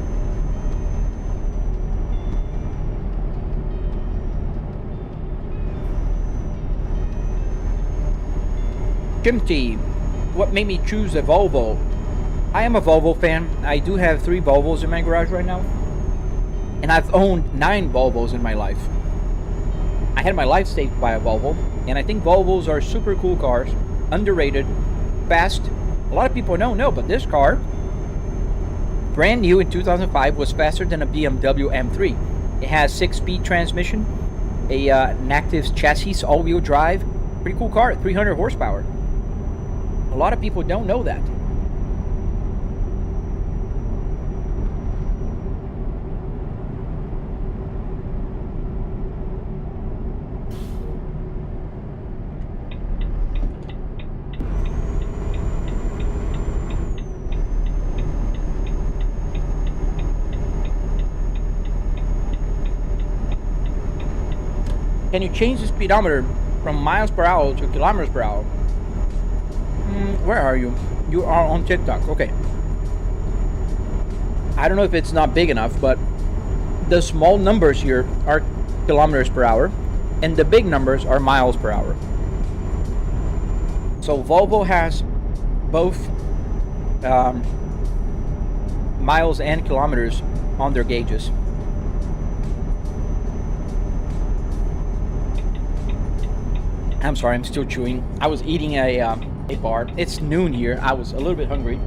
Chimty, what made me choose a Volvo? I am a Volvo fan. I do have 3 Volvos in my garage right now. And I've owned 9 Volvos in my life. I had my life saved by a Volvo. And I think Volvos are super cool cars. Underrated. Fast. A lot of people don't know, but this car, brand new in 2005, was faster than a BMW M3. It has 6-speed transmission. An active chassis, all-wheel drive. Pretty cool car. 300 horsepower. A lot of people don't know that. Can you change the speedometer from miles per hour to kilometers per hour? Where are you? You are on TikTok. Okay. I don't know if it's not big enough, but the small numbers here are kilometers per hour, and the big numbers are miles per hour. So Volvo has both miles and kilometers on their gauges. I'm sorry, I'm still chewing. I was eating a bar. It's noon here. I was a little bit hungry.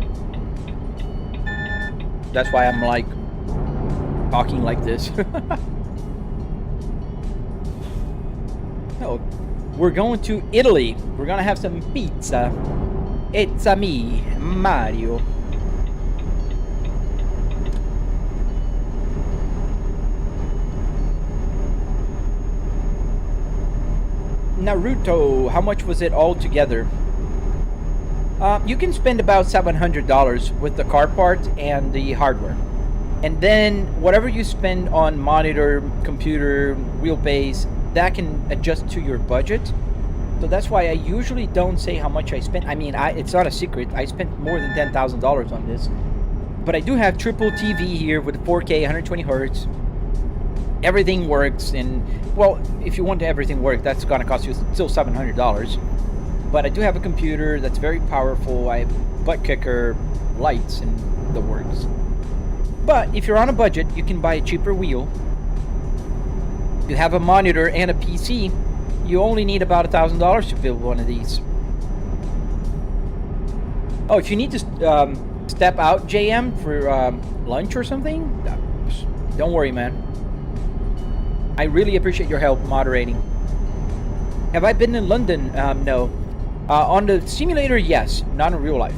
That's why I'm like talking like this. Oh, we're going to Italy. We're gonna have some pizza. It's a me, Mario. Naruto, how much was it all together? You can spend about $700 with the car part and the hardware. And then whatever you spend on monitor, computer, wheelbase, that can adjust to your budget. So that's why I usually don't say how much I spent. I mean, it's not a secret. I spent more than $10,000 on this. But I do have triple TV here with 4K, 120 hertz. Everything works, and well, if you want everything work, that's gonna cost you still $700. But I do have a computer that's very powerful. I have butt kicker, lights, and the works. But if you're on a budget, you can buy a cheaper wheel. You have a monitor and a PC. You only need about $1,000 to build one of these. Oh, if you need to step out, JM, for lunch or something, don't worry, man. I really appreciate your help moderating. Have I been in London? No. On the simulator, yes. Not in real life.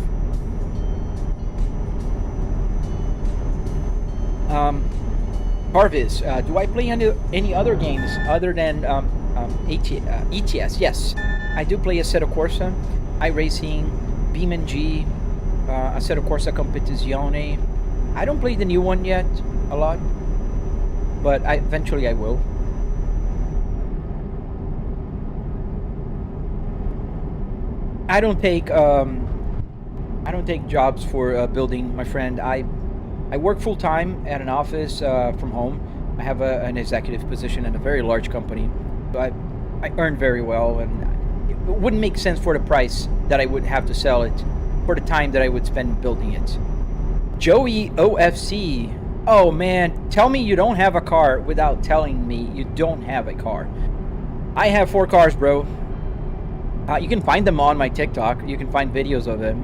Harvis, do I play any other games other than ETS? Yes. I do play Assetto Corsa, iRacing, BeamNG, Assetto Corsa Competizione. I don't play the new one yet a lot, but eventually I will. I don't take jobs for building, my friend. I work full time at an office from home. I have an executive position in a very large company, but I earn very well, and it wouldn't make sense for the price that I would have to sell it for the time that I would spend building it. Joey OFC. Oh man, tell me you don't have a car without telling me you don't have a car. I have 4 cars, bro. You can find them on my TikTok. You can find videos of them.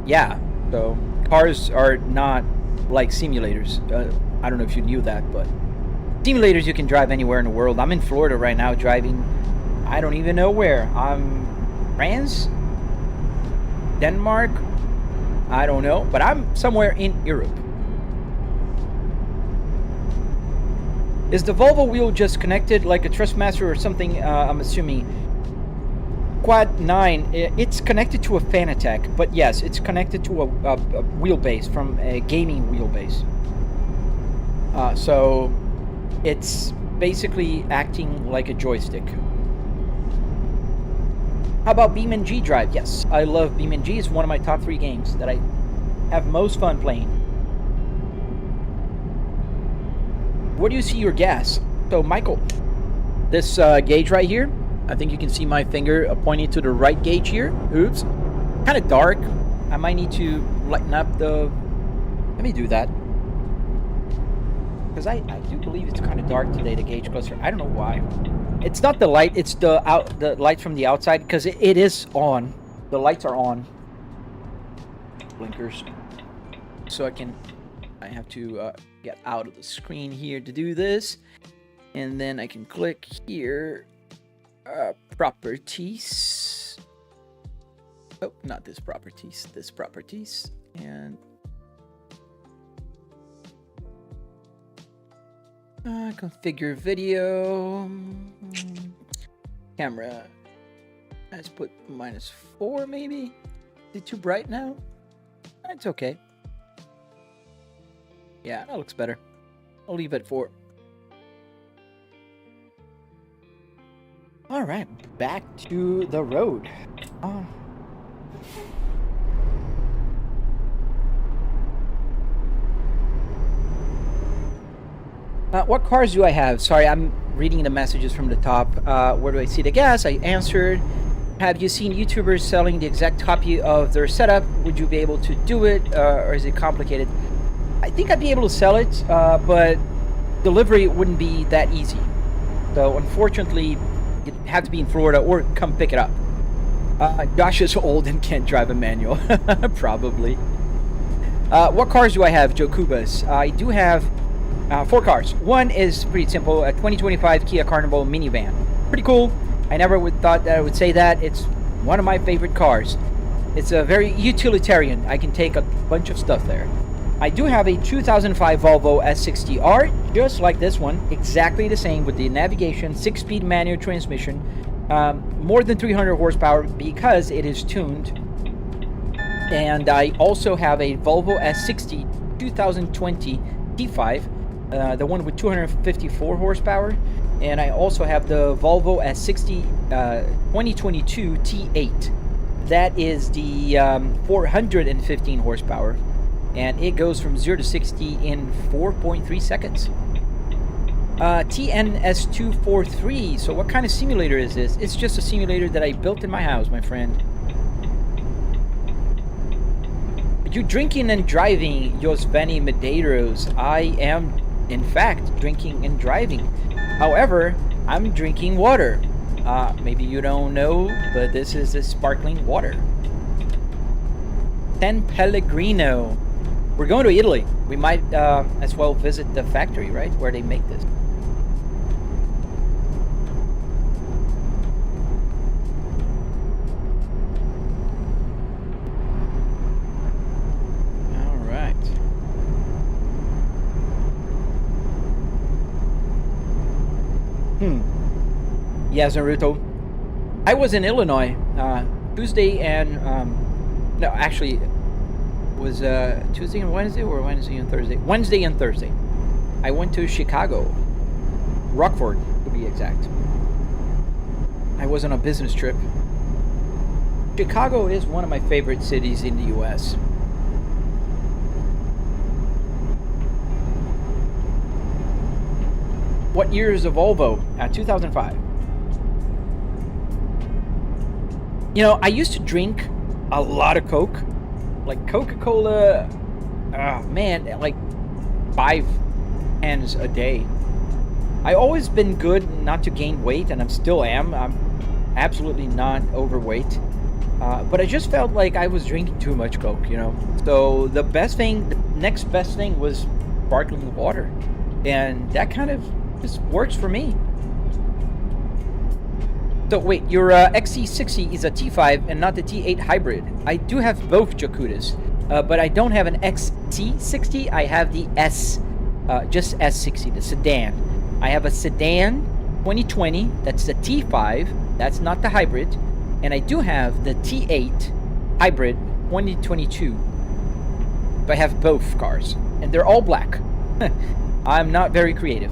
Yeah, so cars are not like simulators. I don't know if you knew that, but simulators you can drive anywhere in the world. I'm in Florida right now driving, I don't even know where. I'm France? Denmark. I don't know, but I'm somewhere in Europe. Is the Volvo wheel just connected like a Trustmaster or something? I'm assuming. Quad 9, it's connected to a Fanatec, but yes, it's connected to a wheelbase from a gaming wheelbase. So it's basically acting like a joystick. How about BeamNG Drive? Yes, I love BeamNG. It's one of my top 3 games that I have most fun playing. Where do you see your gas? So, Michael, this gauge right here, I think you can see my finger pointing to the right gauge here. Oops. Kind of dark. I might need to lighten up the... Let me do that. Because I do believe it's kind of dark today, the gauge cluster. I don't know why. It's not the light, it's the light from the outside, because it is on. The lights are on. Blinkers. So I have to get out of the screen here to do this. And then I can click here. Properties. Oh, not this properties. This properties. And configure video. Camera. Let's put -4 maybe. Is it too bright now? It's okay. Yeah, that looks better. I'll leave it at 4. All right, back to the road. What cars do I have? Sorry, I'm reading the messages from the top. Where do I see the gas? I answered. Have you seen YouTubers selling the exact copy of their setup? Would you be able to do it, or is it complicated? I think I'd be able to sell it, but delivery wouldn't be that easy. So unfortunately, you'd have to be in Florida or come pick it up. Josh is old and can't drive a manual. Probably. What cars do I have, Joe Kubas? I do have 4 cars. One is pretty simple, a 2025 Kia Carnival minivan. Pretty cool. I never would thought that I would say that. It's one of my favorite cars. It's a very utilitarian. I can take a bunch of stuff there. I do have a 2005 Volvo S60R, just like this one, exactly the same with the navigation, 6-speed manual transmission, more than 300 horsepower because it is tuned. And I also have a Volvo S60 2020 T5, the one with 254 horsepower. And I also have the Volvo S60 2022 T8. That is the 415 horsepower. And it goes from 0 to 60 in 4.3 seconds. TNS243. So what kind of simulator is this? It's just a simulator that I built in my house, my friend. You drinking and driving, Josveni Medeiros. I am, in fact, drinking and driving. However, I'm drinking water. Maybe you don't know, but this is a sparkling water. San Pellegrino. We're going to Italy. We might as well visit the factory, right, where they make this. All right. Yes, Naruto. I was in Illinois Tuesday and no, actually. Was Tuesday and Wednesday or Wednesday and Thursday? Wednesday and Thursday. I went to Chicago. Rockford, to be exact. I was on a business trip. Chicago is one of my favorite cities in the US. What year is the Volvo? 2005. You know, I used to drink a lot of Coke. Like Coca-Cola, man, like 5 cans a day. I always been good not to gain weight, and I still am. I'm absolutely not overweight. But I just felt like I was drinking too much Coke, you know. So the next best thing was sparkling water. And that kind of just works for me. So wait, your XC60 is a T5 and not the T8 hybrid. I do have both Jakutas, but I don't have an XC60. I have the just S60, the sedan. I have a sedan 2020, that's the T5, that's not the hybrid, and I do have the T8 hybrid 2022. So I have both cars, and they're all black. I'm not very creative.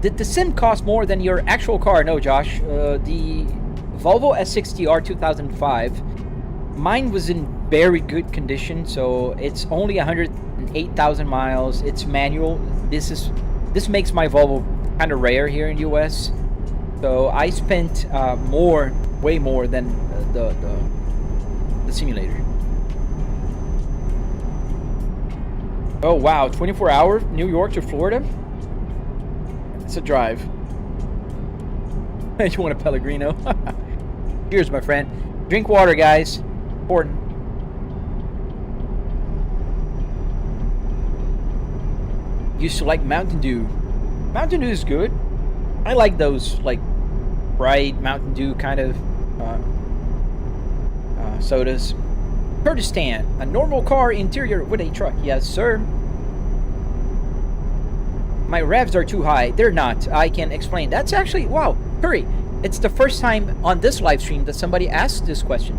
Did the sim cost more than your actual car? No, Josh. The Volvo S60R 2005, mine was in very good condition, so it's only 108,000 miles. It's manual. This makes my Volvo kind of rare here in the US. So I spent way more than the simulator. Oh wow, 24-hour New York to Florida? It's a drive. You want a Pellegrino? Cheers, my friend. Drink water, guys. Important. Used to like Mountain Dew. Mountain Dew is good. I like those, like, bright Mountain Dew kind of sodas. Kurdistan, a normal car interior with a truck. Yes, sir. My revs are too high. They're not. I can explain. That's actually, wow, Curry. It's the first time on this live stream that somebody asked this question.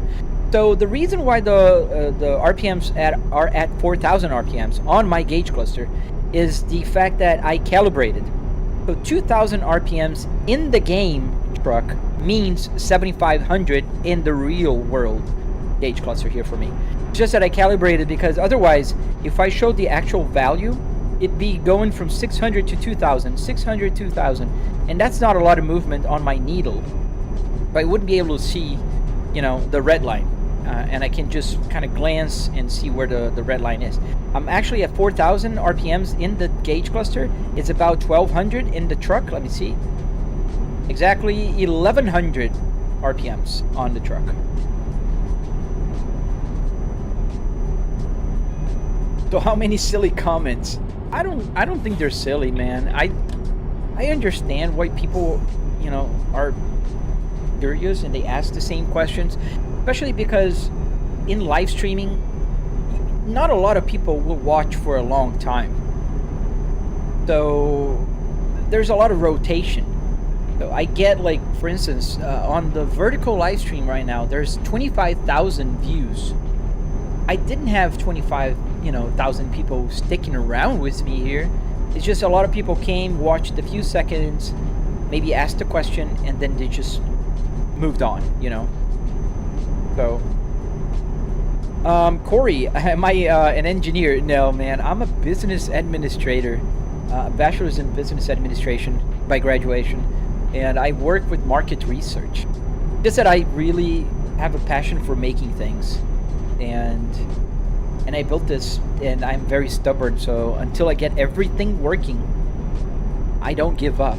So the reason why the RPMs are at 4,000 RPMs on my gauge cluster is the fact that I calibrated. So 2,000 RPMs in the game truck means 7,500 in the real world gauge cluster here for me. It's just that I calibrated because otherwise, if I showed the actual value, it'd be going from 600 to 2,000, 600, 2,000, and that's not a lot of movement on my needle. But I wouldn't be able to see, you know, the red line. And I can just kind of glance and see where the red line is. I'm actually at 4,000 RPMs in the gauge cluster. It's about 1,200 in the truck. Let me see. Exactly 1,100 RPMs on the truck. So how many silly comments? I don't think they're silly, man. I understand why people, you know, are curious and they ask the same questions. Especially because in live streaming, not a lot of people will watch for a long time. So there's a lot of rotation. So I get, like, for instance, on the vertical live stream right now, there's 25,000 views. I didn't have 25,000 people sticking around with me here. It's just a lot of people came, watched a few seconds, maybe asked a question, and then they just moved on, you know. So, Corey, am I an engineer? No, man, I'm a business administrator, a bachelor's in business administration by graduation, and I work with market research. Just that I really have a passion for making things, and I built this, and I'm very stubborn, so until I get everything working, I don't give up.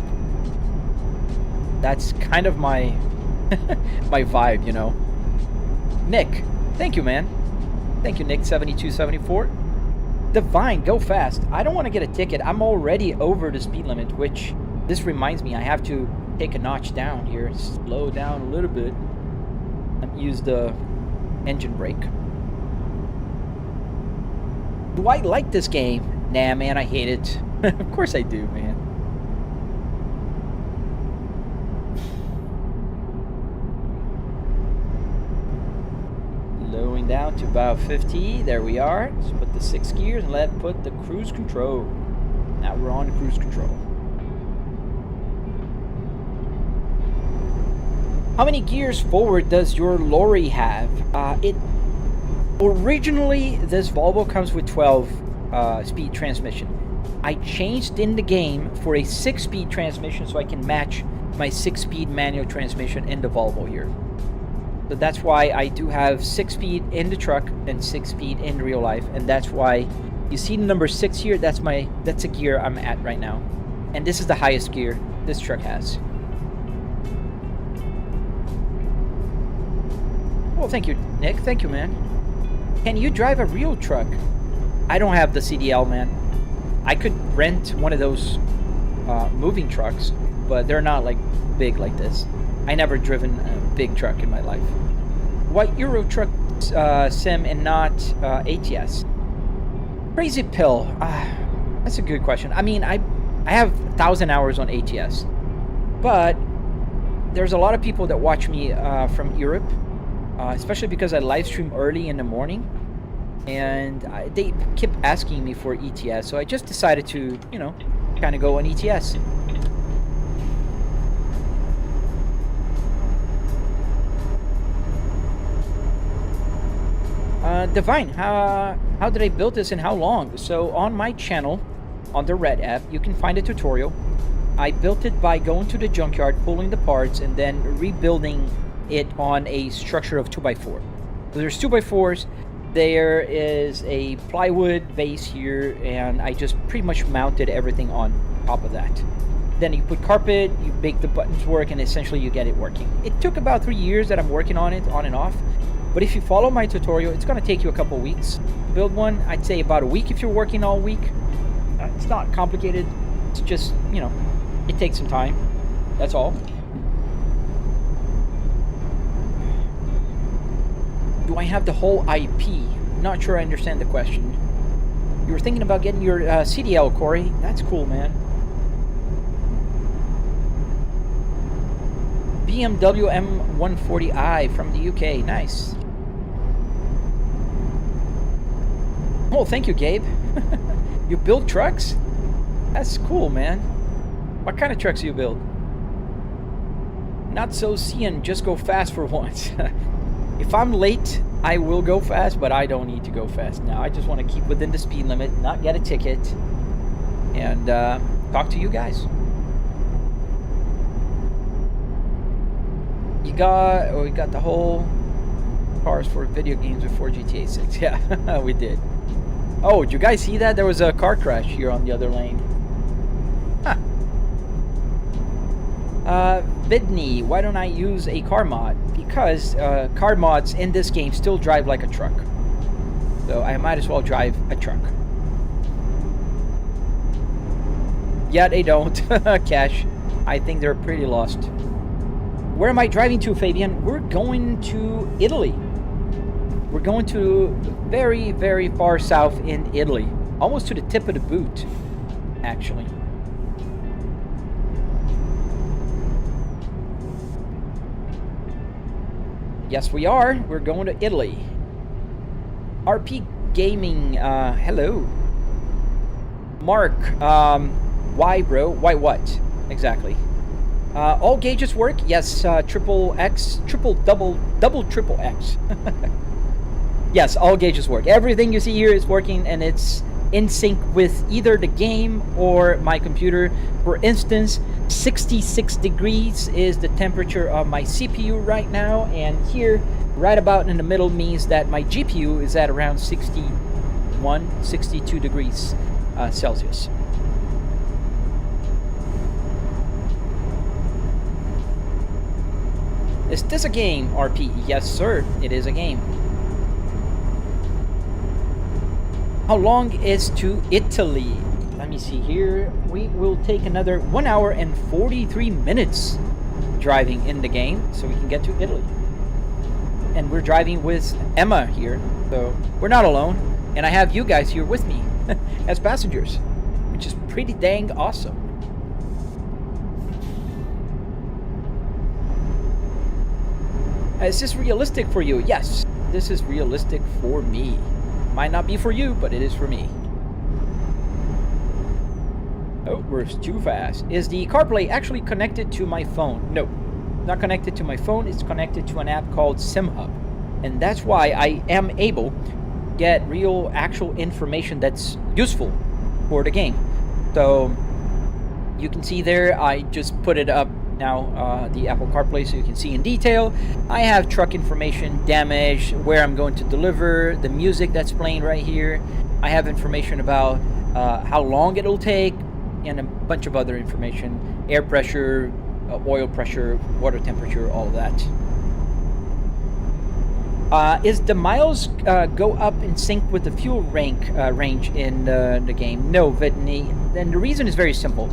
That's kind of my my vibe, you know. Nick, thank you, man. Thank you, Nick 7274. Divine, go fast. I don't want to get a ticket. I'm already over the speed limit, which this reminds me I have to take a notch down here. Slow down a little bit and use the engine brake. Do I like this game? Nah, man, I hate it. Of course I do, man. Lowering down to about 50. There we are. Let's put the 6 gears and let's put the cruise control. Now we're on cruise control. How many gears forward does your lorry have? Originally, this Volvo comes with 12 speed transmission. I changed in the game for a 6-speed transmission so I can match my 6-speed manual transmission in the Volvo here. So that's why I do have 6-speed in the truck and 6-speed in real life, and that's why you see the number 6 here. That's a gear I'm at right now, and this is the highest gear this truck has. Well, thank you, Nick. Thank you, man. Can you drive a real truck? I don't have the CDL, man. I could rent one of those moving trucks, but they're not like big like this. I never driven a big truck in my life. Why Euro truck sim and not ATS? Crazy pill. That's a good question. I mean, I have 1,000 hours on ATS, but there's a lot of people that watch me from Europe, especially because I live stream early in the morning, and they keep asking me for ETS, so I just decided to, you know, kind of go on ETS. Divine, how did I build this and how long? So on my channel, on the Red app, you can find a tutorial. I built it by going to the junkyard, pulling the parts, and then rebuilding it on a structure of 2x4. So there's 2x4s, there is a plywood base here, and I just pretty much mounted everything on top of that. Then you put carpet, you make the buttons work, and essentially you get it working. It took about 3 years that I'm working on it, on and off. But if you follow my tutorial, it's going to take you a couple weeks to build one. I'd say about a week if you're working all week. It's not complicated. It's just, you know, it takes some time. That's all. Do I have the whole IP? Not sure I understand the question. You were thinking about getting your CDL, Corey. That's cool, man. BMW M140i from the UK. Nice. Oh, thank you, Gabe. You build trucks? That's cool, man. What kind of trucks do you build? Not so seeing, just go fast for once. If I'm late, I will go fast, but I don't need to go fast now. I just want to keep within the speed limit, not get a ticket, and talk to you guys. We got the whole cars for video games before GTA 6. Yeah, we did. Oh, did you guys see that? There was a car crash here on the other lane. Huh. Vidney, why don't I use a car mod? Because car mods in this game still drive like a truck. So I might as well drive a truck. Yeah, they don't. Cash. I think they're pretty lost. Where am I driving to, Fabian? We're going to Italy. We're going to very, very far south in Italy. Almost to the tip of the boot, actually. Yes, we are. We're going to Italy. RP Gaming, hello. Mark, why, bro? Why what? Exactly. All gauges work? Yes, triple X, double triple X. Yes, all gauges work. Everything you see here is working, and it's in sync with either the game or my computer. For instance, 66 degrees is the temperature of my CPU right now, and here, right about in the middle, means that my GPU is at around 61, 62 degrees Celsius. Is this a game, RP? Yes, sir, it is a game. How long is to Italy? Let me see here. We will take another 1 hour and 43 minutes driving in the game so we can get to Italy. And we're driving with Emma here, so we're not alone. And I have you guys here with me as passengers, which is pretty dang awesome. Is this realistic for you? Yes, this is realistic for me. Might not be for you, but it is for me. Oh, we're too fast. Is the CarPlay actually connected to my phone? No, not connected to my phone. It's connected to an app called SimHub. And that's why I am able to get real, actual information that's useful for the game. So you can see there, I just put it up now, the Apple CarPlay, so you can see in detail. I have truck information, damage, where I'm going to deliver, the music that's playing right here. I have information about how long it'll take, and a bunch of other information, air pressure, oil pressure, water temperature, all of that. Is the miles go up in sync with the fuel range in the game? No, Vidney. And the reason is very simple.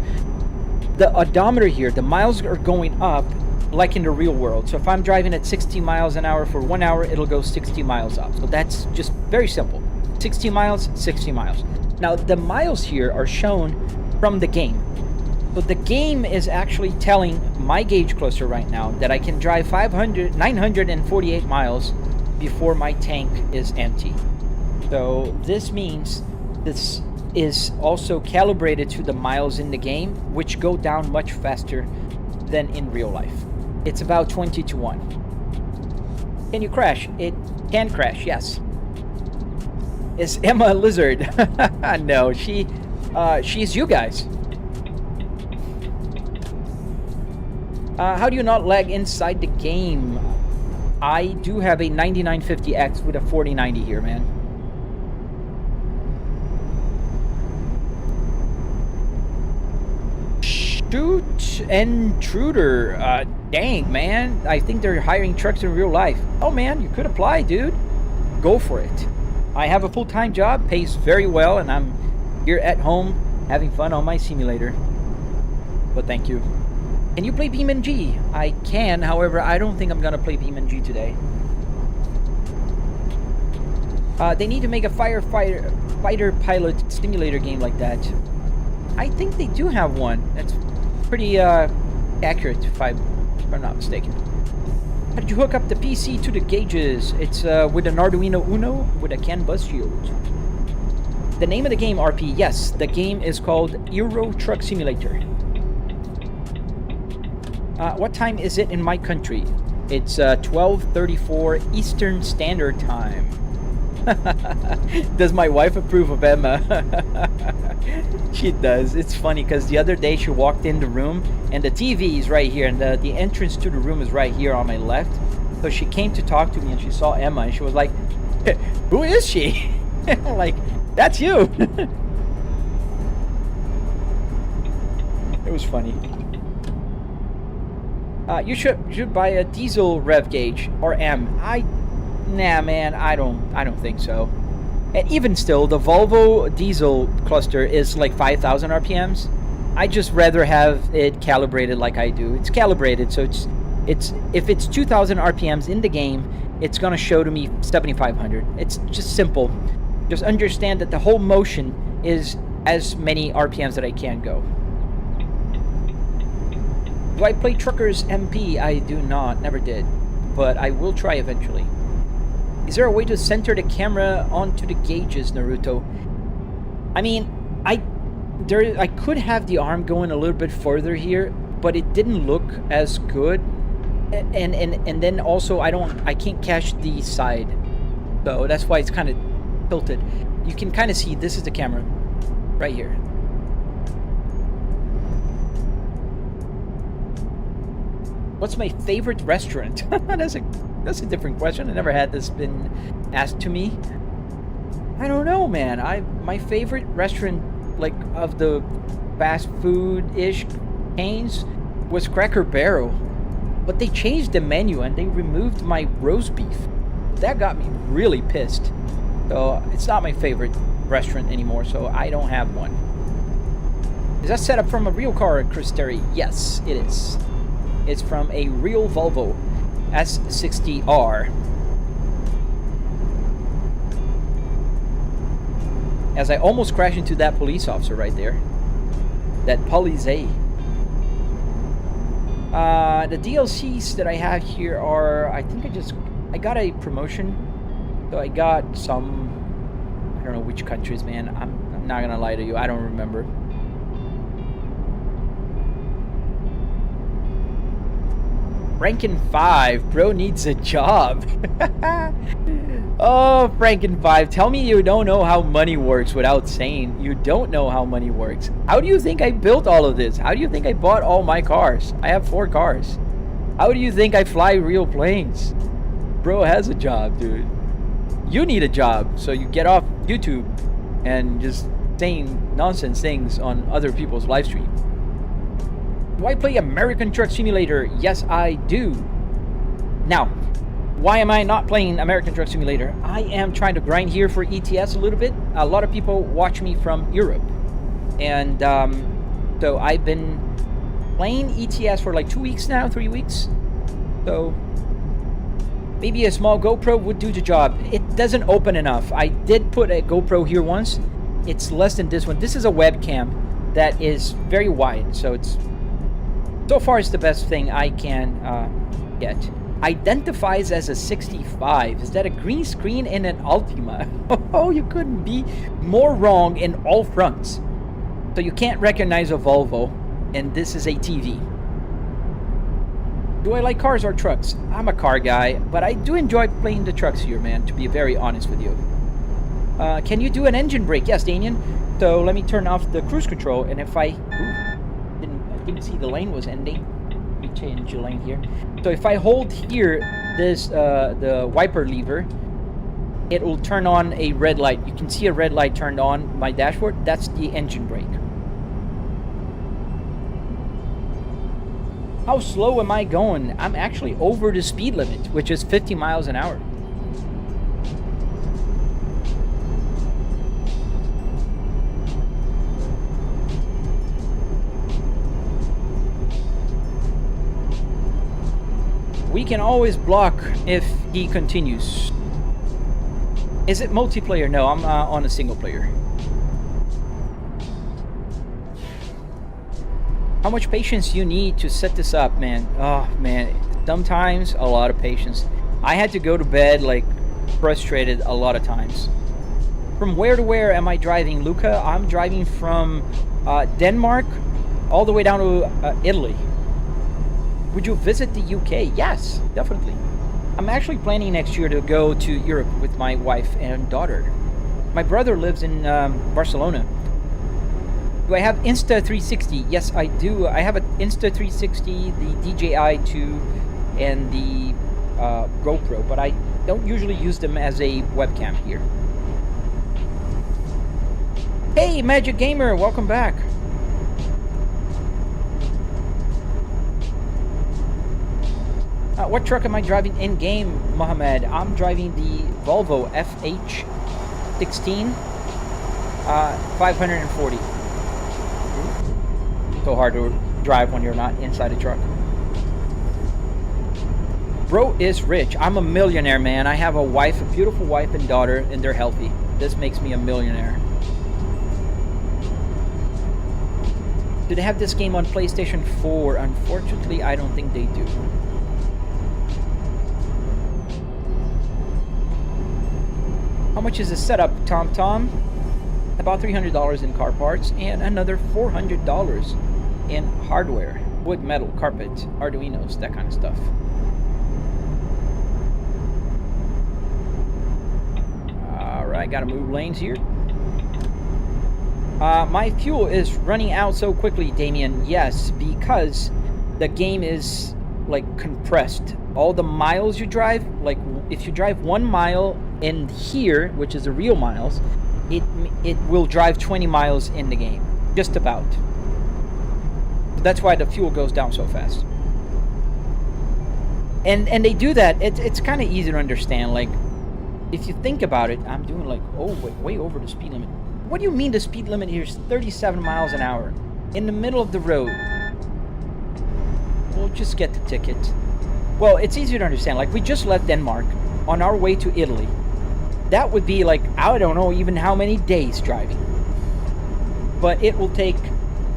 The odometer here, the miles are going up like in the real world. So if I'm driving at 60 miles an hour for 1 hour, it'll go 60 miles up. So that's just very simple. 60 miles, 60 miles. Now, the miles here are shown from the game. So the game is actually telling my gauge cluster right now that I can drive 948 miles before my tank is empty. So this means this is also calibrated to the miles in the game, which go down much faster than in real life. It's about 20 to 1. Can you crash? It can crash, yes. Is Emma a lizard? No, she's you guys. How do you not lag inside the game? I do have a 9950X with a 4090 here, man. Shoot intruder. Dang, man. I think they're hiring trucks in real life. Oh, man, you could apply, dude. Go for it. I have a full-time job, pays very well, and I'm here at home having fun on my simulator. But thank you. Can you play BeamNG? I can, however, I don't think I'm gonna play BeamNG today. They need to make a fighter pilot simulator game like that. I think they do have one. That's pretty accurate, if I'm not mistaken. How did you hook up the PC to the gauges? It's with an Arduino Uno with a CAN bus shield. The name of the game, RP, yes, the game is called Euro Truck Simulator. What time is it in my country? It's 12:34 Eastern Standard Time. Does my wife approve of Emma? She does. It's funny because the other day she walked in the room and the TV is right here and the entrance to the room is right here on my left. So she came to talk to me and she saw Emma and she was like, who is she? I'm like, that's you. It was funny. You should buy a diesel rev gauge or M. Nah, man, I don't think so. And even still, the Volvo diesel cluster is like 5,000 RPMs. I just rather have it calibrated like I do. It's calibrated, so it's if it's 2,000 RPMs in the game, it's gonna show to me 7,500. It's just simple. Just understand that the whole motion is as many RPMs that I can go. Do I play Truckers MP? I do not, never did, but I will try eventually. Is there a way to center the camera onto the gauges, Naruto? I mean, I could have the arm going a little bit further here, but it didn't look as good. And then also I can't catch the side. So that's why it's kind of tilted. You can kind of see this is the camera right here. What's my favorite restaurant? That's a different question. I never had this been asked to me. I don't know, man. My favorite restaurant, like of the fast food-ish chains, was Cracker Barrel. But they changed the menu and they removed my roast beef. That got me really pissed. So it's not my favorite restaurant anymore, so I don't have one. Is that set up from a real car, Chris Terry? Yes, it is. It's from a real Volvo S60R. As I almost crashed into that police officer right there. That police. The DLCs that I have here are, I think I got a promotion. So I got some, I don't know which countries, man. I'm not gonna lie to you, I don't remember. Franken 5, bro needs a job. Oh, Franken 5, tell me you don't know how money works without saying you don't know how money works. How do you think I built all of this? How do you think I bought all my cars? I have 4 cars. How do you think I fly real planes? Bro has a job, dude. You need a job, so you get off YouTube and just saying nonsense things on other people's live stream. Do I play American Truck Simulator? Yes, I do. Now, why am I not playing American Truck Simulator? I am trying to grind here for ETS a little bit. A lot of people watch me from Europe. And so I've been playing ETS for like 2 weeks now, 3 weeks. So maybe a small GoPro would do the job. It doesn't open enough. I did put a GoPro here once. It's less than this one. This is a webcam that is very wide, so it's so far it's the best thing I can get. Identifies as a 65. Is that a green screen in an Altima? Oh, you couldn't be more wrong in all fronts. So you can't recognize a Volvo, and this is a TV. Do I like cars or trucks? I'm a car guy, but I do enjoy playing the trucks here, man, to be very honest with you. Can you do an engine brake? Yes, Daniel. So let me turn off the cruise control, and if I didn't see the lane was ending. Let me change the lane here. So if I hold here this the wiper lever, it will turn on a red light. You can see a red light turned on my dashboard. That's the engine brake. How slow am I going? I'm actually over the speed limit, which is 50 miles an hour. We can always block if he continues. Is it multiplayer? No, I'm on a single player. How much patience you need to set this up, man? Oh, man. Sometimes a lot of patience. I had to go to bed, like, frustrated a lot of times. From where to where am I driving, Luca? I'm driving from Denmark all the way down to Italy. Would you visit the UK? Yes, definitely. I'm actually planning next year to go to Europe with my wife and daughter. My brother lives in Barcelona. Do I have Insta360? Yes, I do. I have an Insta360, the DJI 2, and the GoPro, but I don't usually use them as a webcam here. Hey, Magic Gamer, welcome back. What truck am I driving in-game, Mohammed? I'm driving the Volvo FH16 540. So hard to drive when you're not inside a truck. Bro is rich. I'm a millionaire, man. I have a wife, a beautiful wife and daughter, and they're healthy. This makes me a millionaire. Do they have this game on PlayStation 4? Unfortunately, I don't think they do. How much is the setup, Tom? About $300 in car parts and another $400 in hardware, wood, metal, carpet, Arduinos, that kind of stuff. Alright, gotta move lanes here. My fuel is running out so quickly, Damien. Yes, because the game is like compressed. All the miles you drive, like if you drive 1 mile in here, which is the real miles, it will drive 20 miles in the game, just about. That's why the fuel goes down so fast. And they do that. It's kind of easy to understand. Like, if you think about it, I'm doing like, oh, way over the speed limit. What do you mean the speed limit here is 37 miles an hour in the middle of the road? We'll just get the ticket. Well, it's easier to understand. Like, we just left Denmark on our way to Italy. That would be like, I don't know even how many days driving. But it will take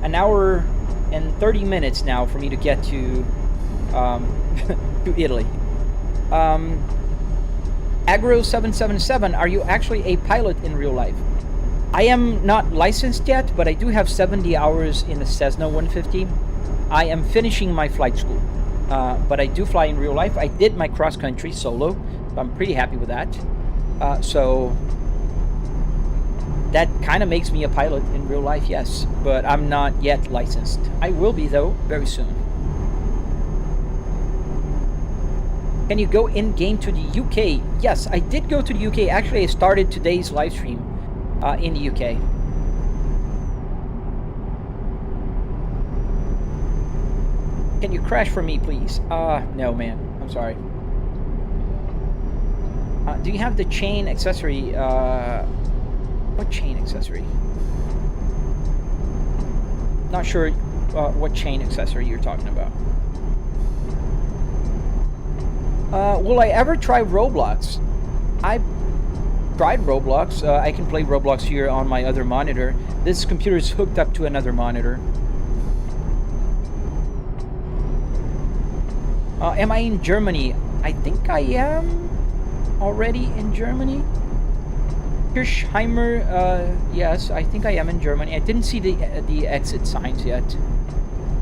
an hour and 30 minutes now for me to get to to Italy. Agro777, are you actually a pilot in real life? I am not licensed yet, but I do have 70 hours in the Cessna 150. I am finishing my flight school, but I do fly in real life. I did my cross-country solo, so I'm pretty happy with that. So that kind of makes me a pilot in real life, yes, but I'm not yet licensed. I will be, though, very soon. Can you go in-game to the UK? Yes, I did go to the UK. Actually, I started today's live stream in the UK. Can you crash for me, please? No, man. I'm sorry. Do you have the chain accessory? What chain accessory? Not sure what chain accessory you're talking about. Will I ever try Roblox? I tried Roblox. I can play Roblox here on my other monitor. This computer is hooked up to another monitor. Am I in Germany? I think I am already in Germany. Kirchheimer, yes, I think I am in Germany. I didn't see the exit signs yet.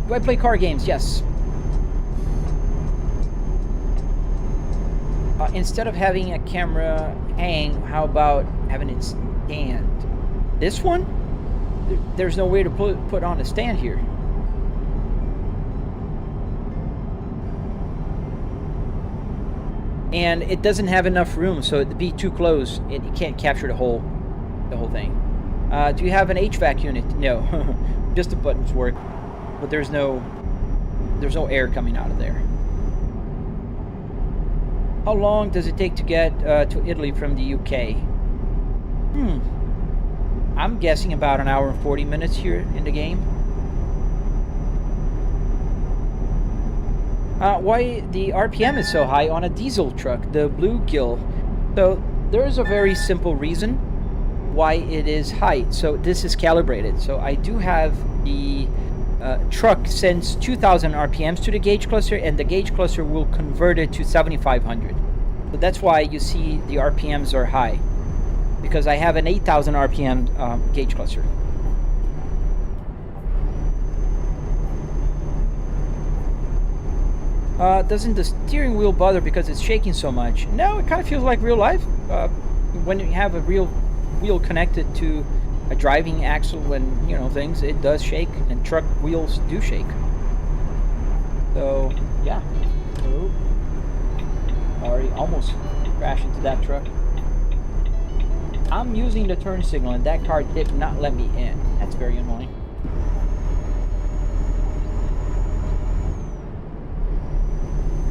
Do I play car games? Yes. Instead of having a camera hang, how about having it stand? This one? There's no way to put on a stand here. And it doesn't have enough room, so it'd be too close. It can't capture the whole thing. Do you have an HVAC unit? No, just the buttons work, but there's no air coming out of there. How long does it take to get to Italy from the UK? I'm guessing about an hour and 40 minutes here in the game. Why the RPM is so high on a diesel truck, the Bluegill? So there's a very simple reason why it is high. So this is calibrated. So I do have the truck sends 2,000 RPMs to the gauge cluster, and the gauge cluster will convert it to 7,500. So that's why you see the RPMs are high, because I have an 8,000 RPM gauge cluster. Doesn't the steering wheel bother because it's shaking so much? No, it kind of feels like real life. When you have a real wheel connected to a driving axle and, you know, things, it does shake, and truck wheels do shake. So, yeah. Oh. Already almost crashed into that truck. I'm using the turn signal and that car did not let me in. That's very annoying.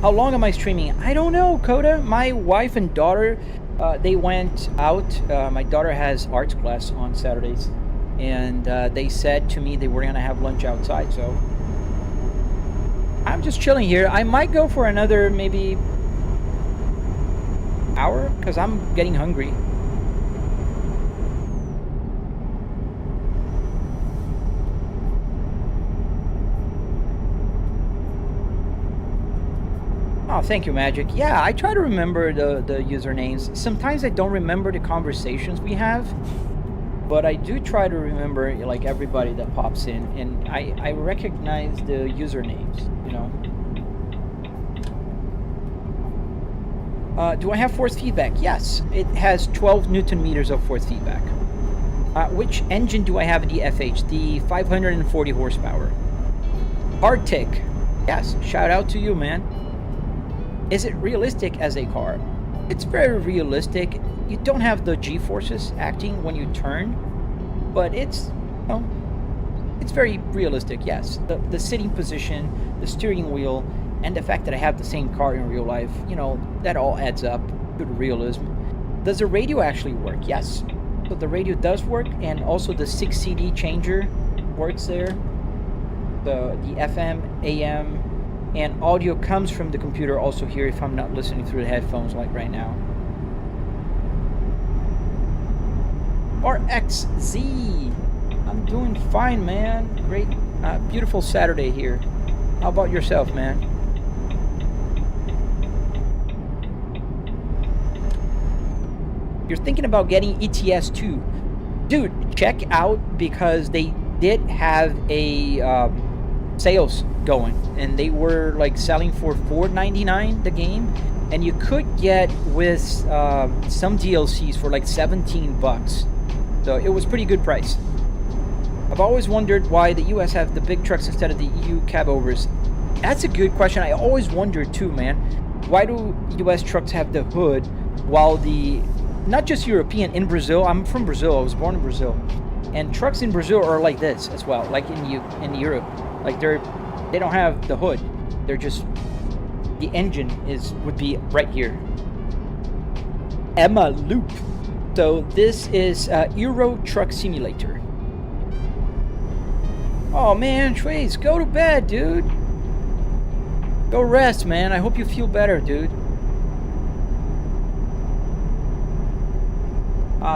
How long am I streaming? I don't know, Coda. My wife and daughter, they went out. My daughter has arts class on Saturdays, and they said to me they were gonna have lunch outside, so I'm just chilling here. I might go for another maybe hour, because I'm getting hungry. Oh, thank you, Magic. Yeah, I try to remember the usernames. Sometimes I don't remember the conversations we have, but I do try to remember, like, everybody that pops in, and I recognize the usernames, you know. Do I have force feedback? Yes, it has 12 Newton meters of force feedback. Which engine do I have in the FH? The 540 horsepower. Arctic. Yes, shout out to you, man. Is it realistic as a car? It's very realistic. You don't have the G-forces acting when you turn, but it's, well, it's very realistic, yes. The sitting position, the steering wheel, and the fact that I have the same car in real life, you know, that all adds up to the realism. Does the radio actually work? Yes. So the radio does work, and also the 6 CD changer works there. The FM, AM, and audio comes from the computer also here if I'm not listening through the headphones like right now. RXZ, I'm doing fine, man. Great, beautiful Saturday here. How about yourself, man? You're thinking about getting ETS too. Dude, check out, because they did have a sales going, and they were like selling for $4.99 the game, and you could get with some DLCs for like 17 bucks. So it was pretty good price. I've always wondered why the US have the big trucks instead of the EU cabovers. That's a good question. I always wondered too, man. Why do US trucks have the hood while the, not just European, in Brazil, I'm from Brazil, I was born in Brazil, and trucks in Brazil are like this as well, like in Europe. Like they don't have the hood. They're just, the engine would be right here. Emma Loop. So this is Euro Truck Simulator. Oh man, Trace, go to bed, dude. Go rest, man. I hope you feel better, dude.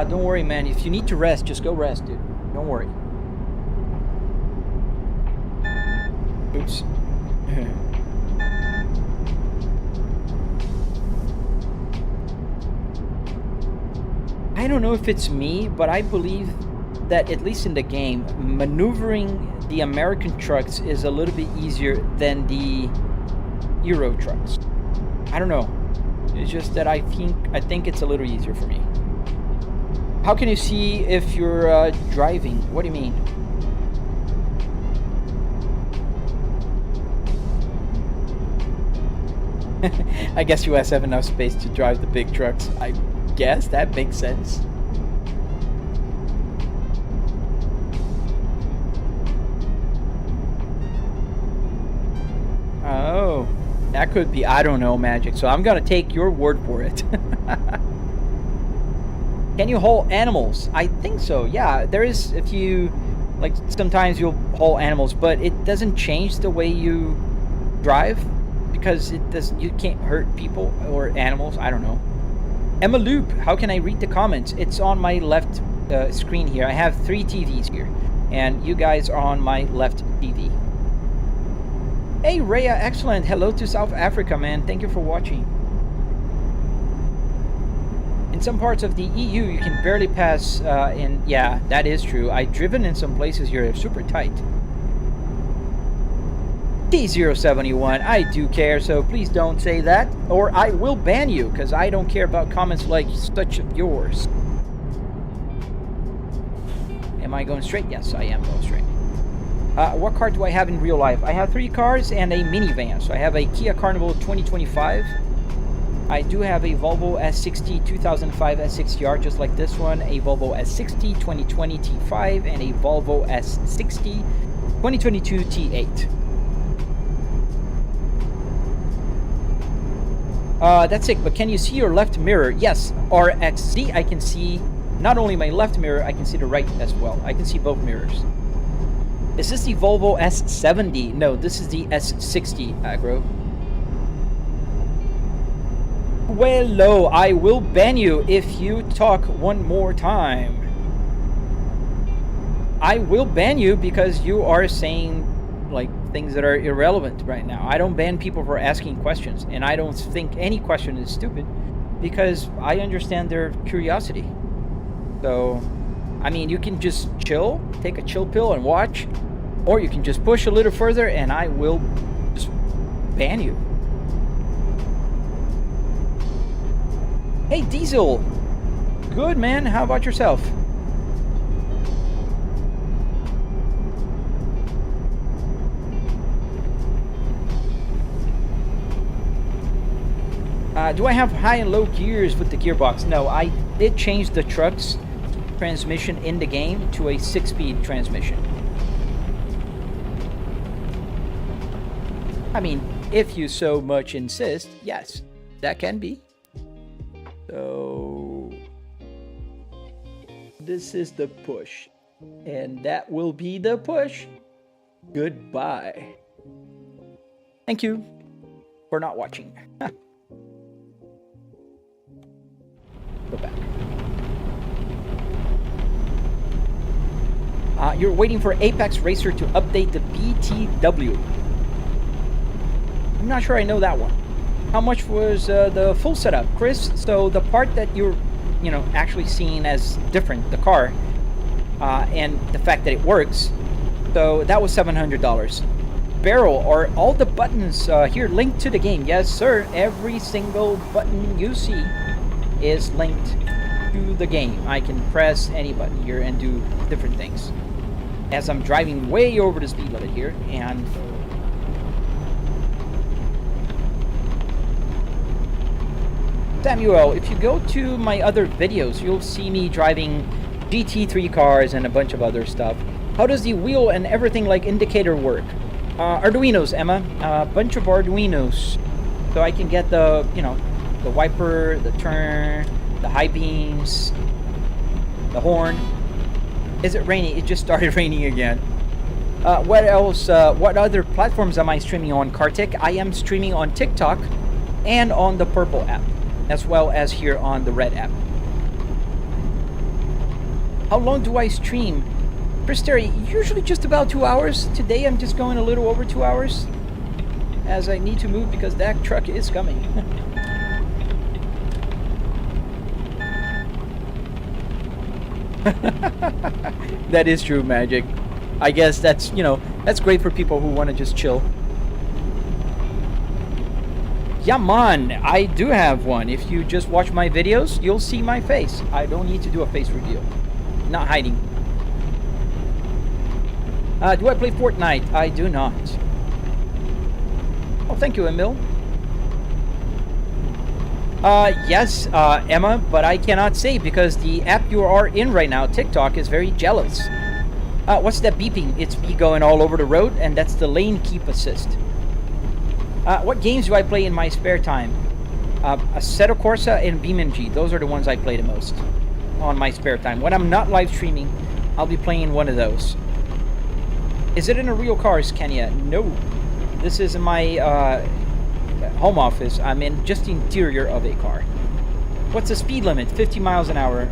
Don't worry, man. If you need to rest, just go rest, dude. Don't worry. Oops. I don't know if it's me, but I believe that, at least in the game, maneuvering the American trucks is a little bit easier than the Euro trucks. I don't know. It's just that I think it's a little easier for me. How can you see if you're driving? What do you mean? I guess you guys have enough space to drive the big trucks. I guess that makes sense. Oh, that could be, I don't know, Magic. So I'm gonna take your word for it. Can you haul animals? I think so, yeah. There is, if you, like, sometimes you'll haul animals, but it doesn't change the way you drive, because it does, you can't hurt people or animals. I don't know. Emma Loop, how can I read the comments? It's on my left screen here. I have 3 TVs here, and you guys are on my left TV. Hey Rhea, excellent. Hello to South Africa, man. Thank you for watching. In some parts of the EU, you can barely pass yeah, that is true. I've driven in some places here, they're super tight. T071, I do care, so please don't say that, or I will ban you, because I don't care about comments like such of yours. Am I going straight? Yes, I am going straight. What car do I have in real life? I have 3 cars and a minivan. So I have a Kia Carnival 2025. I do have a Volvo S60 2005 S60R, just like this one, a Volvo S60 2020 T5, and a Volvo S60 2022 T8. That's it, but can you see your left mirror? Yes, RXZ, I can see not only my left mirror, I can see the right as well. I can see both mirrors. Is this the Volvo S70? No, this is the S60, Aggro. Well, I will ban you if you talk one more time. I will ban you because you are saying, like, things that are irrelevant right now. I don't ban people for asking questions, and I don't think any question is stupid because I understand their curiosity. So, I mean, you can just chill, take a chill pill and watch, or you can just push a little further and I will just ban you. Hey, Diesel. Good, man. How about yourself? Do I have high and low gears with the gearbox? No, I did change the truck's transmission in the game to a 6-speed transmission. I mean, if you so much insist, yes, that can be. So, this is the push, and that will be the push. Goodbye. Thank you for not watching. Go back. You're waiting for Apex Racer to update the BTW. I'm not sure I know that one. How much was the full setup, Chris? So the part that you're, actually seeing as different, the car, and the fact that it works, so that was $700. Barrel, are all the buttons here linked to the game? Yes, sir. Every single button you see is linked to the game. I can press any button here and do different things. As I'm driving way over the speed limit here, and Samuel, if you go to my other videos, you'll see me driving GT3 cars and a bunch of other stuff. How does the wheel and everything like indicator work? Arduinos, Emma. A bunch of Arduinos. So I can get the, the wiper, the turn, the high beams, the horn. Is it raining? It just started raining again. What else? What other platforms am I streaming on, Kartik? I am streaming on TikTok and on the Purple app, as well as here on the Red app. How long do I stream? Pristeri, usually just about 2 hours. Today I'm just going a little over 2 hours, as I need to move because that truck is coming. That is true, Magic. I guess that's, that's great for people who want to just chill. Yeah, man, I do have one. If you just watch my videos, you'll see my face. I don't need to do a face reveal. Not hiding. Do I play Fortnite? I do not. Oh, thank you, Emil. Yes, Emma, but I cannot say because the app you are in right now, TikTok, is very jealous. What's that beeping? It's me going all over the road, and that's the lane keep assist. What games do I play in my spare time? Assetto Corsa and BeamNG. Those are the ones I play the most on my spare time. When I'm not live streaming, I'll be playing one of those. Is it in a real car, Kenya? No. This is in my home office. I'm in just the interior of a car. What's the speed limit? 50 miles an hour.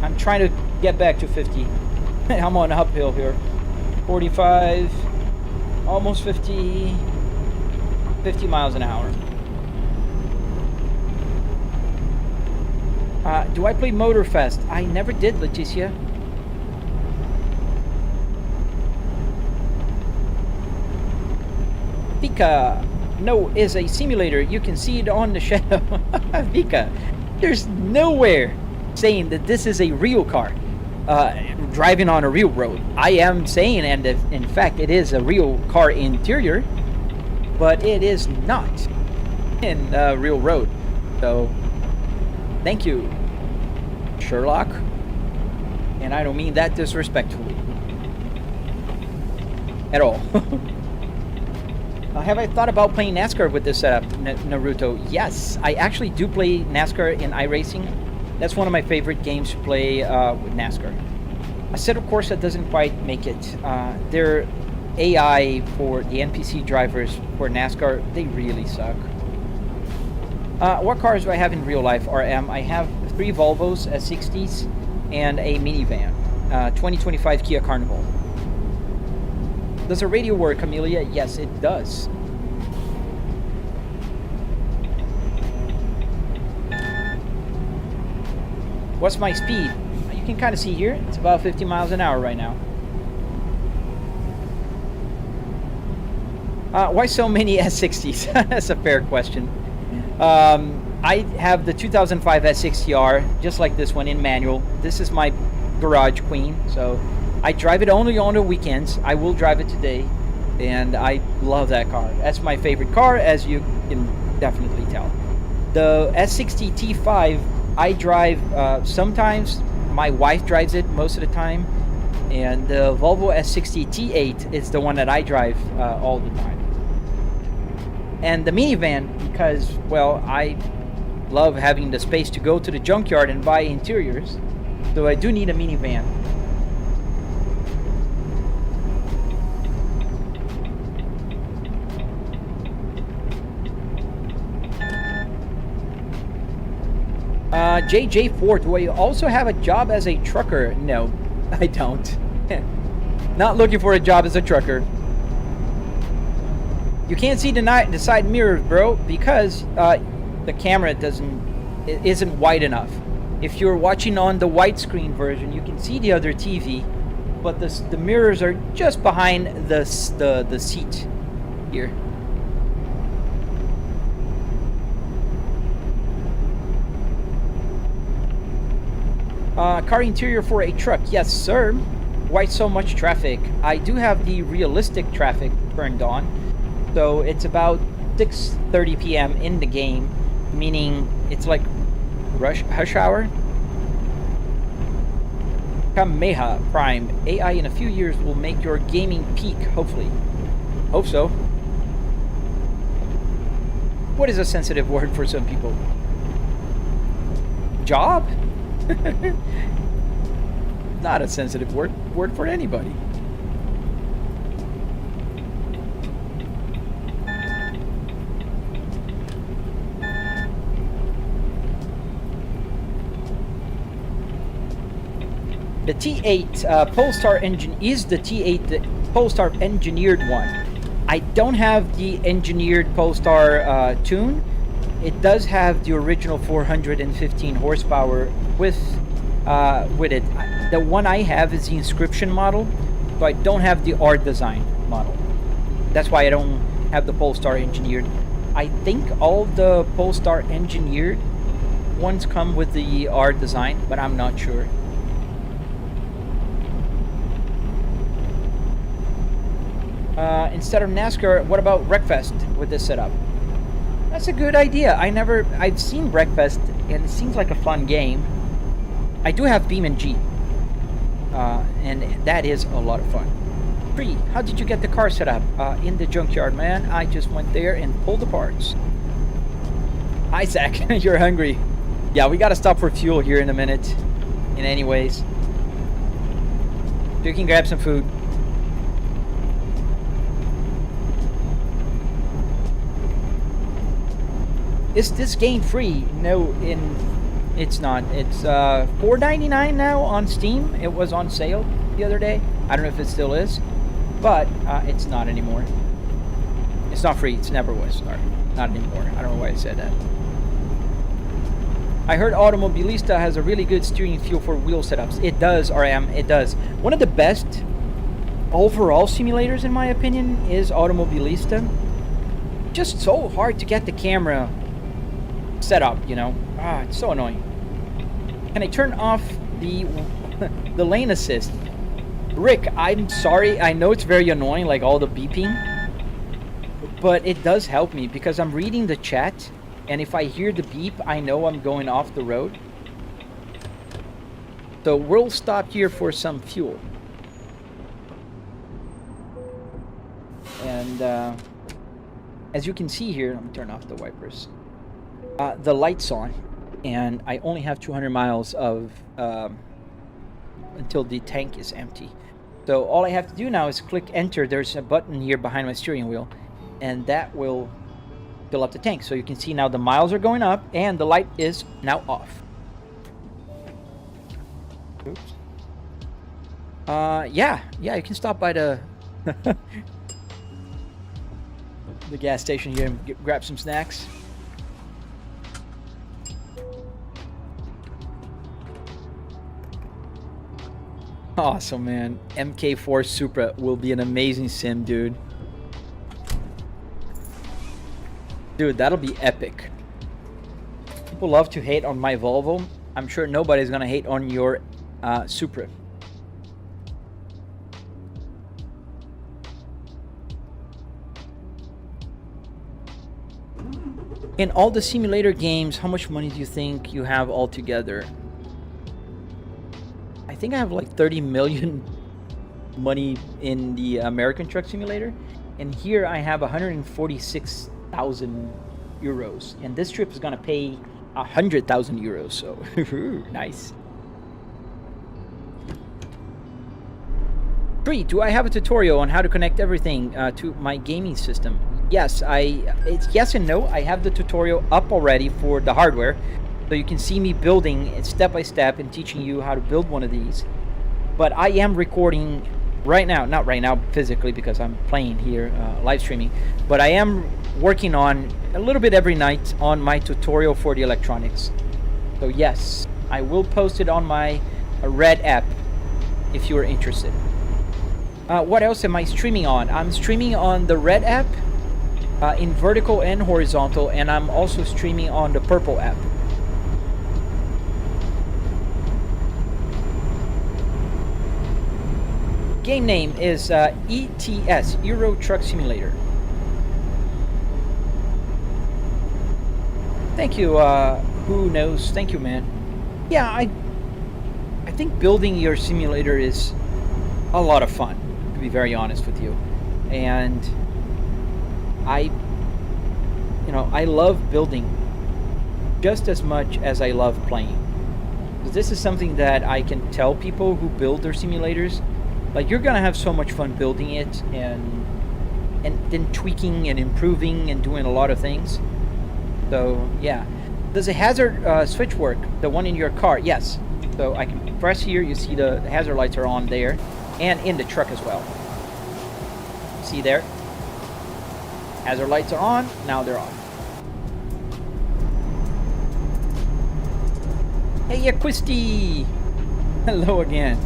I'm trying to get back to 50. I'm on an uphill here. 45, almost 50, 50 miles an hour. Do I play Motorfest? I never did, Leticia. Vika, no, is a simulator. You can see it on the shadow. Vika, there's nowhere saying that this is a real car driving on a real road. I am saying, and in fact, it is a real car interior, but it is not in a real road. So, thank you, Sherlock. And I don't mean that disrespectfully at all. Have I thought about playing NASCAR with this setup, Naruto? Yes, I actually do play NASCAR in iRacing. That's one of my favorite games to play with NASCAR. Assetto Corsa doesn't quite make it. Their AI for the NPC drivers for NASCAR, they really suck. What cars do I have in real life, RM? I have 3 Volvos S60s and a minivan, 2025 Kia Carnival. Does the radio work, Amelia? Yes, it does. What's my speed? You can kind of see here. It's about 50 miles an hour right now. Why so many S60s? That's a fair question. I have the 2005 S60R, just like this one, in manual. This is my garage queen, so I drive it only on the weekends. I will drive it today, and I love that car. That's my favorite car, as you can definitely tell. The S60 T5, I drive sometimes. My wife drives it most of the time, and the Volvo S60 T8 is the one that I drive all the time. And the minivan, because, well, I love having the space to go to the junkyard and buy interiors, so I do need a minivan. JJ4, do I also have a job as a trucker? No, I don't. Not looking for a job as a trucker. You can't see the side mirrors, bro, because the camera isn't wide enough. If you're watching on the widescreen version, you can see the other TV, but the mirrors are just behind the seat here. Car interior for a truck. Yes, sir. Why so much traffic? I do have the realistic traffic turned on. So it's about 6:30 p.m. in the game, meaning it's like hush hour. Kameha Prime. AI in a few years will make your gaming peak, hopefully. Hope so. What is a sensitive word for some people? Job? Not a sensitive word for anybody. The T8 Polestar engine is the T8 the Polestar engineered one. I don't have the engineered Polestar tune. It does have the original 415 horsepower with it. The one I have is the Inscription model, so I don't have the R design model. That's why I don't have the Polestar engineered. I think all the Polestar engineered ones come with the R design, but I'm not sure. Instead of NASCAR, what about Wreckfest with this setup? That's a good idea. I've seen Wreckfest, and it seems like a fun game. I do have Beam and G, and that is a lot of fun. Free, how did you get the car set up? In the junkyard, man. I just went there and pulled the parts. Isaac, you're hungry. Yeah, we gotta stop for fuel here in a minute. In any ways, so you can grab some food. Is this game free? No, it's not. It's $4.99 now on Steam. It was on sale the other day. I don't know if it still is, but it's not anymore. It's not free. It never was. Sorry, not anymore. I don't know why I said that. I heard Automobilista has a really good steering feel for wheel setups. It does, RM. It does. One of the best overall simulators, in my opinion, is Automobilista. Just so hard to get the camera set up, you know. It's so annoying. Can I turn off the the lane assist? Rick, I'm sorry. I know it's very annoying, like all the beeping, but it does help me because I'm reading the chat, and if I hear the beep, I know I'm going off the road. So we'll stop here for some fuel. And as you can see here, let me turn off the wipers. The light's on, and I only have 200 miles of until the tank is empty. So all I have to do now is click enter. There's a button here behind my steering wheel, and that will fill up the tank. So you can see now the miles are going up, and the light is now off. Oops. Yeah, you can stop by the the gas station here and grab some snacks. Awesome, man. MK4 Supra will be an amazing sim, dude. Dude, that'll be epic. People love to hate on my Volvo. I'm sure nobody's gonna hate on your Supra. In all the simulator games, how much money do you think you have altogether? I think I have like 30 million money in the American Truck Simulator, and here I have 146,000 euros, and this trip is gonna pay 100,000 euros, so nice. 3, do I have a tutorial on how to connect everything to my gaming system? Yes, it's yes and no. I have the tutorial up already for the hardware, so you can see me building it step by step and teaching you how to build one of these. But I am recording right now, not right now physically because I'm playing here, live streaming, but I am working on a little bit every night on my tutorial for the electronics. So yes, I will post it on my Red app if you are interested. What else am I streaming on? I'm streaming on the Red app in vertical and horizontal, and I'm also streaming on the Purple app. Game name is ETS, Euro Truck Simulator. Thank you, who knows? Thank you, man. Yeah, I think building your simulator is a lot of fun, to be very honest with you. And I love building just as much as I love playing. This is something that I can tell people who build their simulators. Like, you're gonna have so much fun building it and then tweaking and improving and doing a lot of things. So yeah, does a hazard switch work? The one in your car? Yes. So I can press here, you see the hazard lights are on there, and in the truck as well. See there? Hazard lights are on, now they're on. Hey, Acquisti! Hello again.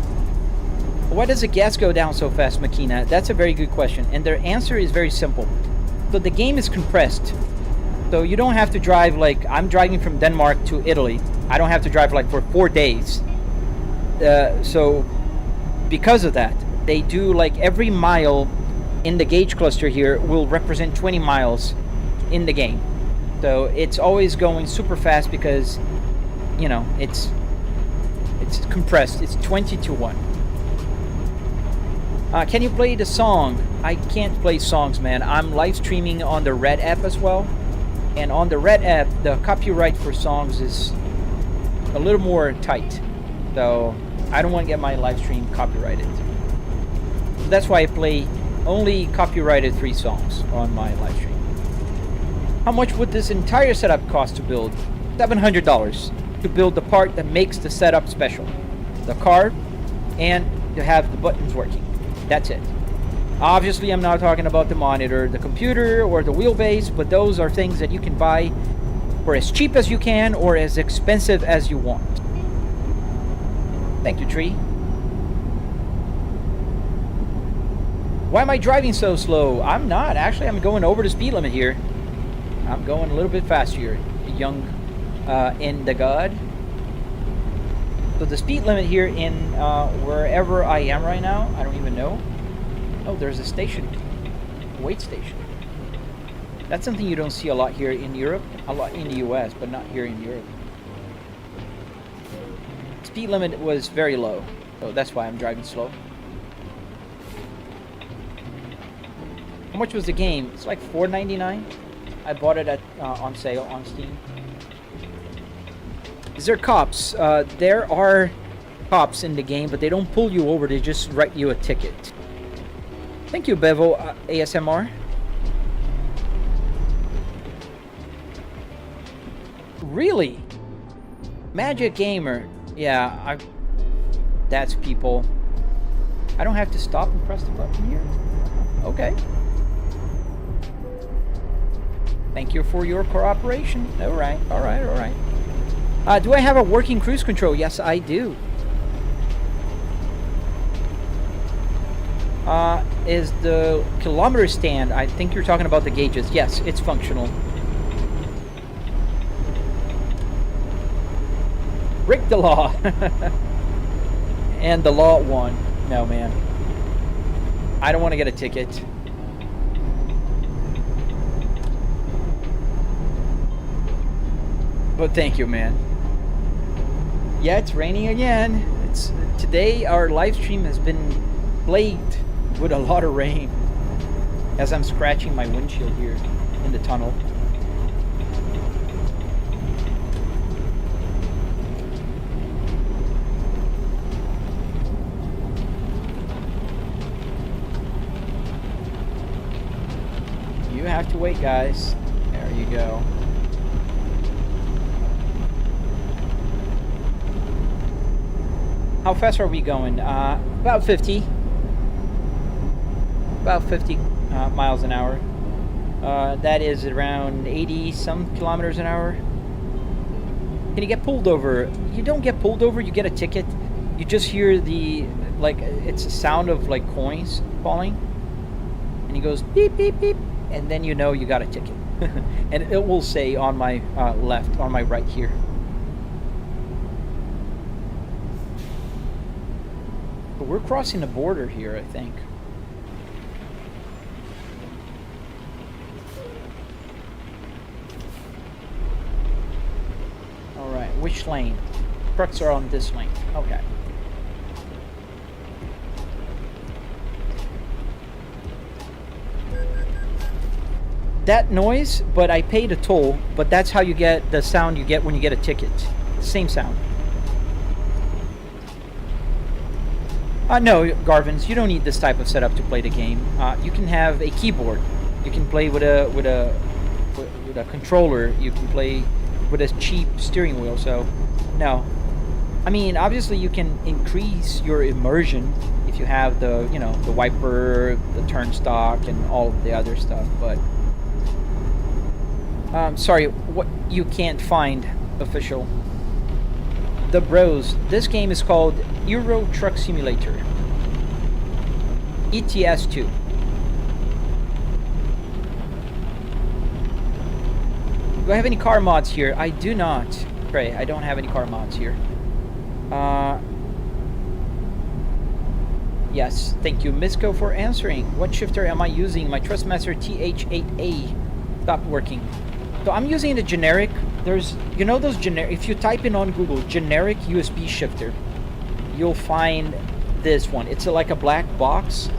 Why does the gas go down so fast, Makina? That's a very good question, and their answer is very simple. So the game is compressed. So you don't have to drive like, I'm driving from Denmark to Italy. I don't have to drive like for 4 days. So because of that, they do like every mile in the gauge cluster here will represent 20 miles in the game. So it's always going super fast because, you know, it's compressed. It's 20 to 1. Can you play the song? I can't play songs, man. I'm live streaming on the Red app as well. And on the Red app, the copyright for songs is a little more tight. So I don't want to get my live stream copyrighted. So that's why I play only copyrighted free songs on my live stream. How much would this entire setup cost to build? $700 to build the part that makes the setup special. The car and to have the buttons working. That's it. Obviously, I'm not talking about the monitor, the computer, or the wheelbase, but those are things that you can buy for as cheap as you can or as expensive as you want. Thank you, Tree. Why am I driving so slow? I'm not. Actually, I'm going over the speed limit here. I'm going a little bit faster here, young in the God. So the speed limit here in wherever I am right now, I don't even know. Oh, there's a station, a wait station. That's something you don't see a lot here in Europe, a lot in the US, but not here in Europe. Speed limit was very low, so that's why I'm driving slow. How much was the game? It's like $4.99. I bought it at on sale on Steam. Is there cops? There are cops in the game, but they don't pull you over. They just write you a ticket. Thank you, Bevo ASMR. Really? Magic Gamer. Yeah, that's people. I don't have to stop and press the button here? Okay. Thank you for your cooperation. Alright, alright, alright. Do I have a working cruise control? Yes, I do. Is the kilometer stand, I think you're talking about the gauges. Yes, it's functional. Break the law. And the law won. No, man. I don't want to get a ticket. But thank you, man. Yeah, it's raining again. Today our live stream has been plagued with a lot of rain as I'm scratching my windshield here in the tunnel. You have to wait, guys. There you go. How fast are we going? About 50. About 50 miles an hour. That is around 80 some kilometers an hour. Can you get pulled over? You don't get pulled over, you get a ticket. You just hear the, like, it's a sound of like coins falling. And he goes beep, beep, beep. And then you know you got a ticket. And it will say on my left, on my right here. But we're crossing the border here, I think. Alright, which lane? Trucks are on this lane. Okay. That noise, but I paid a toll, but that's how you get the sound you get when you get a ticket. Same sound. No, Garvins, you don't need this type of setup to play the game. You can have a keyboard. You can play with a controller. You can play with a cheap steering wheel. So, no, I mean, obviously you can increase your immersion if you have the, you know, the wiper, the turnstock, and all of the other stuff, but... sorry, what you can't find official. The Bros. This game is called Euro Truck Simulator. ETS2. Do I have any car mods here? I do not. Trey, I don't have any car mods here. Yes, thank you, Misco, for answering. What shifter am I using? My Trustmaster TH8A stopped working. So I'm using the generic. There's, you know, those generic, if you type in on Google, generic USB shifter, you'll find this one. It's like a black box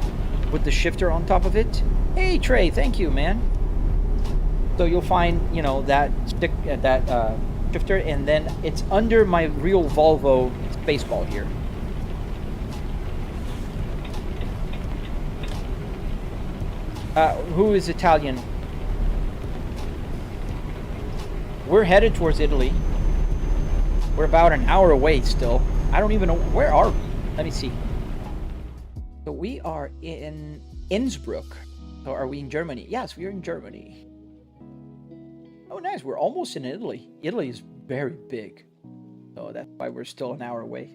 with the shifter on top of it. Hey, Trey, thank you, man. So you'll find, you know, that stick, shifter, and then it's under my real Volvo Spaceball here. Who is Italian? We're headed towards Italy. We're about an hour away still. I don't even know, where are we? Let me see. So we are in Innsbruck. So are we in Germany? Yes, we are in Germany. Oh, nice. We're almost in Italy. Italy is very big. So that's why we're still an hour away.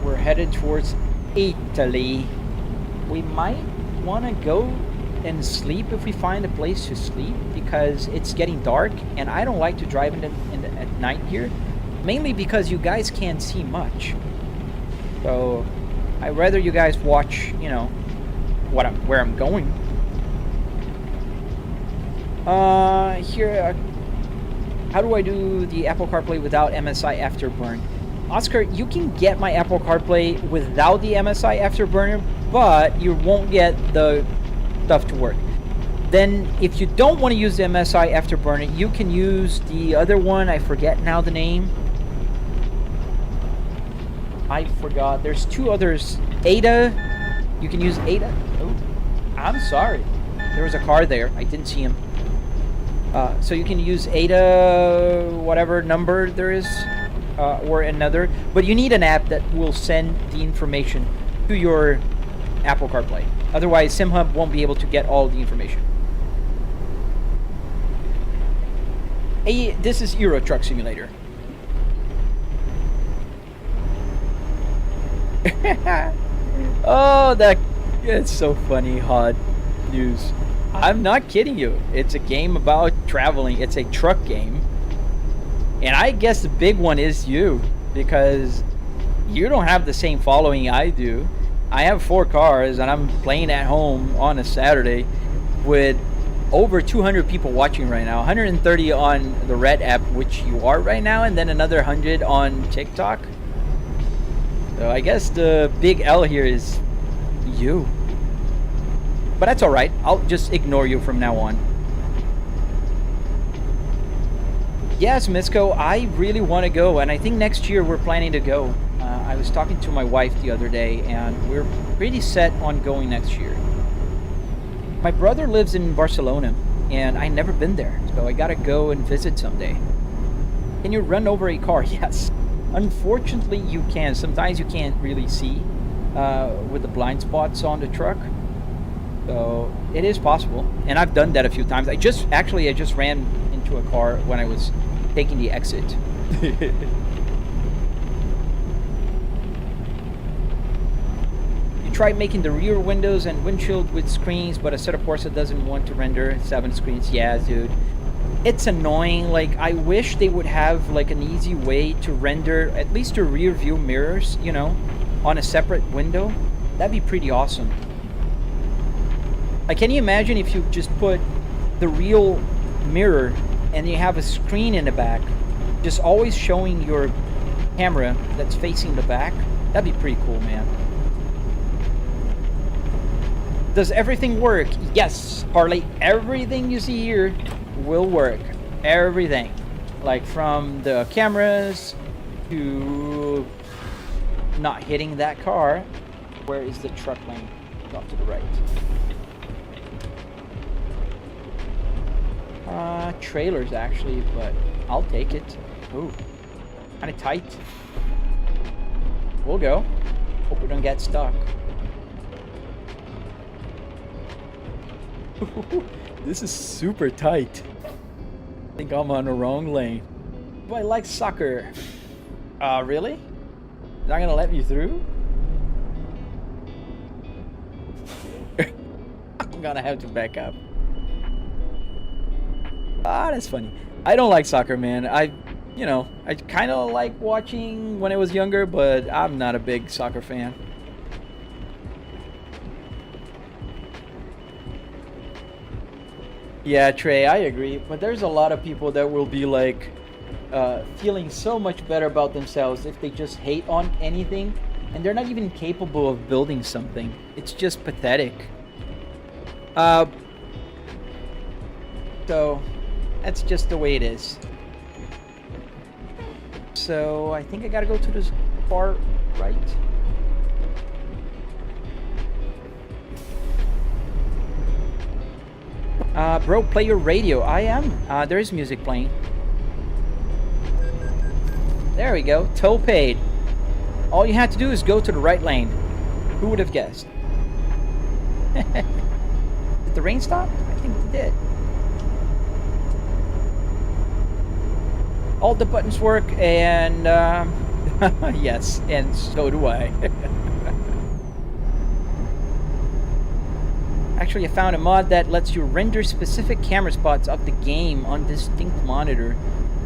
We're headed towards Italy. We might want to go and sleep if we find a place to sleep, because it's getting dark and I don't like to drive at night here, mainly because you guys can't see much. So I'd rather you guys watch, you know, where I'm going. Here, how do I do the Apple CarPlay without MSI Afterburn? Oscar, you can get my Apple CarPlay without the MSI Afterburner, but you won't get the stuff to work. Then if you don't want to use the MSI Afterburner, you can use the other one. I forget now the name. I forgot. There's two others. Ada. You can use Ada. Oh, I'm sorry. There was a car there. I didn't see him. So you can use Ada, whatever number there is, or another. But you need an app that will send the information to your Apple CarPlay. Otherwise, SimHub won't be able to get all the information. Hey, this is Euro Truck Simulator. Oh, it's so funny, Hod News. I'm not kidding you. It's a game about traveling. It's a truck game. And I guess the big one is you, because you don't have the same following I do. I have 4 cars, and I'm playing at home on a Saturday with over 200 people watching right now. 130 on the Red app, which you are right now, and then another 100 on TikTok. So I guess the big L here is you. But that's alright. I'll just ignore you from now on. Yes, Misco, I really want to go, and I think next year we're planning to go. I was talking to my wife the other day, and we're pretty set on going next year. My brother lives in Barcelona, and I've never been there, so I gotta go and visit someday. Can you run over a car? Yes. Unfortunately, you can. Sometimes you can't really see with the blind spots on the truck. So it is possible, and I've done that a few times. I just ran into a car when I was taking the exit. Tried making the rear windows and windshield with screens, but a set of Corsa doesn't want to render 7 screens. Yeah, dude, it's annoying. Like, I wish they would have like an easy way to render at least the rear view mirrors, you know, on a separate window. That'd be pretty awesome. Like, can you imagine if you just put the real mirror and you have a screen in the back, just always showing your camera that's facing the back? That'd be pretty cool, man. Does everything work? Yes, Harley. Everything you see here will work. Everything. like from the cameras to not hitting that car. Where is the truck lane? Off to the right. Trailers actually, but I'll take it. Ooh, kind of tight. We'll go. Hope we don't get stuck. This is super tight. I think I'm on the wrong lane. But I like soccer. Really? Not gonna let me through? I'm gonna have to back up. That's funny. I don't like soccer, man. I kind of like watching when I was younger, but I'm not a big soccer fan. Yeah, Trey, I agree. But there's a lot of people that will be like feeling so much better about themselves if they just hate on anything, and they're not even capable of building something. It's just pathetic. So that's just the way it is. So I think I gotta go to this far right. Bro, play your radio. I am. There is music playing. There we go. Toll paid. All you had to do is go to the right lane. Who would have guessed? Did the rain stop? I think it did. All the buttons work, and yes, and so do I. Actually, I found a mod that lets you render specific camera spots of the game on distinct monitor,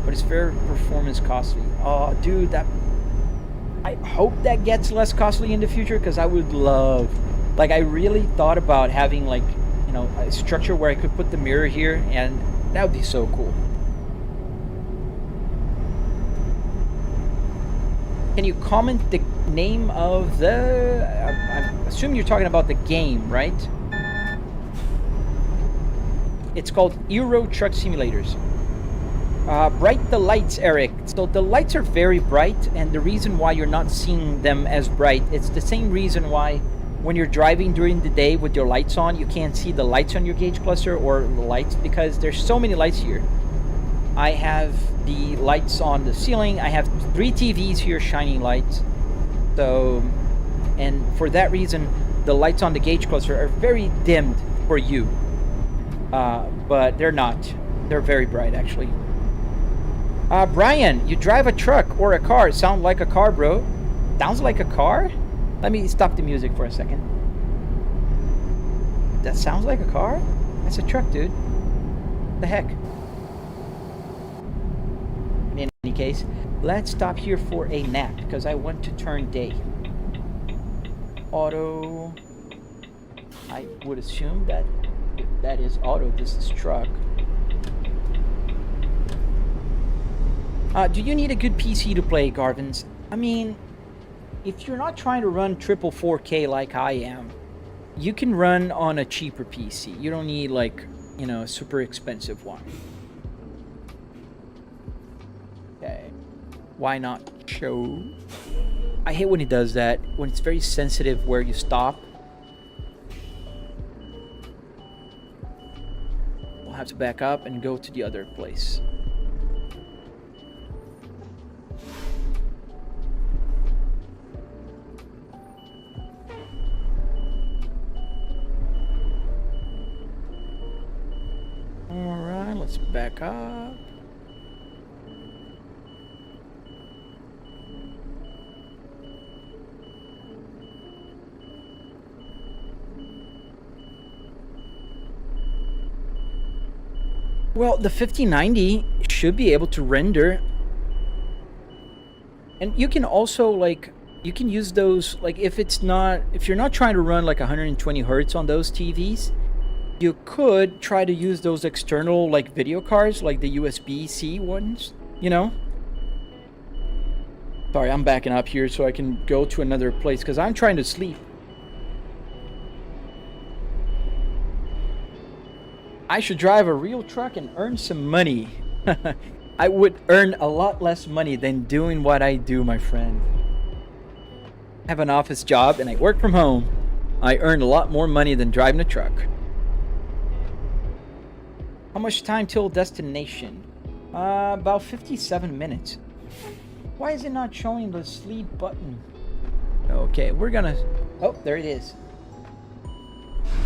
but it's very performance costly. Oh, dude, I hope that gets less costly in the future, because I would love, like, I really thought about having, like, you know, a structure where I could put the mirror here, and that would be so cool. Can you comment the name of the... I assume you're talking about the game, right? It's called Euro Truck Simulators. Bright the lights, Eric. So the lights are very bright, and the reason why you're not seeing them as bright, it's the same reason why when you're driving during the day with your lights on, you can't see the lights on your gauge cluster or the lights, because there's so many lights here. I have the lights on the ceiling. I have 3 TVs here shining lights. So, and for that reason, the lights on the gauge cluster are very dimmed for you. But they're not. They're very bright, actually. Brian, you drive a truck or a car. Sound like a car, bro. Sounds like a car? Let me stop the music for a second. That sounds like a car? That's a truck, dude. What the heck? In any case, let's stop here for a nap, because I want to turn day. Auto. I would assume that that is auto. This is truck. Do you need a good PC to play, Garvins? I mean, if you're not trying to run triple 4K like I am, you can run on a cheaper PC. You don't need, like, you know, a super expensive one. Okay. Why not show? I hate when it does that, when it's very sensitive where you stop. We'll have to back up and go to the other place. Alright, let's back up. Well, the 5090 should be able to render. And you can also, like, you can use those, like, if you're not trying to run like 120 hertz on those TVs, you could try to use those external, like, video cards, like the USB-C ones, you know? Sorry, I'm backing up here so I can go to another place, because I'm trying to sleep. I should drive a real truck and earn some money. I would earn a lot less money than doing what I do, my friend. I have an office job and I work from home. I earn a lot more money than driving a truck. How much time till destination? About 57 minutes. Why is it not showing the sleep button? Okay, we're gonna... Oh, there it is.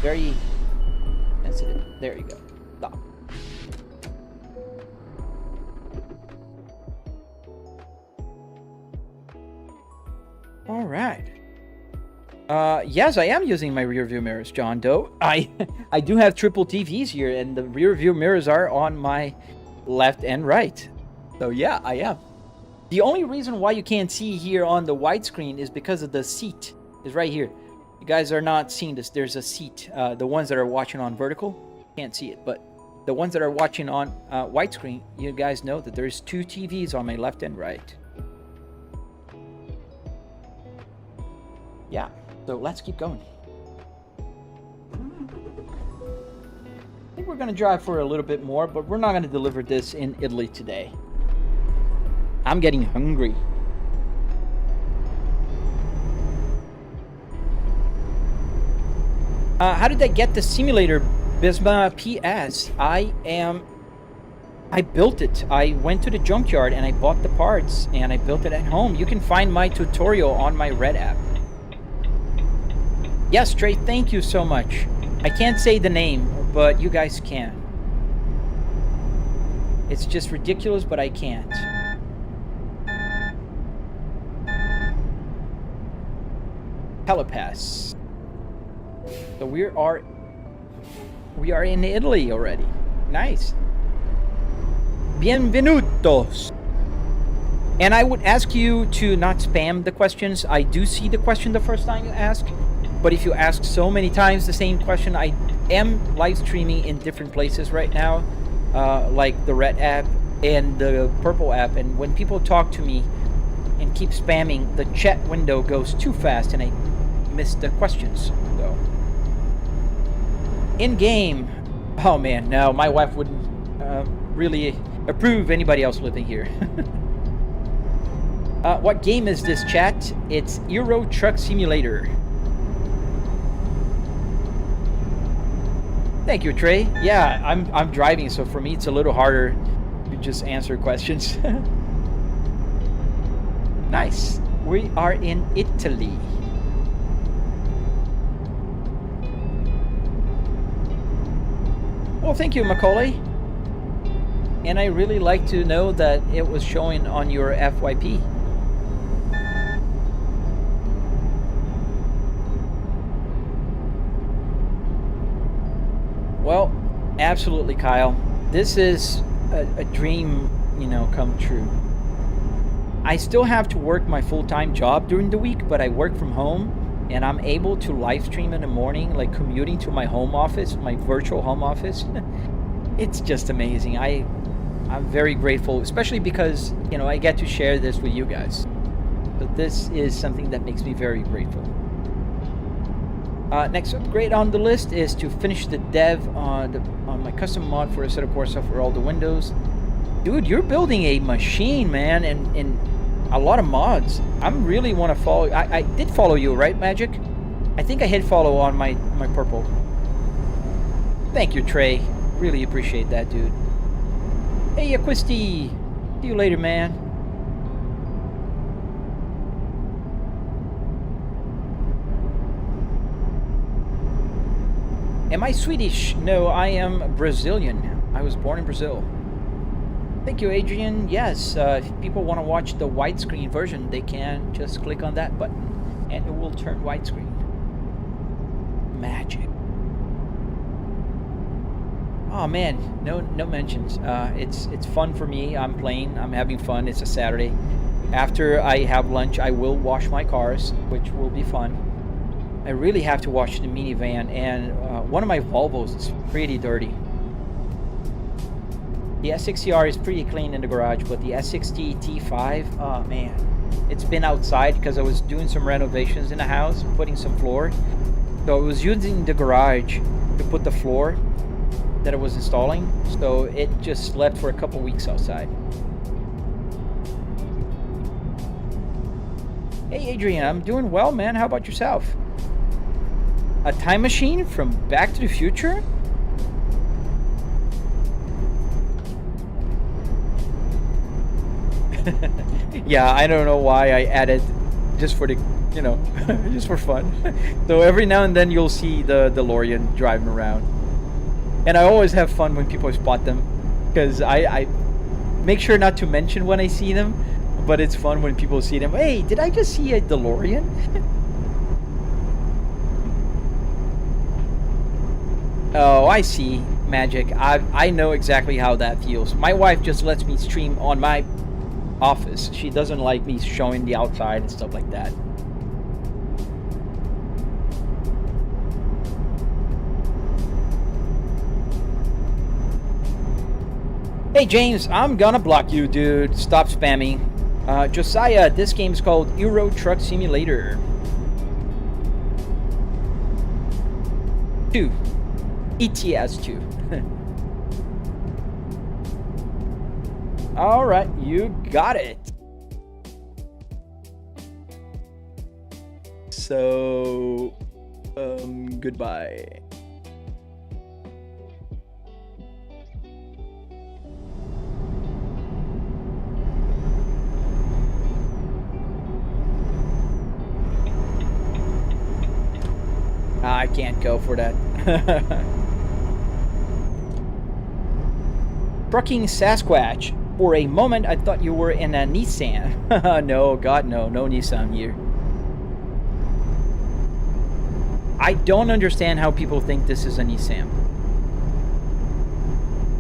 Very sensitive. There you go. Stop. All right. Yes, I am using my rear view mirrors, John Doe. I do have triple TVs here, and the rear view mirrors are on my left and right. So yeah, I am. The only reason why you can't see here on the widescreen is because of the seat is right here. You guys are not seeing this. There's a seat. The ones that are watching on vertical can't see it, but the ones that are watching on widescreen, you guys know that there's two TVs on my left and right. Yeah, so let's keep going. I think we're gonna drive for a little bit more, but we're not gonna deliver this in Italy today. I'm getting hungry. How did I get the simulator, Bisma? PS, I built it. I went to the junkyard and I bought the parts and I built it at home. You can find my tutorial on my Red app. Yes, Trey, thank you so much. I can't say the name, but you guys can. It's just ridiculous, but I can't. Telepass. So we are in Italy already. Nice. Bienvenutos. And I would ask you to not spam the questions. I do see the question the first time you ask, but if you ask so many times the same question, I am live streaming in different places right now, like the Red app and the Purple app, and when people talk to me and keep spamming, the chat window goes too fast and I miss the questions. So in game, oh man, no, my wife wouldn't really approve anybody else living here. What game is this, chat? It's Euro Truck Simulator. Thank you, Trey. Yeah, I'm driving, so for me it's a little harder to just answer questions. Nice. We are in Italy. Well, thank you, Macaulay. And I really like to know that it was showing on your FYP. Well, absolutely, Kyle. This is a dream, you know, come true. I still have to work my full-time job during the week, but I work from home and I'm able to live stream in the morning, like commuting to my home office, my virtual home office. It's just amazing. I'm very grateful, especially because, you know, I get to share this with you guys. So this is something that makes me very grateful. Next upgrade on the list is to finish the dev on my custom mod for a set of Corsa for all the windows. Dude, you're building a machine, man, and a lot of mods. I really want to follow. I did follow you, right, Magic? I think I hit follow on my Purple. Thank you, Trey. Really appreciate that, dude. Hey, Acquisti. See you later, man. Am I Swedish? No, I am Brazilian. I was born in Brazil. Thank you, Adrian. Yes, if people want to watch the widescreen version, they can just click on that button and it will turn widescreen. Magic. Oh man, no mentions. It's fun for me. I'm playing. I'm having fun. It's a Saturday. After I have lunch, I will wash my cars, which will be fun. I really have to wash the minivan, and one of my Volvos is pretty dirty. The S60R is pretty clean in the garage, but the S60 T5, oh man, it's been outside because I was doing some renovations in the house, putting some floor. So I was using the garage to put the floor, that I was installing, so it just slept for a couple weeks outside. Hey Adrian, I'm doing well, man. How about yourself? A time machine from Back to the Future? Yeah, I don't know why I added, just for the, just for fun. So every now and then you'll see the DeLorean driving around. And I always have fun when people spot them, because I make sure not to mention when I see them, but it's fun when people see them. Hey, did I just see a DeLorean? Oh, I see, Magic. I know exactly how that feels. My wife just lets me stream on my office. She doesn't like me showing the outside and stuff like that. Hey James, I'm gonna block you, dude. Stop spamming. Josiah, this game's called Euro Truck Simulator 2. ETS 2. Alright, you got it. So, goodbye. I can't go for that. Trucking Sasquatch. For a moment, I thought you were in a Nissan. No, God, no. No Nissan here. I don't understand how people think this is a Nissan.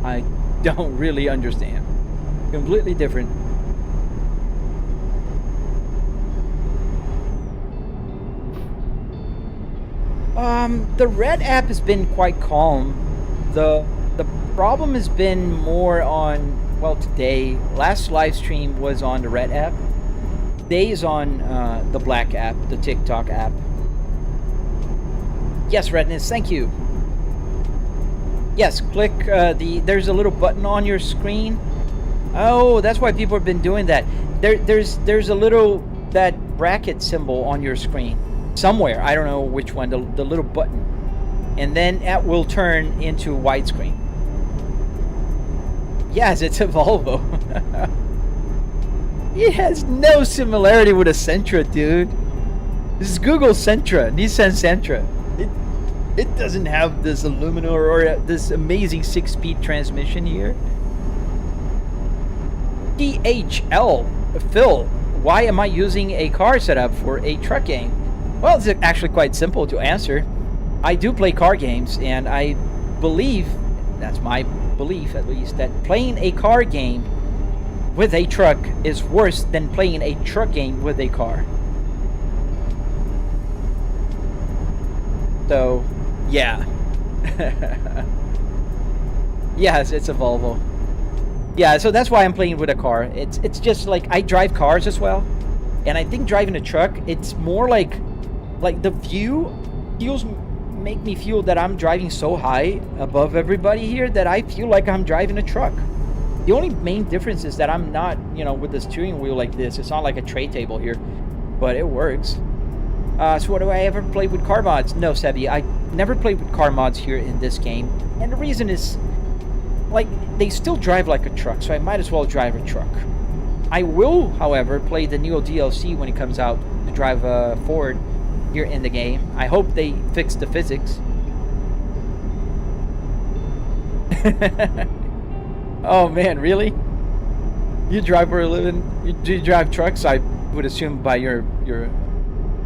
I don't really understand. Completely different. The red app has been quite calm. The problem has been more on, well, today. Last live stream was on the red app. Today is on the black app, the TikTok app. Yes, Redness, thank you. Yes, click there's a little button on your screen. Oh, that's why people have been doing that. There's a little, that bracket symbol on your screen. Somewhere, I don't know which one, the little button. And then that will turn into widescreen. Yes, it's a Volvo. It has no similarity with a Sentra, dude. This is Google Sentra, Nissan Sentra. It doesn't have this aluminum or this amazing 6-speed transmission here. DHL, Phil, why am I using a car setup for a truck game? Well, it's actually quite simple to answer. I do play car games, and I believe, that's my belief at least, that playing a car game with a truck is worse than playing a truck game with a car. So, yeah. Yes, it's a Volvo. Yeah, so that's why I'm playing with a car. It's just like, I drive cars as well, and I think driving a truck, it's more like the view make me feel that I'm driving so high above everybody here that I feel like I'm driving a truck. The only main difference is that I'm not, with the steering wheel like this. It's not like a tray table here, but it works. So what do I ever play with car mods? No, Sebi, I never played with car mods here in this game. And the reason is, like, they still drive like a truck, so I might as well drive a truck. I will, however, play the Neo DLC when it comes out to drive a Ford here in the game. I hope they fix the physics. Oh man, really? You drive for a living? You drive trucks? I would assume by your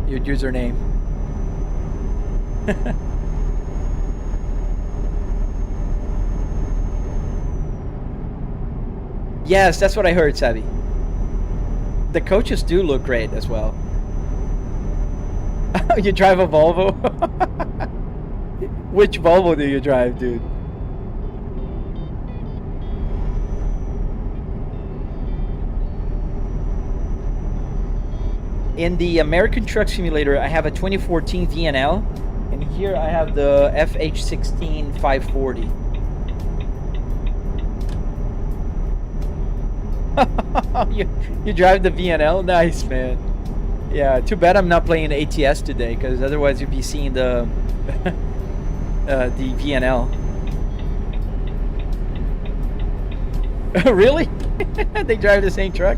username. Yes, that's what I heard, Sabi. The coaches do look great as well. You drive a Volvo? Which Volvo do you drive, dude? In the American Truck Simulator, I have a 2014 VNL, and here I have the FH16 540. you drive the VNL? Nice, man. Yeah, too bad I'm not playing ATS today, because otherwise you'd be seeing the the VNL. Really? They drive the same truck?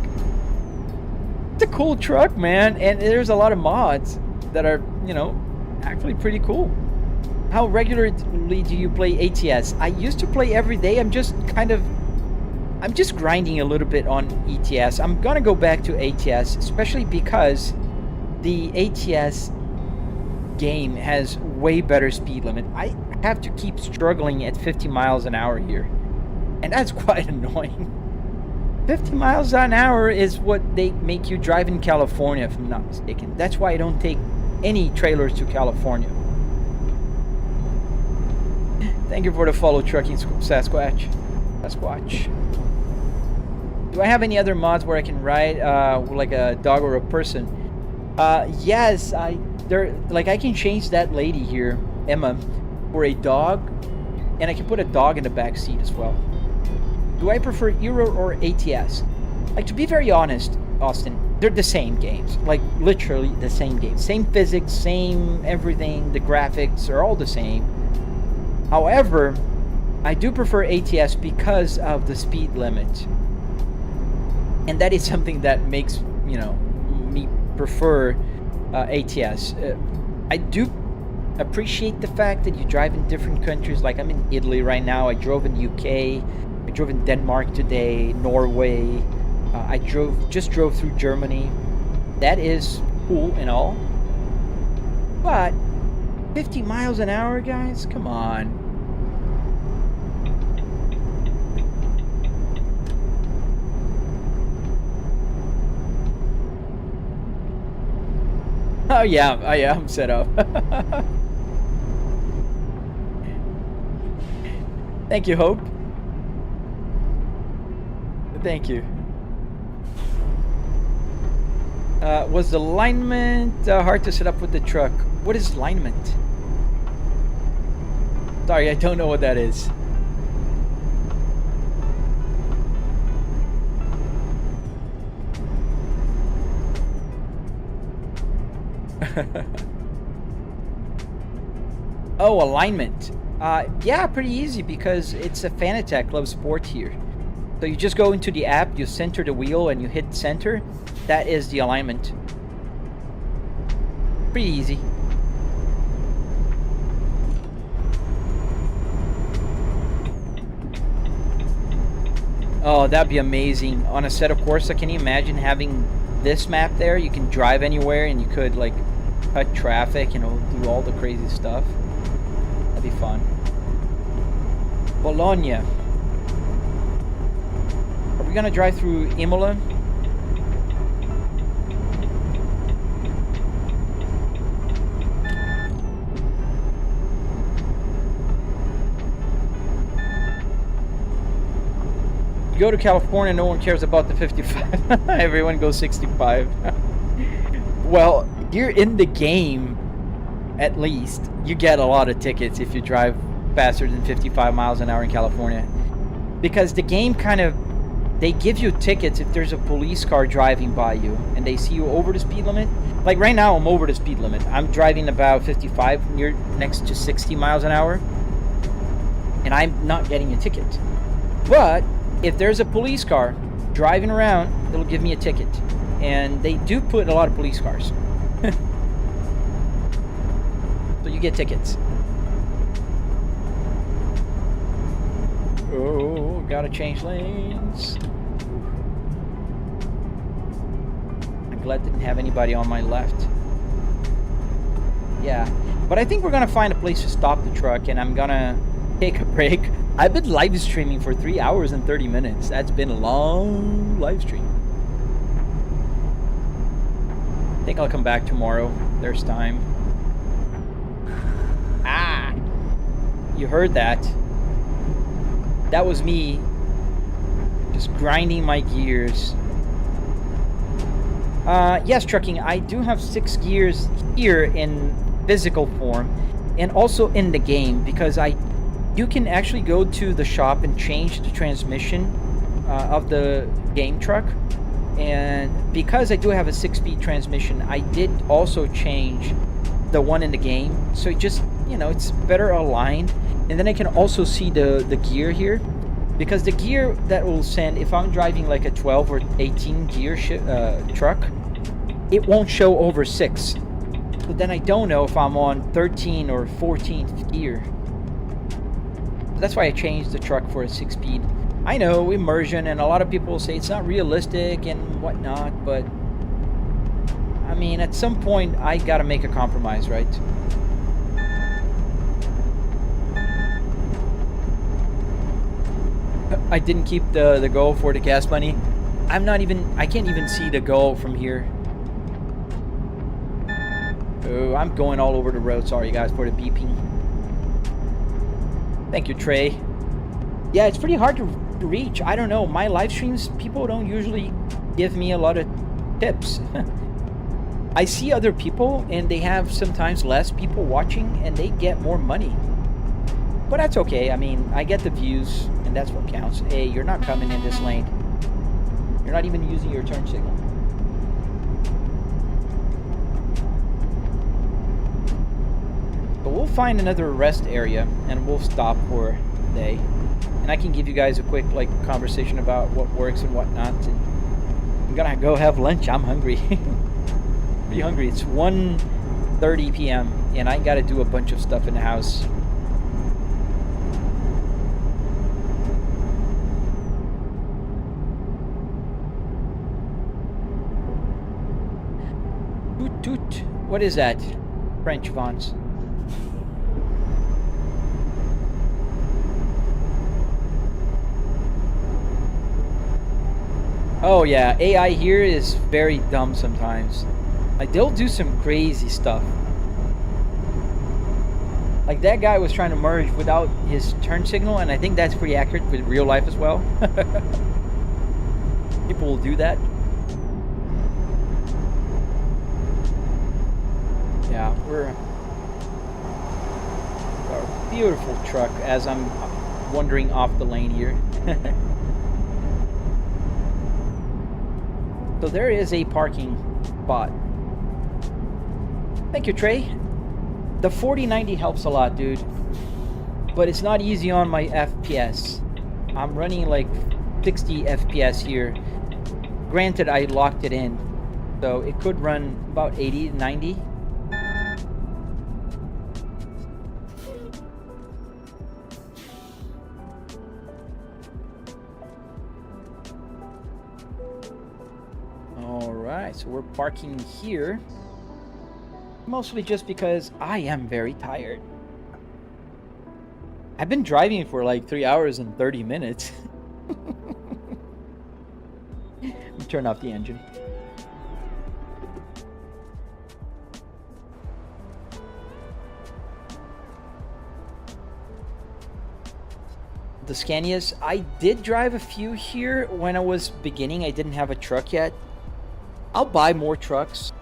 It's a cool truck, man, and there's a lot of mods that are, you know, actually pretty cool. How regularly do you play ATS? I used to play every day. I'm just grinding a little bit on ETS. I'm gonna go back to ATS, especially because the ATS game has way better speed limit. I have to keep struggling at 50 miles an hour here, and that's quite annoying. 50 miles an hour is what they make you drive in California, if I'm not mistaken. That's why I don't take any trailers to California. Thank you for the follow, Trucking Sasquatch. Do I have any other mods where I can ride like a dog or a person? Yes, I can change that lady here, Emma, for a dog, and I can put a dog in the back seat as well. Do I prefer Euro or ATS? Like, to be very honest, Austin, they're the same games. Like, literally the same game. Same physics, same everything. The graphics are all the same. However, I do prefer ATS because of the speed limit. And that is something that makes, you know, me prefer ATS. I do appreciate the fact that you drive in different countries. Like, I'm in Italy right now. I drove in UK. I drove in Denmark today, Norway. I just drove through Germany. That is cool and all. But 50 miles an hour, guys? Come on. Oh yeah, I am set up. Thank you, Hope. Thank you. Was the alignment hard to set up with the truck? What is alignment? Sorry, I don't know what that is. Oh, alignment. Yeah, pretty easy because it's a Fanatec Club Sport here. So you just go into the app, you center the wheel, and you hit center. That is the alignment. Pretty easy. Oh, that'd be amazing. On a set of Corsa, can you imagine having this map there? You can drive anywhere and you could, like, cut traffic, you know, do all the crazy stuff. That'd be fun. Bologna. Are we gonna drive through Imola? You go to California, no one cares about the 55. Everyone goes 65. Well, you're in the game, at least. You get a lot of tickets if you drive faster than 55 miles an hour in California. Because the game kind of, they give you tickets if there's a police car driving by you and they see you over the speed limit. Like right now, I'm over the speed limit. I'm driving about 55, near next to 60 miles an hour. And I'm not getting a ticket. But if there's a police car driving around, it'll give me a ticket. And they do put a lot of police cars. So you get tickets. Oh, gotta change lanes. I'm glad I didn't have anybody on my left. Yeah, but I think we're gonna find a place to stop the truck and I'm gonna take a break. I've been live streaming for 3 hours and 30 minutes. That's been a long live stream. I think I'll come back tomorrow. There's time. Ah! You heard that. That was me just grinding my gears. Yes, trucking, I do have 6 gears here in physical form and also in the game because you can actually go to the shop and change the transmission of the game truck. And because I do have a 6-speed transmission, I did also change the one in the game, so it just, you know, it's better aligned. And then I can also see the gear here, because the gear that will send, if I'm driving like a 12 or 18 gear truck, it won't show over 6. So then I don't know if I'm on 13 or 14th gear. That's why I changed the truck for a 6-speed. I know, immersion, and a lot of people say it's not realistic and whatnot, but I mean, at some point, I gotta make a compromise, right? I didn't keep the goal for the gas money. I can't even see the goal from here. Oh, I'm going all over the road. Sorry, guys, for the beeping. Thank you, Trey. Yeah, it's pretty hard to reach. I don't know. My live streams, people don't usually give me a lot of tips. I see other people, and they have sometimes less people watching, and they get more money. But that's okay. I mean, I get the views, and that's what counts. Hey, you're not coming in this lane. You're not even using your turn signal. But we'll find another rest area, and we'll stop for the day. And I can give you guys a quick, like, conversation about what works and what not. And I'm gonna go have lunch. I'm hungry. Pretty hungry. It's 1:30 p.m. and I gotta do a bunch of stuff in the house. Toot toot. What is that? French Vons. Oh yeah, AI here is very dumb sometimes. Like, they'll do some crazy stuff. Like, that guy was trying to merge without his turn signal, and I think that's pretty accurate with real life as well. People will do that. Yeah, we're a beautiful truck as I'm wandering off the lane here. So there is a parking spot. Thank you, Trey. The 4090 helps a lot, dude. But it's not easy on my FPS. I'm running like 60 FPS here. Granted, I locked it in, so it could run about 80, 90. Alright, so we're parking here. Mostly just because I am very tired. I've been driving for like 3 hours and 30 minutes. Let me turn off the engine. The Scanias, I did drive a few here when I was beginning. I didn't have a truck yet. I'll buy more trucks,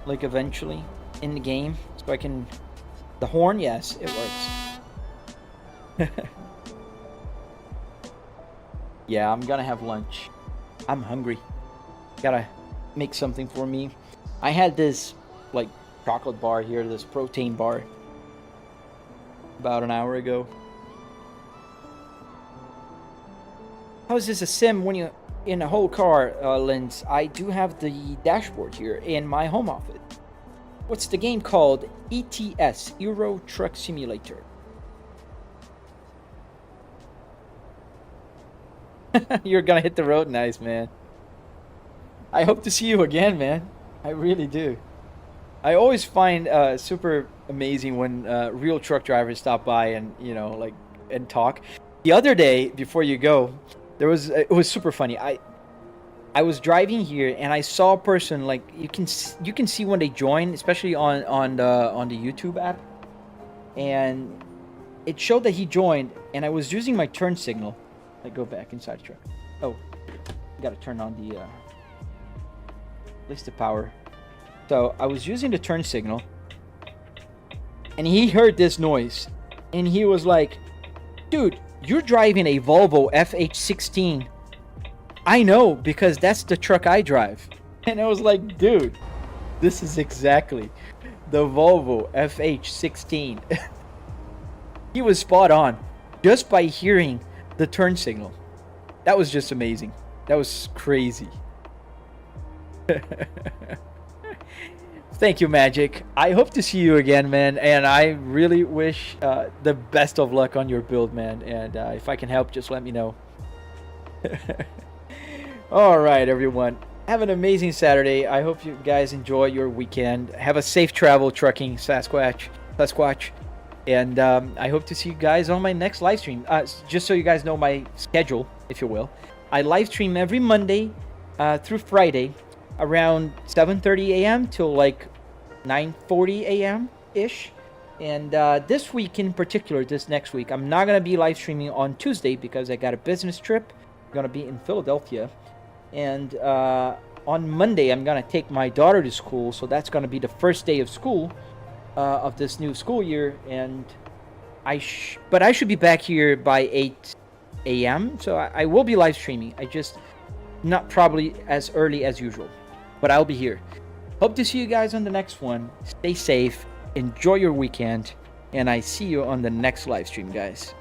like, eventually in the game, so I can... The horn, yes, it works. Yeah, I'm gonna have lunch. I'm hungry. Gotta make something for me. I had this, like, chocolate bar here, this protein bar, about an hour ago. How is this a sim when you in a whole car, Lens? I do have the dashboard here in my home office. What's the game called? ETS, Euro Truck Simulator. You're gonna hit the road. Nice, man. I hope to see you again, man. I really do. I always find super amazing when real truck drivers stop by and, you know, like, and talk. The other day, before you go, it was super funny. I was driving here and I saw a person, like, you can see when they join, especially on the YouTube app, and it showed that he joined, and I was using my turn signal. I go back inside the truck. Oh, gotta turn on the at least the power. So I was using the turn signal, and he heard this noise, and he was like, "Dude, you're driving a Volvo FH16. I know, because that's the truck I drive. And I was like, dude, this is exactly the Volvo FH16. He was spot on just by hearing the turn signal. That was just amazing. That was crazy. Thank you, Magic. I hope to see you again, man. And I really wish the best of luck on your build, man. And if I can help, just let me know. All right, everyone. Have an amazing Saturday. I hope you guys enjoy your weekend. Have a safe travel trucking, Sasquatch. And I hope to see you guys on my next live stream. Just so you guys know my schedule, if you will. I live stream every Monday through Friday around 7:30 a.m. till like 9:40 a.m. ish. And this week in particular, this next week, I'm not gonna be live streaming on Tuesday because I got a business trip. I'm gonna be in Philadelphia, and on Monday I'm gonna take my daughter to school. So that's gonna be the first day of school of this new school year, and but I should be back here by 8 a.m. So I will be live streaming. I just not probably as early as usual, but I'll be here. Hope to see you guys on the next one. Stay safe, enjoy your weekend, and I see you on the next live stream, guys.